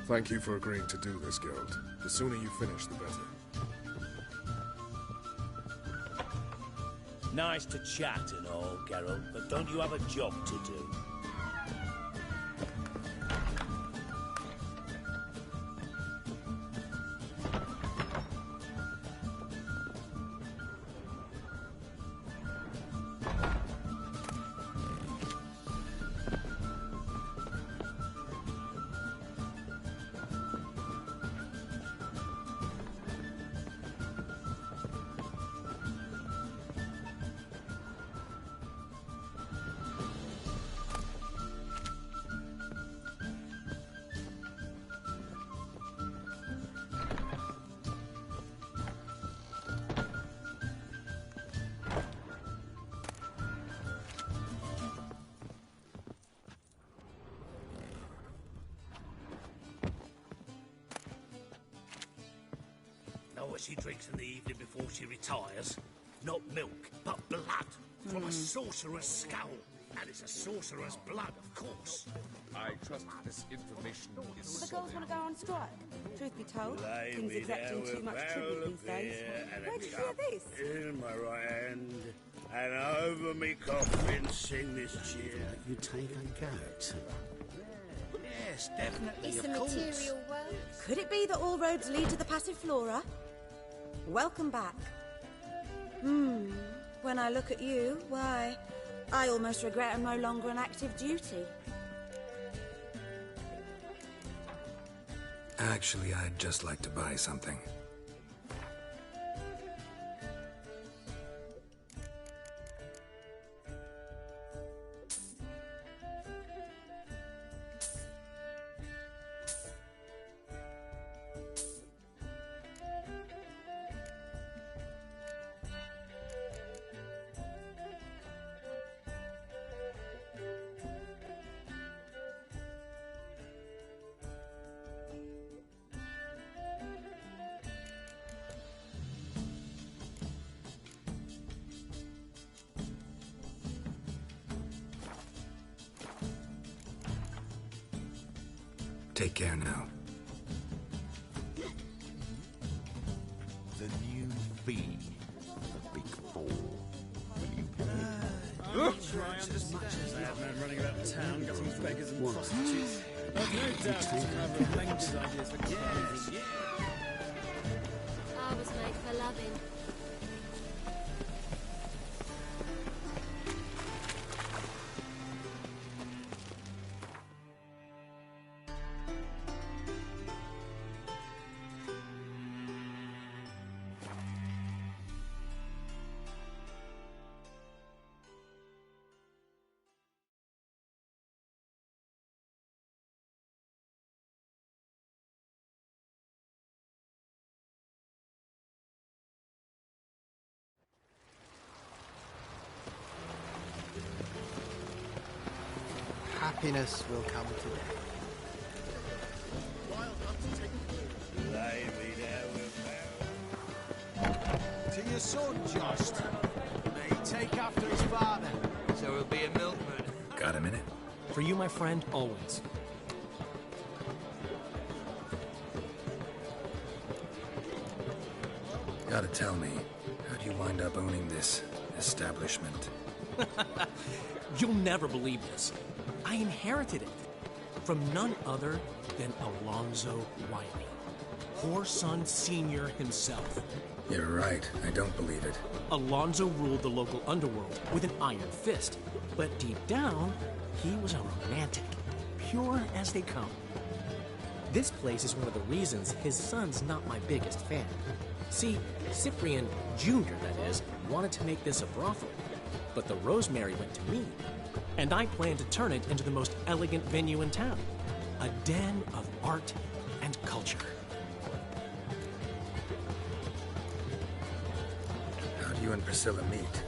Thank you for agreeing to do this, Geralt. The sooner you finish, the better. Nice to chat and all, Geralt, but don't you have a job to do? know what she drinks in the evening before she retires? Not milk, but blood from a sorcerer's skull. And it's a sorcerer's blood, of course. I trust this information is The girls want to go on strike. Truth be told, King's accepting too much tribute these days. Where'd you hear this? In my right hand, and over me coffin sing this cheer. You take a goat. Yes, definitely, Is of the course. material world? Could it be that all roads lead to the Passiflora? Welcome back. When I look at you, why, I almost regret I'm no longer on active duty. Actually, I'd just like to buy something. Take care now. The new fee. The big four. Will you pay? As much as that man running about town, got some beggars and prostitutes. I've no doubt it's another of Lange's ideas for clothing. I was made for loving. Happiness will come today. To your son, Jost. May he take after his father, so he'll be a milkman. Got a minute? For you, my friend, always. Gotta tell me, how'd you wind up owning this establishment? You'll never believe this. I inherited it from none other than Alonzo Wiley, Whoreson Sr. himself. You're right, I don't believe it. Alonzo ruled the local underworld with an iron fist, but deep down, he was a romantic, pure as they come. This place is one of the reasons his son's not my biggest fan. See, Cyprian Jr., that is, wanted to make this a brothel, but the Rosemary went to me, and I planned to turn it into the most elegant venue in town, a den of art and culture. How do you and Priscilla meet?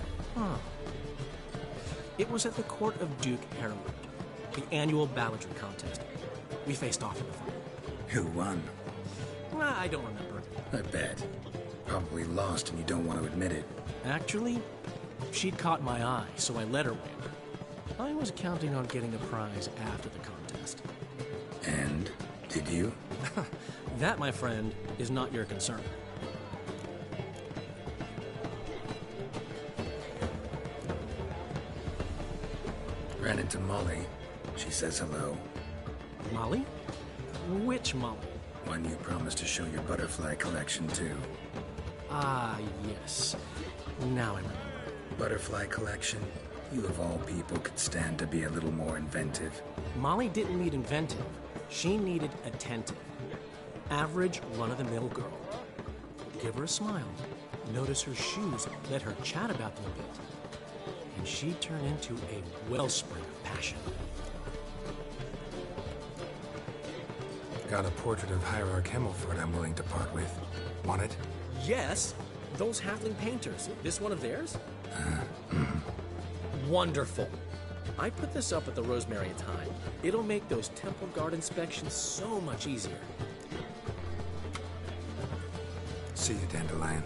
It was at the court of Duke Harold, the annual balladry contest. We faced off in the final. Who won? I don't remember. I bet. Probably lost and you don't want to admit it. Actually, she'd caught my eye, so I let her win. I was counting on getting a prize after the contest. And? Did you? That, my friend, is not your concern. Ran into Molly. She says hello. Molly? Which Molly? One you promised to show your butterfly collection to. Ah, yes. Now I remember. Butterfly collection? You of all people could stand to be a little more inventive. Molly didn't need inventive. She needed attentive. Average, run-of-the-mill girl. Give her a smile. Notice her shoes. Let her chat about them a bit. And she'd turn into a wellspring of passion. Got a portrait of Hierarch Himmelford I'm willing to part with. Want it? Yes. Those halfling painters. This one of theirs? Wonderful. I put this up at the Rosemary in time. It'll make those temple guard inspections so much easier. See you, Dandelion.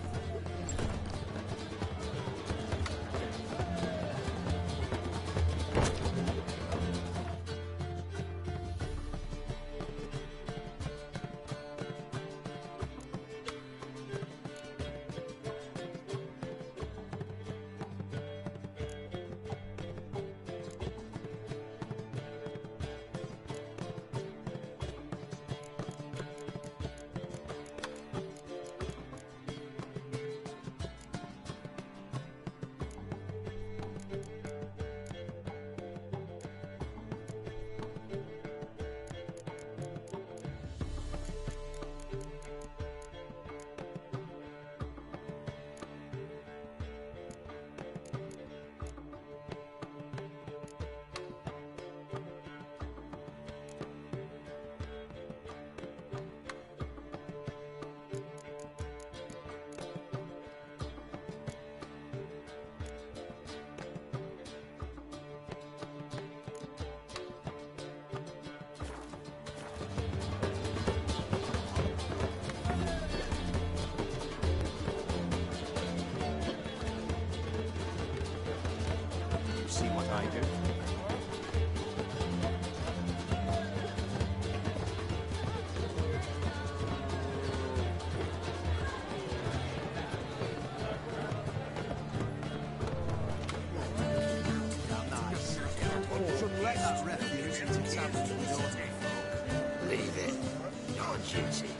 See what I do? Nice. From less refuse into taverns with ordinary folk. Leave it. Your duty.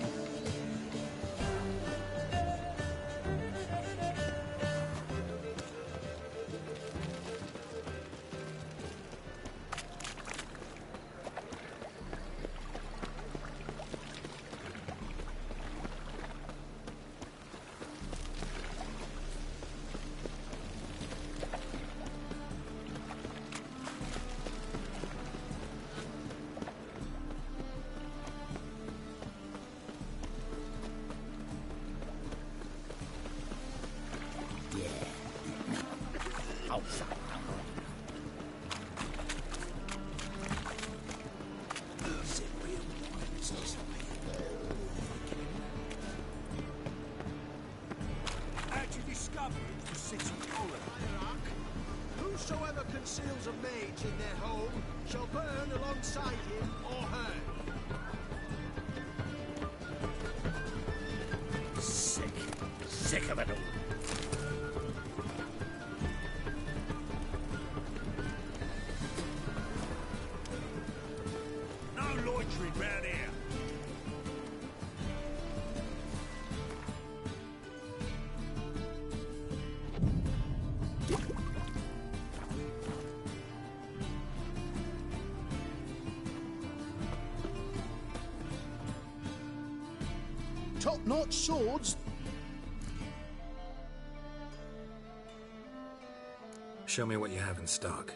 How'd you discover it was the city colony? Whosoever conceals a mage in their home shall burn alongside him or her. Sick of it all. No loitering round here. Top-notch swords. Show me what you have in stock.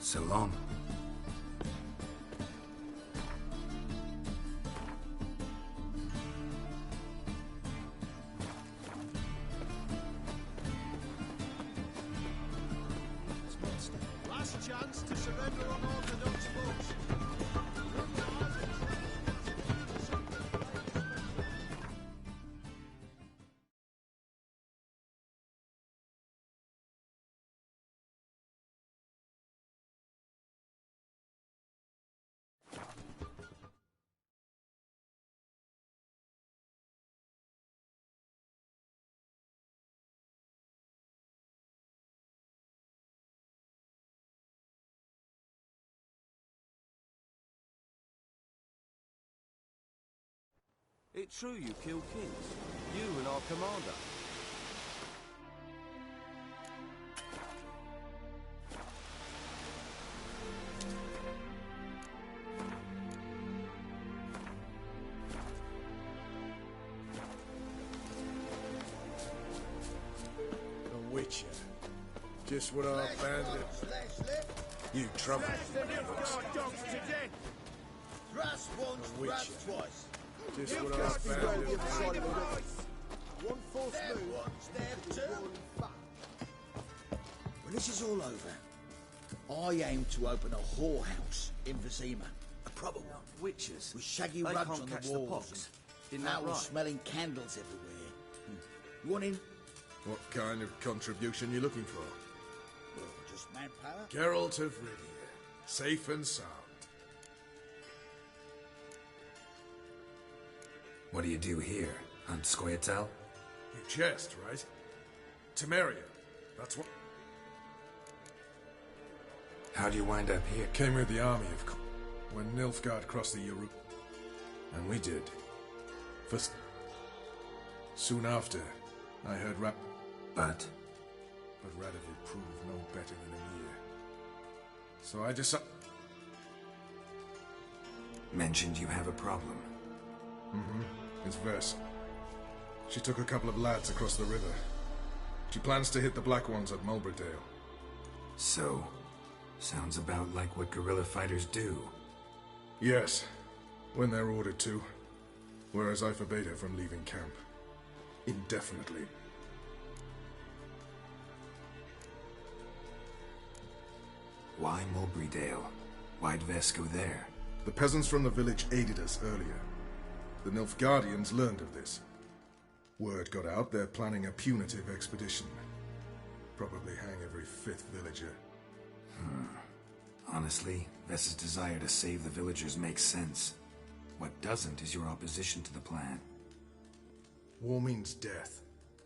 So long. Last chance to surrender unorthodox foes. It's true you killed kings. You and our commander. A witcher. Just what our bandit... You trouble. Dogs to death. Thrust once, thrust twice. Just what our bandit... One false move. Step two. When this is all over, I aim to open a whorehouse in Vizima. A proper one. Witches. With shaggy They rugs can't on catch the the walls. pox. Isn't that right? Smelling candles everywhere. You want in? What kind of contribution you looking for? Well, just manpower. Geralt of Rivia. Safe and sound. What do you do here? On Scoia'tael? You jest, right? Temeria. That's what... How'd you wind up here? Came with the army, of course. When Nilfgaard crossed the Uru... And we did. First... Soon after, I heard But Radovid proved no better than Emir. So I decided... mentioned you have a problem. Mm-hmm. It's Vess. She took a couple of lads across the river. She plans to hit the Black Ones at Mulberdale. So, sounds about like what guerrilla fighters do. Yes, when they're ordered to. Whereas I forbade her from leaving camp. Indefinitely. Why Mulberdale? Why'd Vess go there? The peasants from the village aided us earlier. The Nilfgaardians learned of this. Word got out they're planning a punitive expedition. Probably hang every fifth villager. Honestly, Vess's desire to save the villagers makes sense. What doesn't is your opposition to the plan. War means death.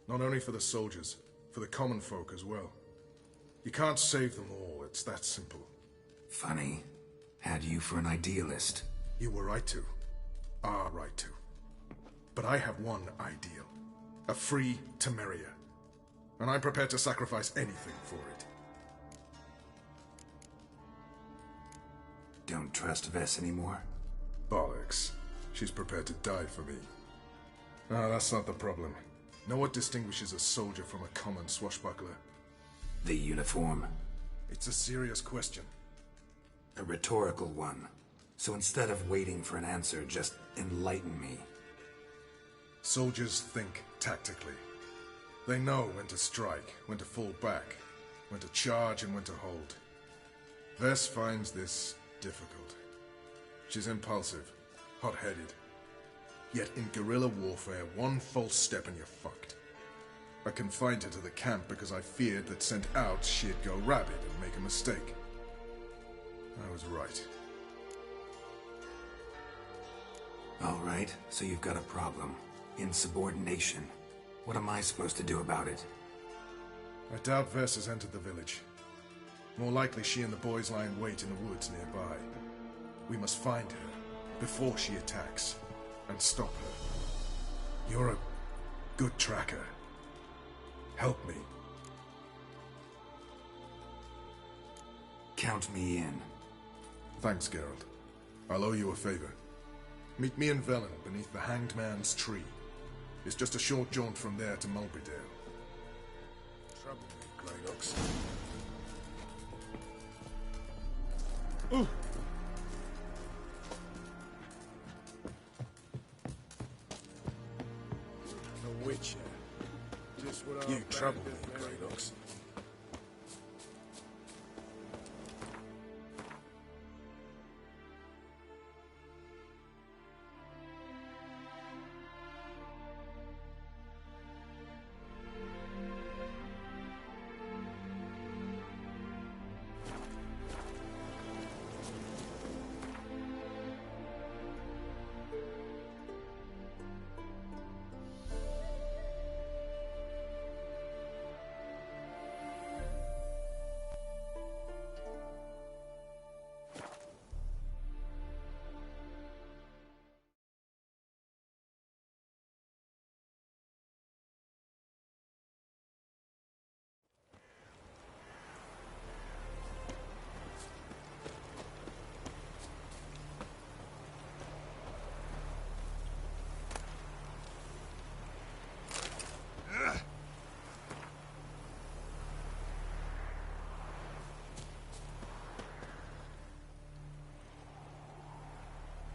Not only for the soldiers, for the common folk as well. You can't save them all, it's that simple. Funny. Had you for an idealist. You were right to. Are right to. But I have one ideal. A free Temeria. And I'm prepared to sacrifice anything for it. Don't trust Vess anymore? Bollocks. She's prepared to die for me. Ah, that's not the problem. Know what distinguishes a soldier from a common swashbuckler? The uniform. It's a serious question. A rhetorical one. So instead of waiting for an answer, just enlighten me. Soldiers think tactically. They know when to strike, when to fall back, when to charge and when to hold. Vess finds this difficult. She's impulsive, hot-headed. Yet in guerrilla warfare, one false step and you're fucked. I confined her to the camp because I feared that sent out she'd go rabid and make a mistake. I was right. All right, so you've got a problem. Insubordination. What am I supposed to do about it? I doubt Vess has entered the village. More likely she and the boys lie in wait in the woods nearby. We must find her before she attacks and stop her. You're a good tracker. Help me. Count me in. Thanks, Geralt. I'll owe you a favor. Meet me in Velen beneath the Hanged Man's tree. It's just a short jaunt from there to Mulberdale. Trouble me, Greynox. A witcher. Just what you trouble me, Kratos.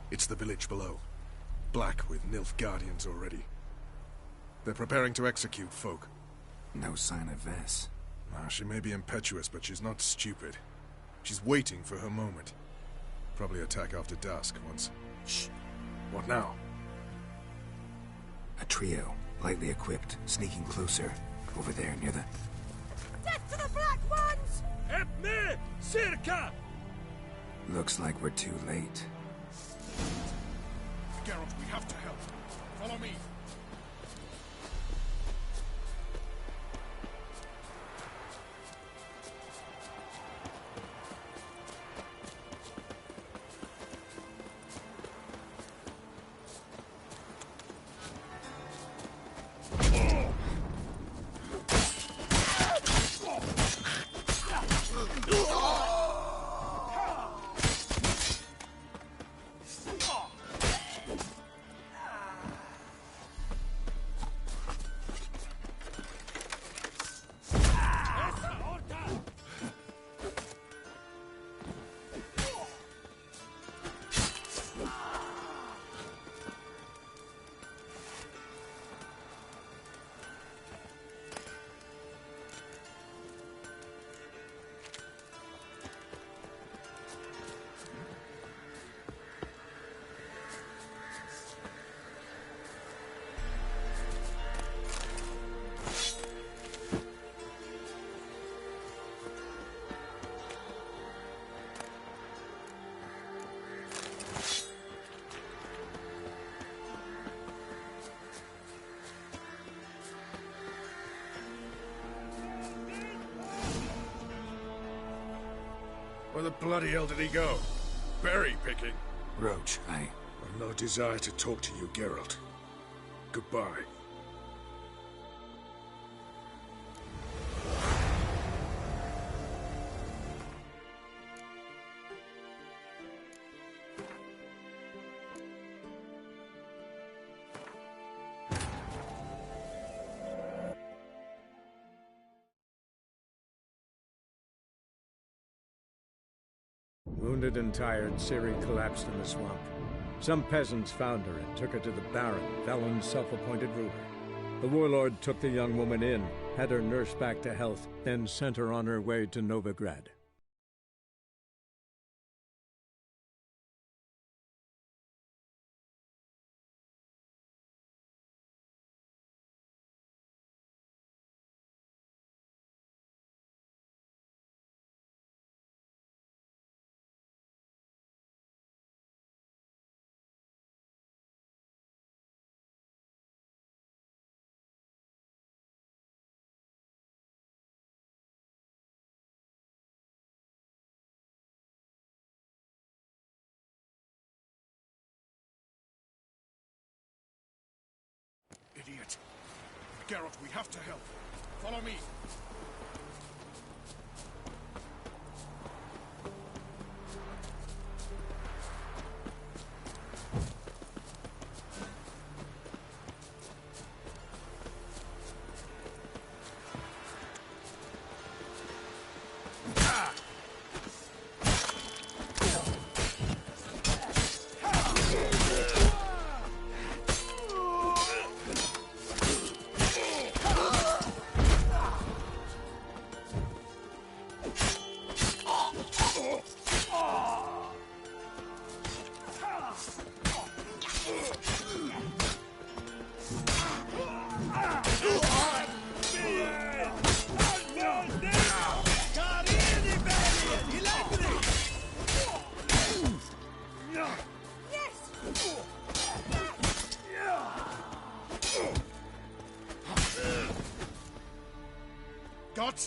It's the village below. Black with Nilfgaardians already. They're preparing to execute folk. No sign of Vess. She may be impetuous, but she's not stupid. She's waiting for her moment. Probably attack after dusk once... Shh! What now? A trio, lightly equipped, sneaking closer. Over there, near the... Death to the Black Ones! Help me! Circa! Looks like we're too late. Geralt, we have to help. Follow me. Where the bloody hell did he go? Berry picking? Roach, I've no desire to talk to you, Geralt. Goodbye. Wounded and tired, Ciri collapsed in the swamp. Some peasants found her and took her to the Baron, Valen's self-appointed ruler. The warlord took the young woman in, had her nursed back to health, then sent her on her way to Novigrad. Idiot. Geralt, we have to help. Follow me.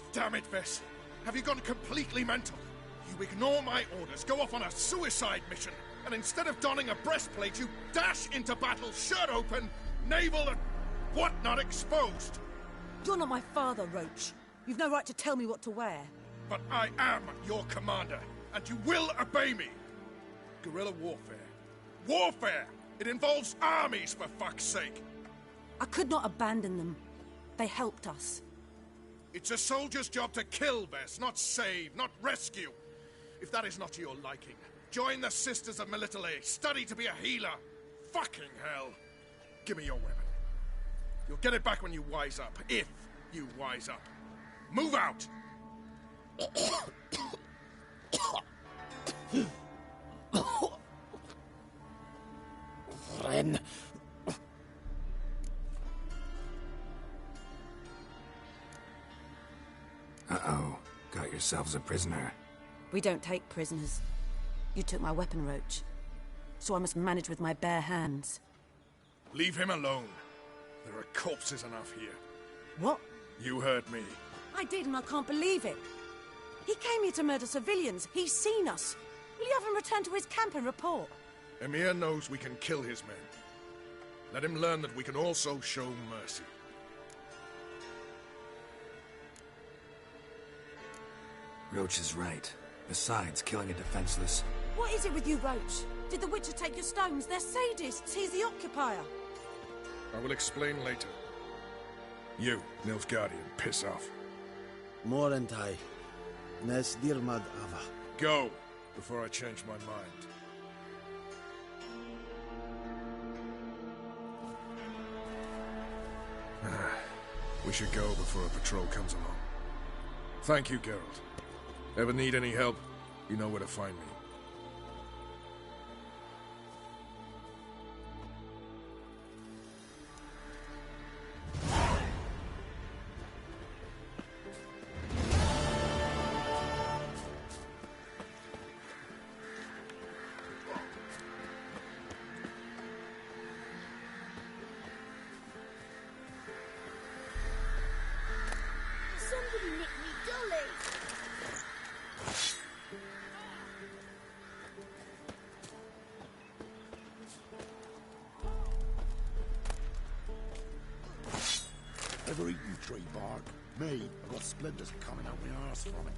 God damn it, Vess! Have you gone completely mental? You ignore my orders, go off on a suicide mission, and instead of donning a breastplate, you dash into battle, shirt open, navel and whatnot exposed! You're not my father, Roach. You've no right to tell me what to wear. But I am your commander, and you will obey me! Guerrilla warfare. Warfare! It involves armies, for fuck's sake! I could not abandon them. They helped us. It's a soldier's job to kill, Vess, not save, not rescue. If that is not to your liking, join the Sisters of Melitele, study to be a healer. Fucking hell. Give me your weapon. You'll get it back when you wise up, if you wise up. Move out! Friend. Uh-oh. Got yourselves a prisoner. We don't take prisoners. You took my weapon, Roach. So I must manage with my bare hands. Leave him alone. There are corpses enough here. What? You heard me. I did, and I can't believe it. He came here to murder civilians. He's seen us. Will you have him return to his camp and report? Emir knows we can kill his men. Let him learn that we can also show mercy. Roach is right. Besides, killing a defenseless... What is it with you, Roach? Did the Witcher take your stones? They're sadists. He's the occupier. I will explain later. You, Nilfgaardian, piss off. Morentai. Nes dirmad ava. Go, before I change my mind. We should go before a patrol comes along. Thank you, Geralt. Ever need any help, you know where to find me. Somebody nicked me dolly. Ever eaten tree bark? Me, I've got splinters coming out my arse from it.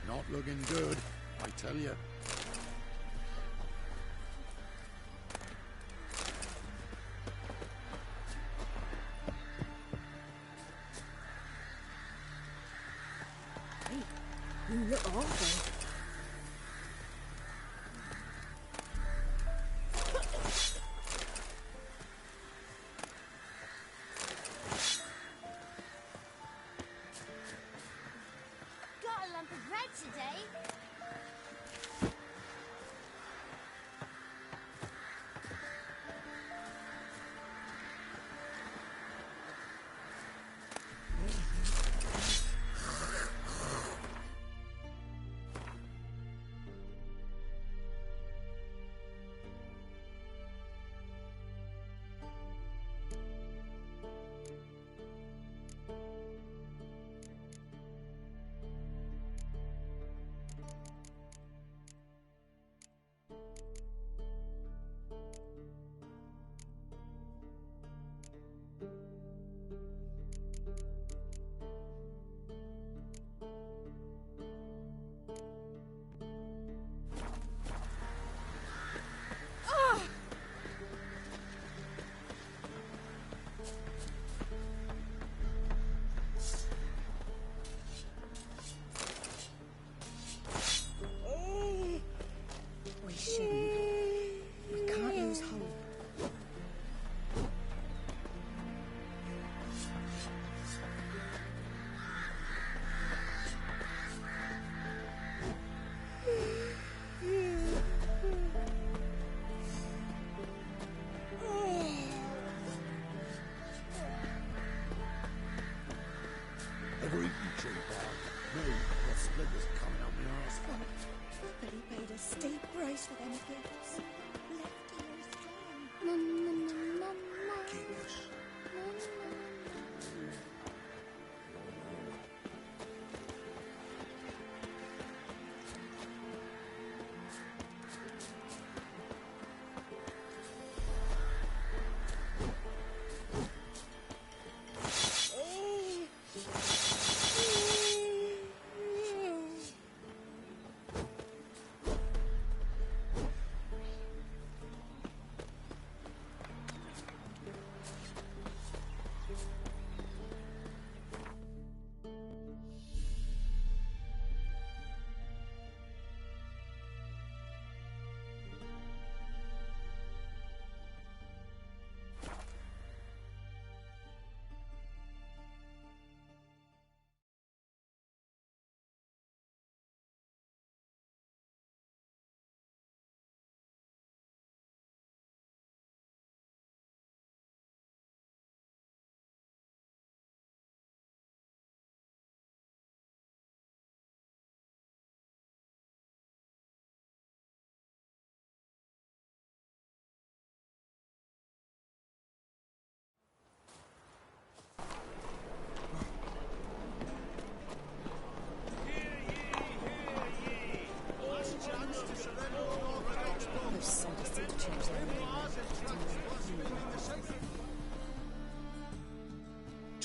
Not looking good, I tell you. You look awful. Got a lump of bread today. We shouldn't. We can't lose hope. Ever eaten tree bark? Me, I've got splinters coming out my arse from it. But he paid a steep price for them gifts. Left here strong. Nom, nom, nom, nom.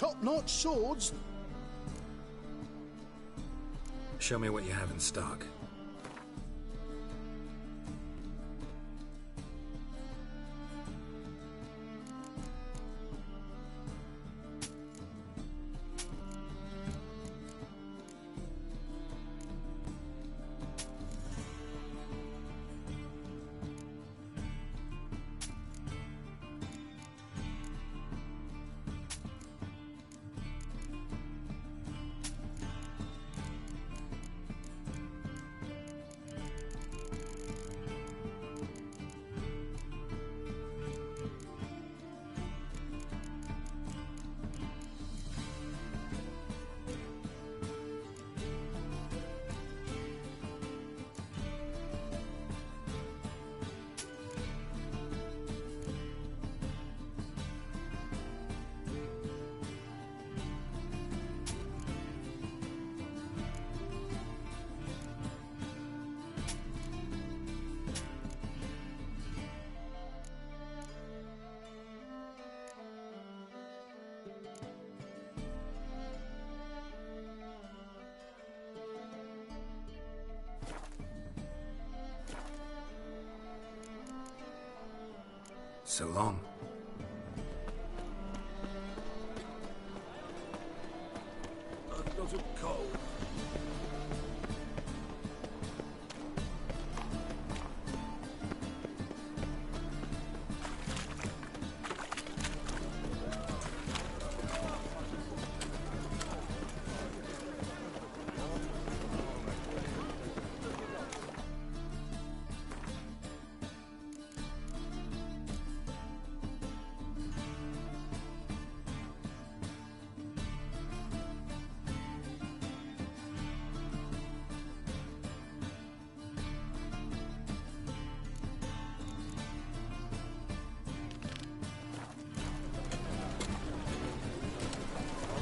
top-notch swords. Show me what you have in stock. So long. I've got a cold.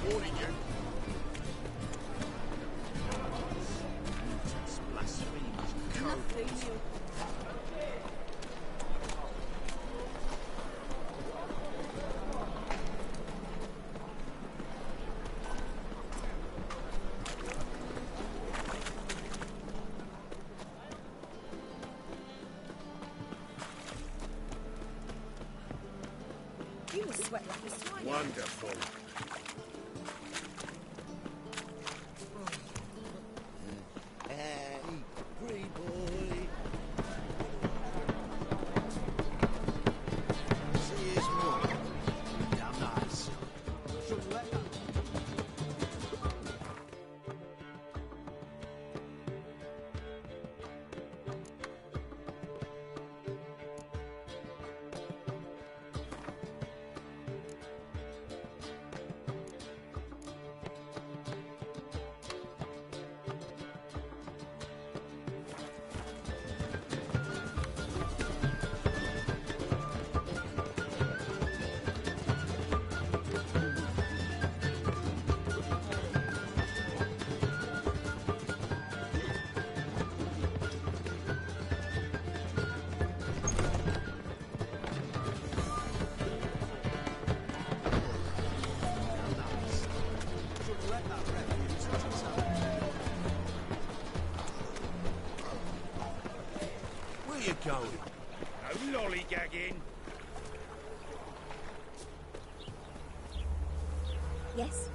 Warning you. Nothing new. You will sweat like a swine. Wonderful. Hey, pretty boy. See his more. Damn nice. Shouldn't let that. Where you going? No lollygagging. Yes?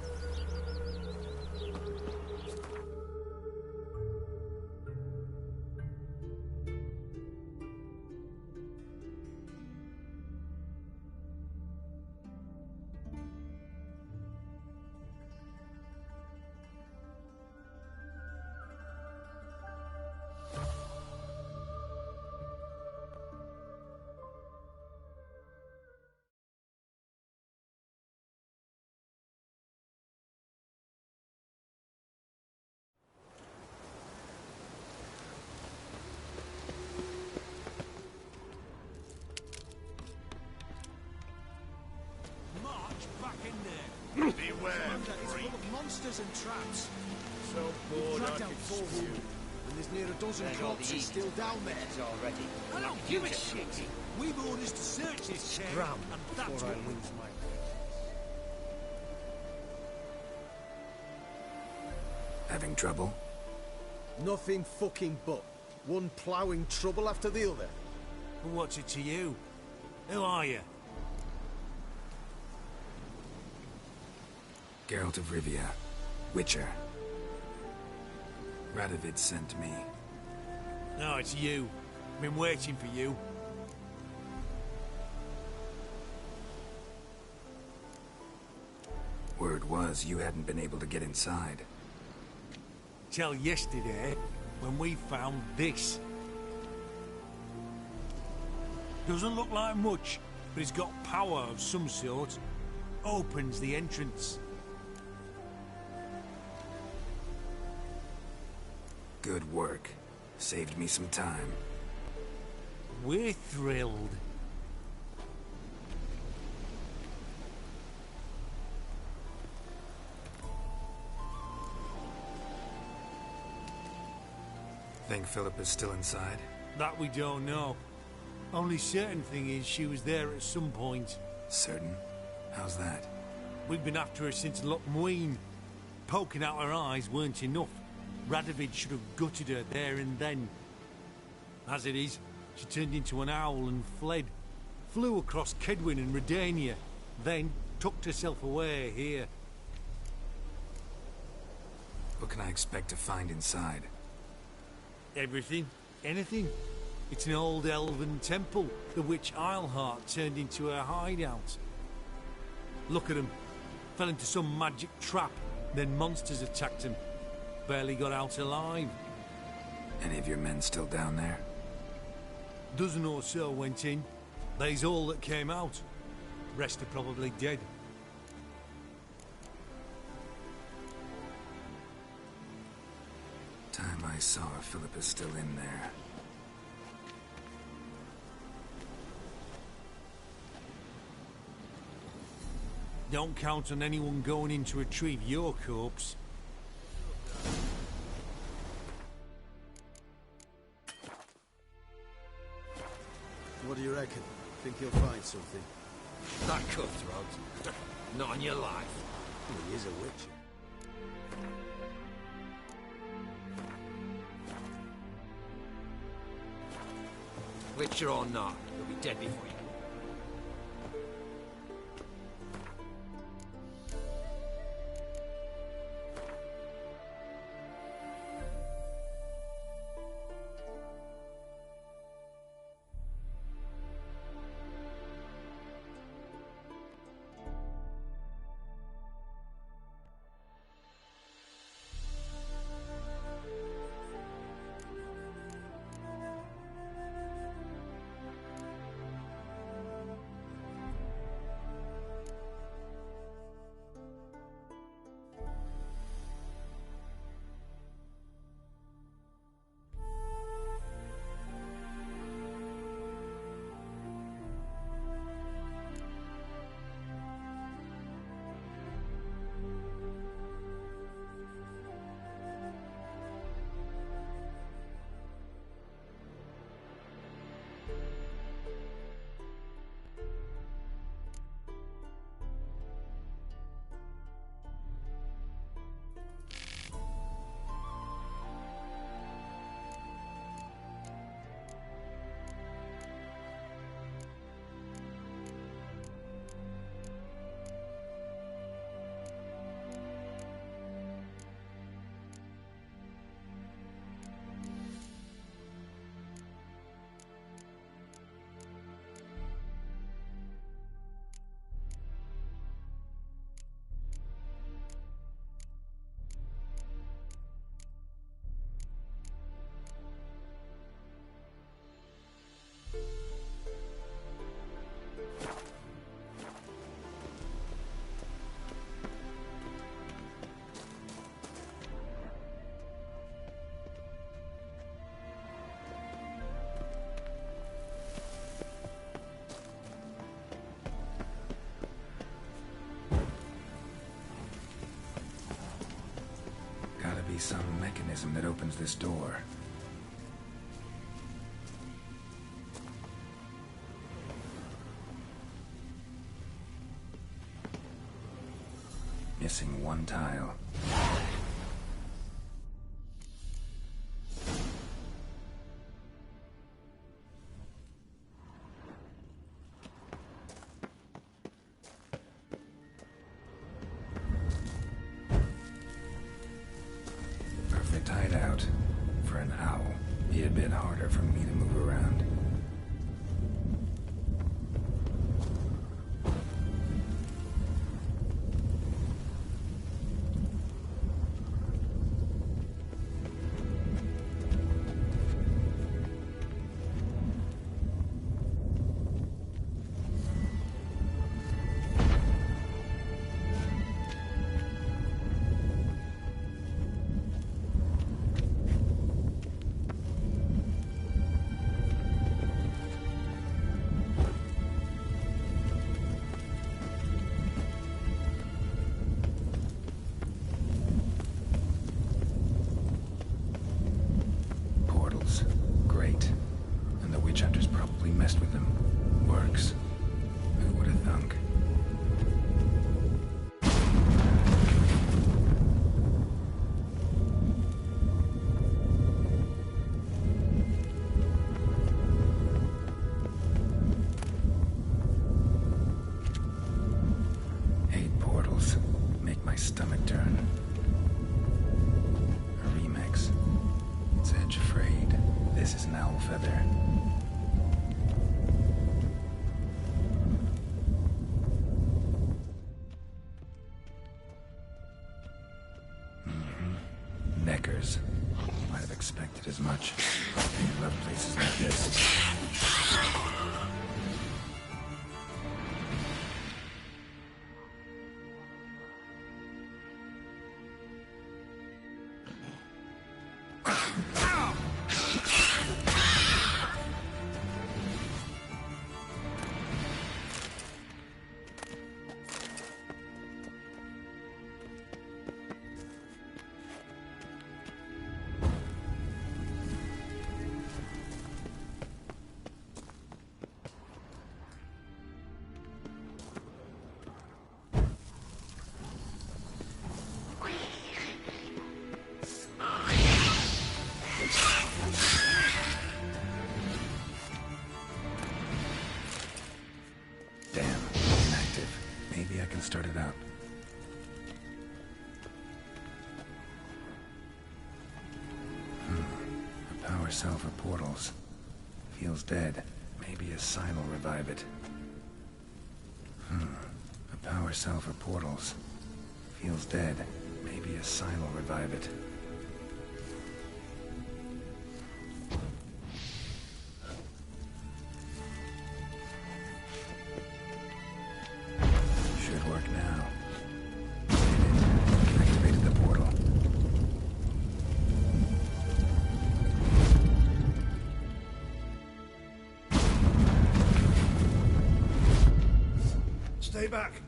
Beware, It's freak. full of monsters and traps. So bored Dragged I out could 4 stew. women, and there's near a dozen corpses still down there. already. I don't give a shit. We've orders to search this chair, Scram and that's before I what lose my Having trouble? Nothing fucking but. One ploughing trouble after the other. But what's it to you? Who are you? Geralt of Rivia. Witcher. Radovid sent me. No, it's you. I've been waiting for you. Word was you hadn't been able to get inside. Till yesterday, when we found this. Doesn't look like much, but it's got power of some sort. Opens the entrance. Good work. Saved me some time. We're thrilled. Think Philip is still inside? That we don't know. Only certain thing is she was there at some point. Certain? How's that? We've been after her since Lochmuin. Poking out her eyes weren't enough. Radovid should have gutted her there and then. As it is, she turned into an owl and fled. Flew across Kedwin and Redania, then tucked herself away here. What can I expect to find inside? Everything. Anything. It's an old elven temple, the witch Isleheart turned into her hideout. Look at him. Fell into some magic trap, then monsters attacked him. Barely got out alive. Any of your men still down there? Dozen or so went in. They's all that came out. Rest are probably dead. Time I saw her, Philip is still in there. Don't count on anyone going in to retrieve your corpse. What do you reckon? Think you'll find something? That cutthroat. Not in your life. Well, he is a witcher. Witcher or not, you'll be dead before you. Some mechanism that opens this door. Missing one tile. bit harder for me to move around. Great. And the witch hunters probably messed with them. Works. Who would have thunk? Eight portals. Make my stomach turn. A remix. It's edge afraid. This is an owl feather. Neckers. Might have expected as much. They love places like this. Maybe I can start it out. A power cell for portals. Feels dead. Maybe a sign will revive it. A power cell for portals. Feels dead. Maybe a sign will revive it. Should work now. Activated the portal. Stay back.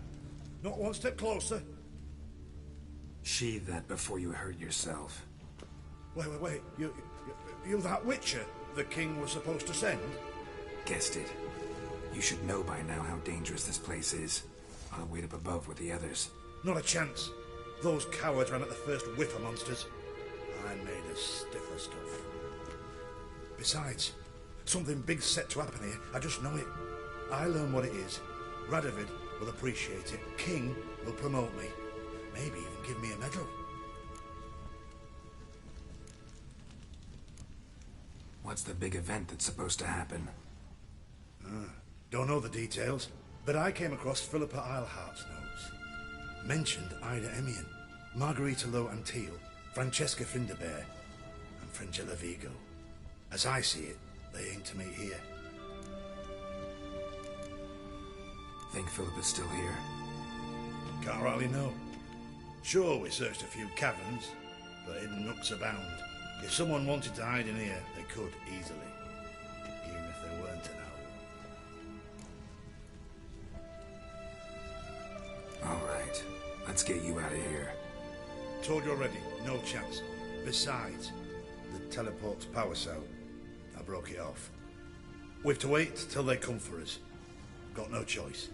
Not one step closer. Sheathe that before you hurt yourself. Wait. You that Witcher the king was supposed to send? Guessed it. You should know by now how dangerous this place is. I'll wait up above with the others. Not a chance. Those cowards ran at the first whiff of monsters. I made a stiffer stuff. Besides, something big's set to happen here. I just know it. I learn what it is. Radovid will appreciate it. King will promote me. Maybe even give me a medal. What's the big event that's supposed to happen? Don't know the details, but I came across Philippa Eilhart's notes. Mentioned Ida Emian, Margarita Lo Antille, Francesca Finderbear, and Fringilla Vigo. As I see it, they aim to meet here. Think Philippa's still here? Can't rightly know. Sure, we searched a few caverns, but hidden nooks abound. If someone wanted to hide in here, they could easily. Even if they weren't to know. All right. Let's get you out of here. Told you already, no chance. Besides, the teleport's power cell. I broke it off. We've to wait till they come for us. Got no choice.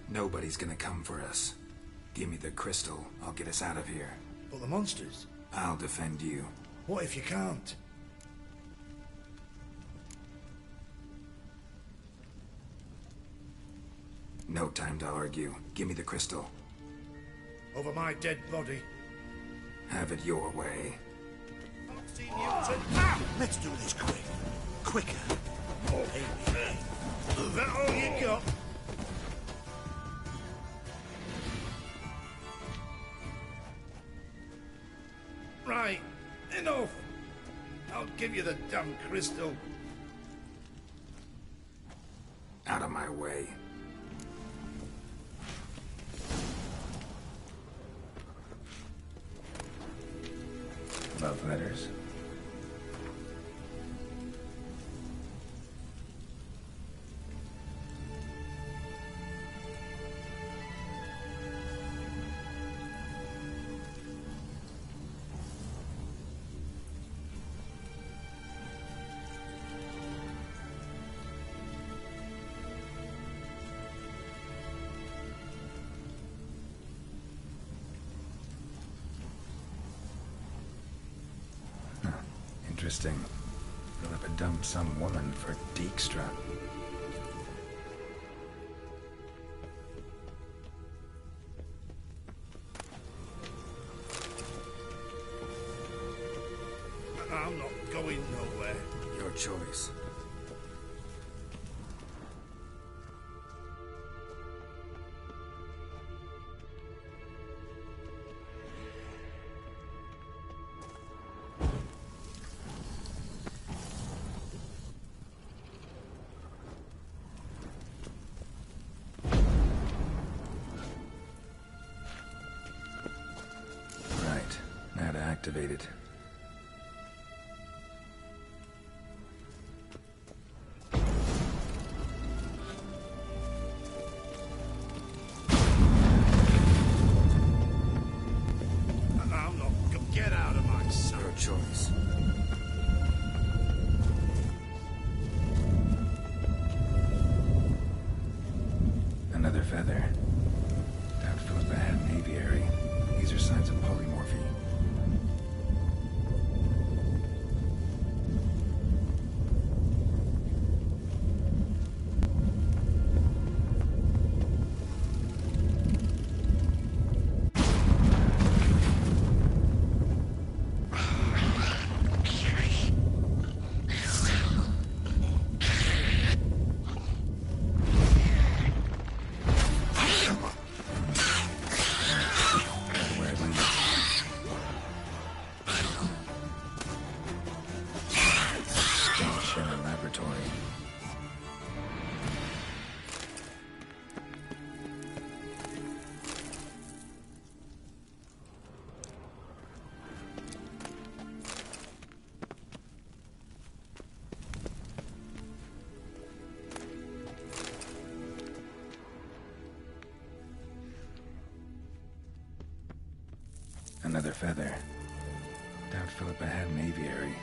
Nobody's gonna come for us. Give me the crystal, I'll get us out of here. But the monsters? I'll defend you. What if you can't? No time to argue. Give me the crystal. Over my dead body. Have it your way. dirty mutant. Ah! Let's do this quick. Quicker. Hey. Is that all you got? Right. Enough. I'll give you the damn crystal. Out of my way. Love letters. Interesting. Philippa dumped some woman for Dijkstra. I'm not going nowhere. Your choice. Activated. I'm not. Get out of my sight. Your choice. Another feather. Doubt Philippa had an aviary. These are signs of polymorphy. Another feather. Doubt Philippa had an aviary.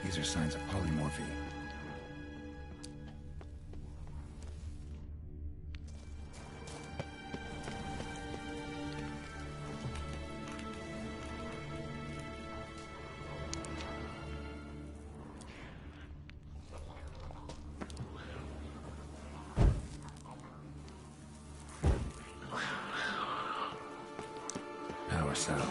These are signs of polymorphy. Power cell.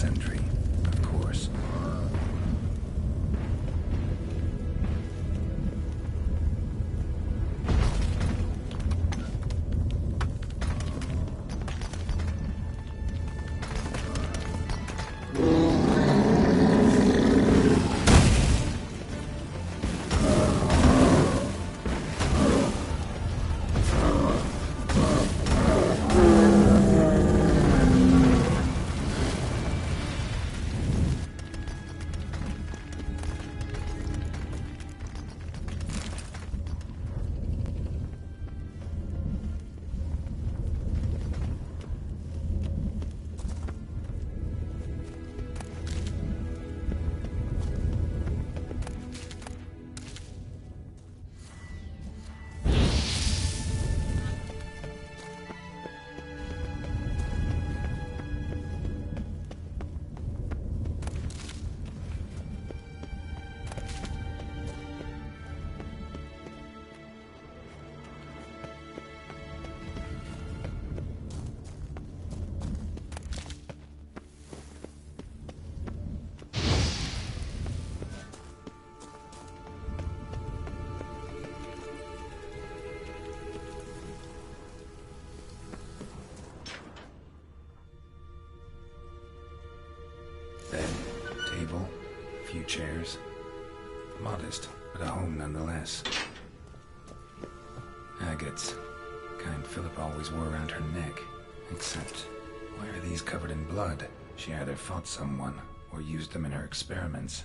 sentry, of course. Bed, table, a few chairs. Modest, but a home nonetheless. Agates. Kind Philip always wore around her neck. Except, why are these covered in blood? She either fought someone, or used them in her experiments.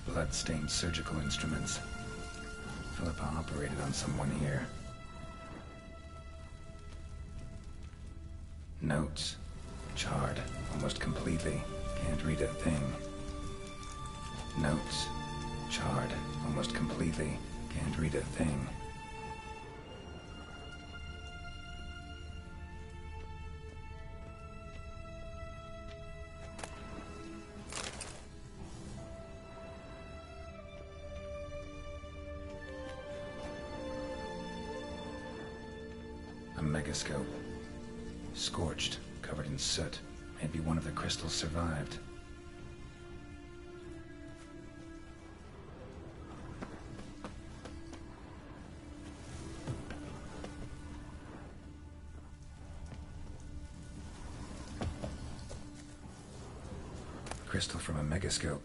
Blood-stained surgical instruments. Philippa operated on someone here. Notes. Charred, almost completely. Can't read a thing. Notes. Charred, almost completely. Can't read a thing. A megascope. Scorched, covered in soot. Maybe one of the crystals survived. Crystal from a megascope.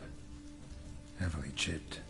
Heavily chipped.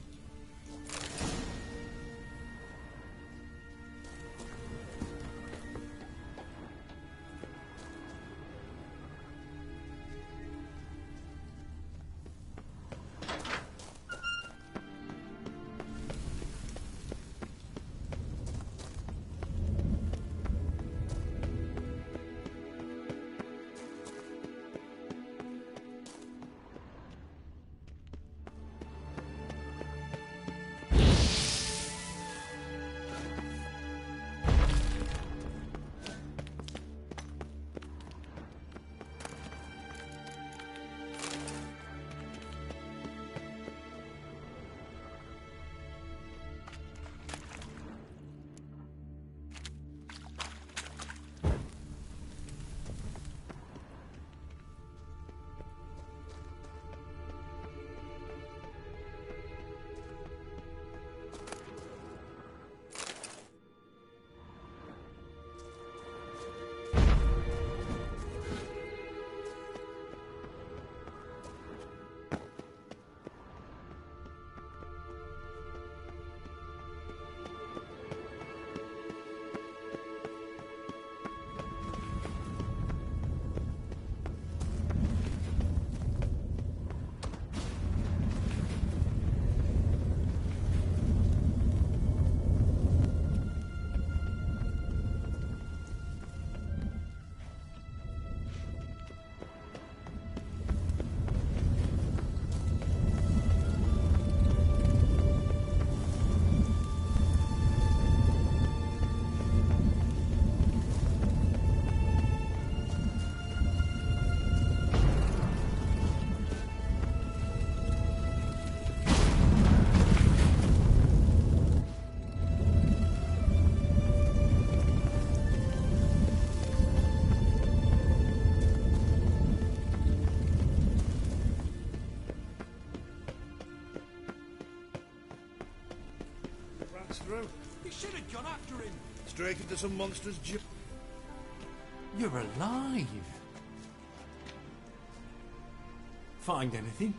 pass through. You should have gone after him. Straight into some monster's jaw. You're alive. Find anything?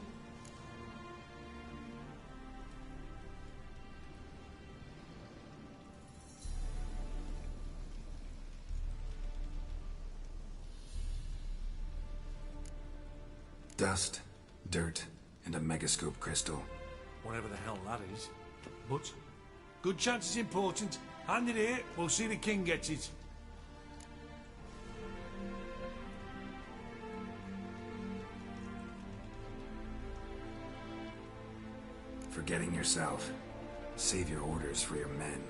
Dust, dirt, and a megascope crystal. Whatever the hell that is. But, good chance it's important. Hand it here, we'll see the king gets it. Forgetting yourself. Save your orders for your men.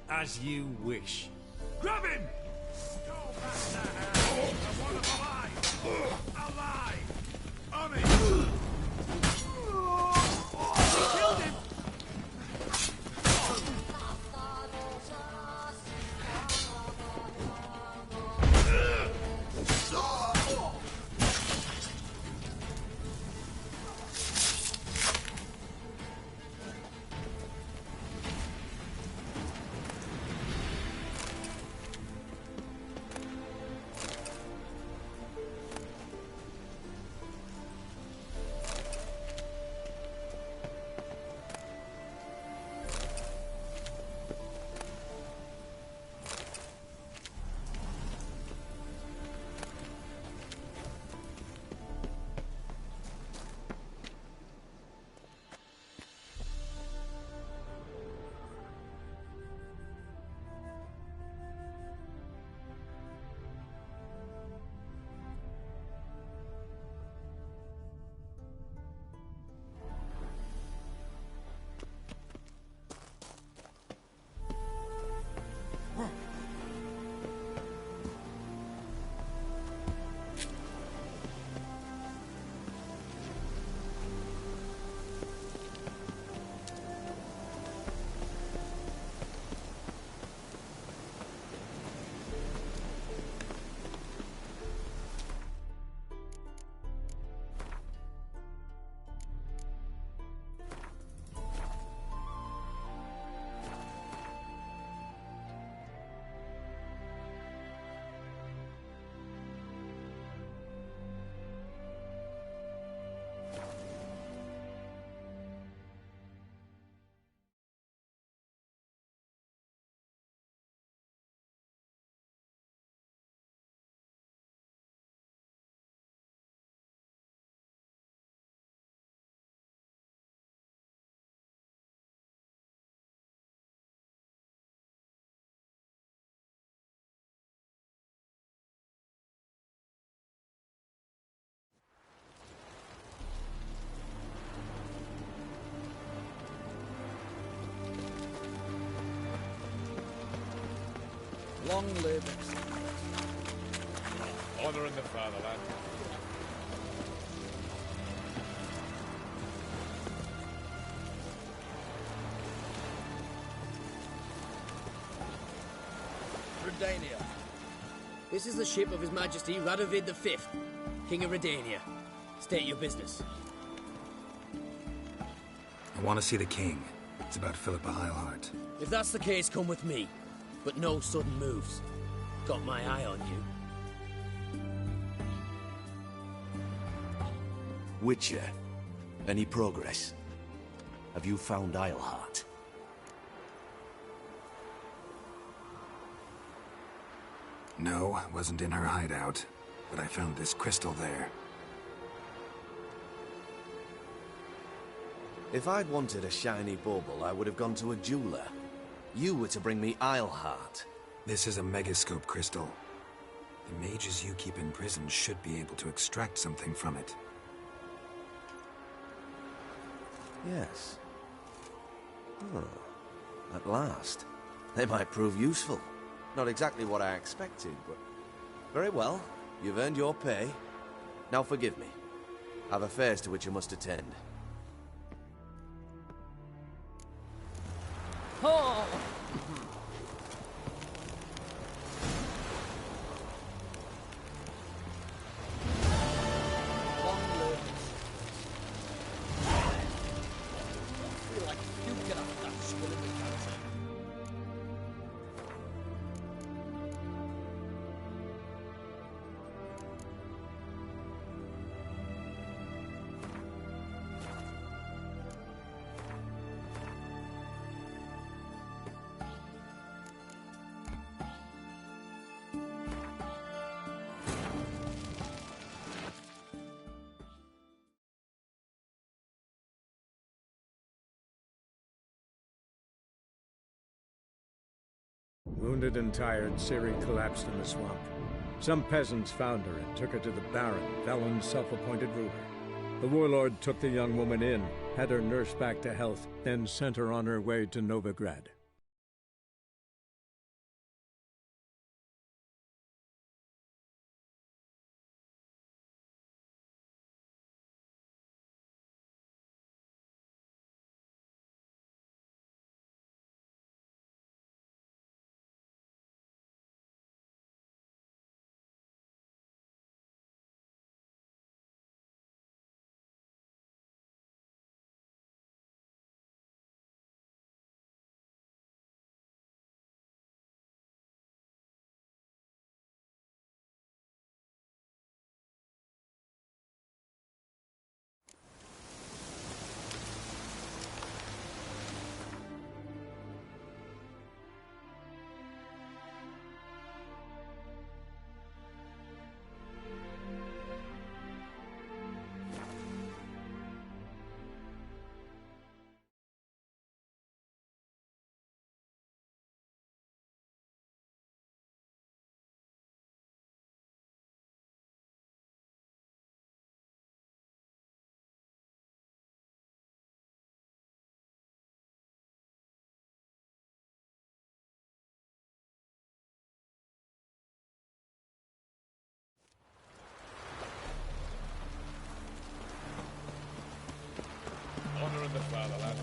As you wish. Grab him! Go back there! I want him alive! Alive! On it! Killed him! Long live Honor in the fatherland. Redania. This is the ship of His Majesty Radovid V, King of Redania. State your business. I want to see the king. It's about Philippa Eilhart. If that's the case, come with me. But no sudden moves. Got my eye on you. Witcher, any progress? Have you found Eilhart? No, wasn't in her hideout. But I found this crystal there. If I'd wanted a shiny bauble, I would have gone to a jeweler. You were to bring me Eilhart. This is a megascope crystal. The mages you keep in prison should be able to extract something from it. Yes. Oh, at last. They might prove useful. Not exactly what I expected, but... Very well. You've earned your pay. Now forgive me. I've affairs to which you must attend. Oh! Long live. I feel like puking after that skull in the canteen. Wounded and tired, Ciri collapsed in the swamp. Some peasants found her and took her to the Baron, Velen's self-appointed ruler. The warlord took the young woman in, had her nursed back to health, then sent her on her way to Novigrad. Honor of the fatherland.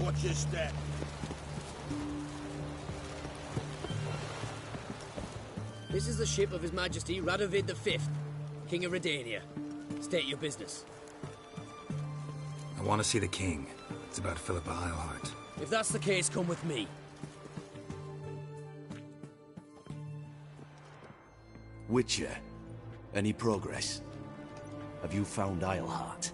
Watch your step. This is the ship of His Majesty Radovid V, King of Redania. State your business. I want to see the king. It's about Philippa Eilhart. If that's the case, come with me. Witcher, any progress? Have you found Eilhart?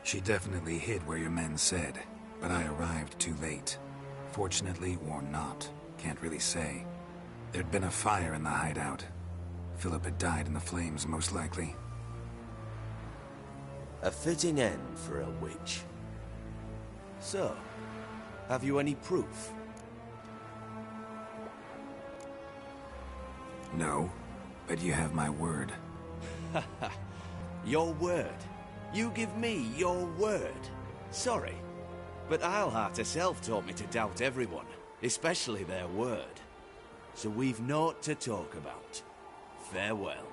She definitely hid where your men said, but I arrived too late. Fortunately or not, can't really say. There'd been a fire in the hideout. Philip had died in the flames, most likely. A fitting end for a witch. So, have you any proof? No, but you have my word. Your word? You give me your word? Sorry, but Eilhart herself taught me to doubt everyone, especially their word. So we've naught to talk about. Farewell.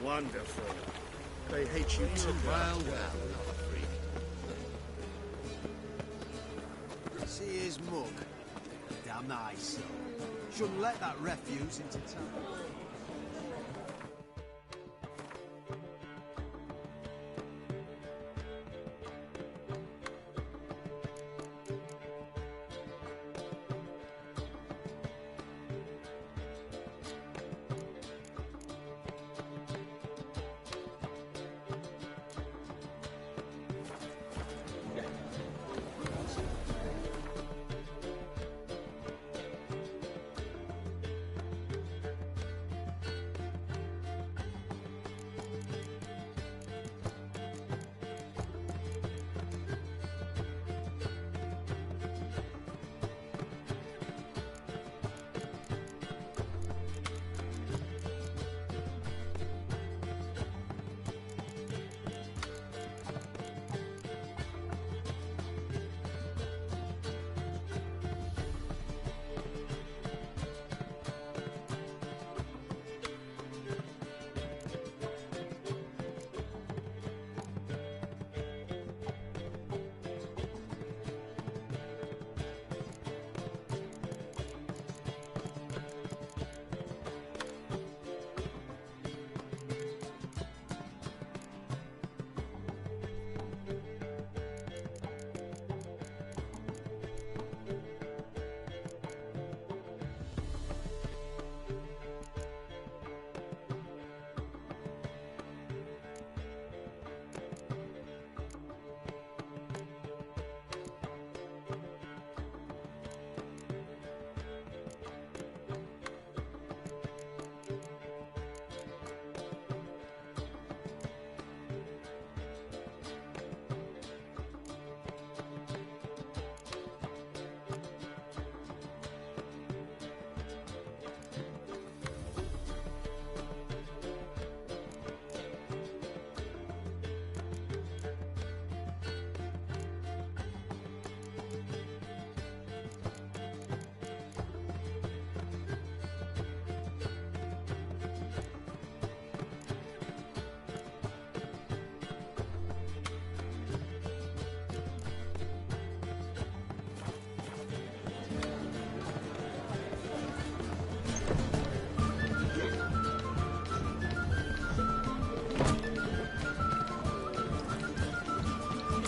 Wonderful. They hate you too. Well, not a freak. See his mug? Damn nice, so. Shouldn't let that refuse into town.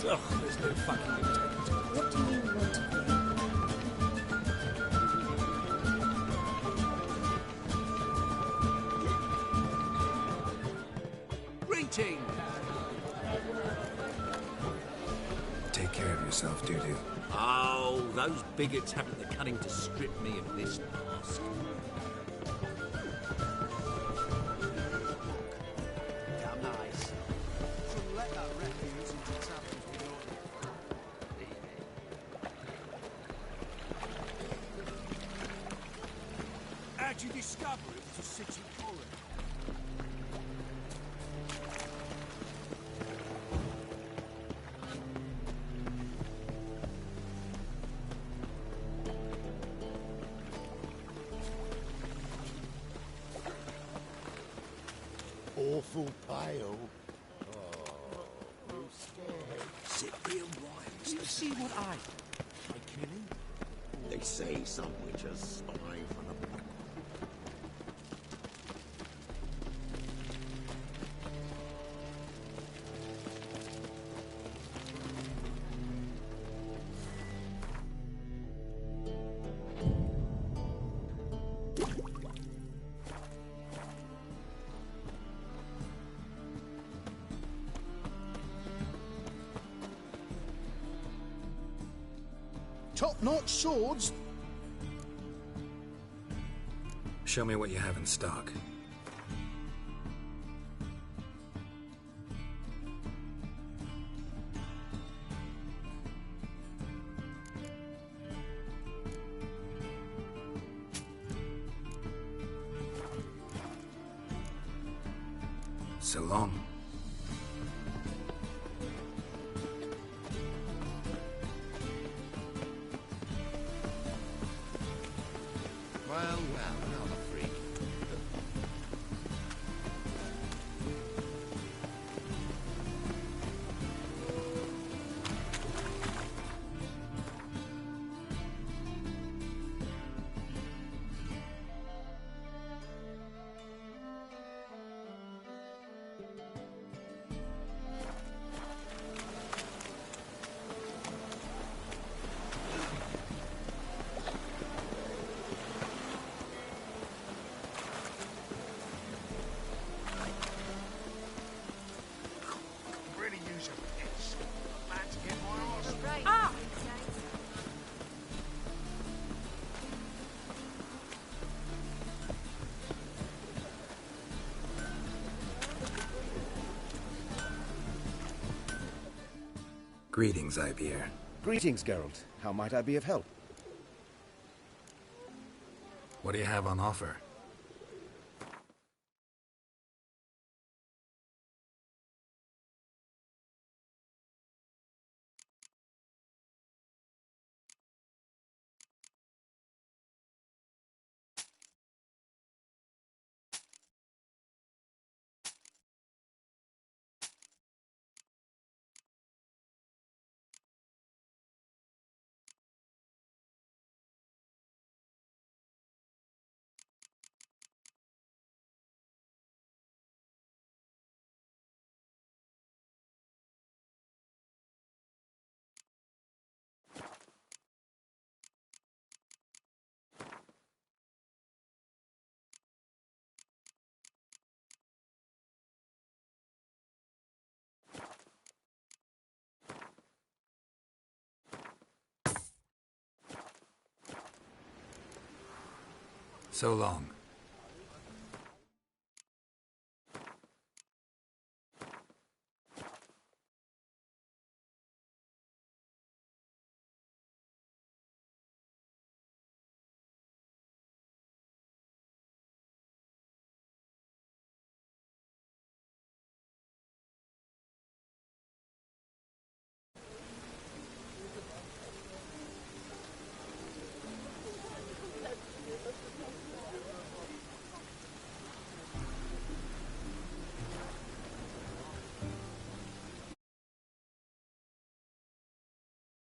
Ugh, there's no fucking integrity. What do you want to Greetings! Take care of yourself, Doo-Doo. Oh, those bigots haven't the cunning to strip me of this mask. Damn nice. Shouldn't let that refuse into taverns we know. How'd you discover it was a city colony? Awful pale. Oh, you scared. Sit real right. Do you see what I killing? They say some witches spy from the back. Top-notch swords. Show me what you have in stock. So long. Well, not a freak. Greetings, Ibeer. Greetings, Geralt. How might I be of help? What do you have on offer? So long.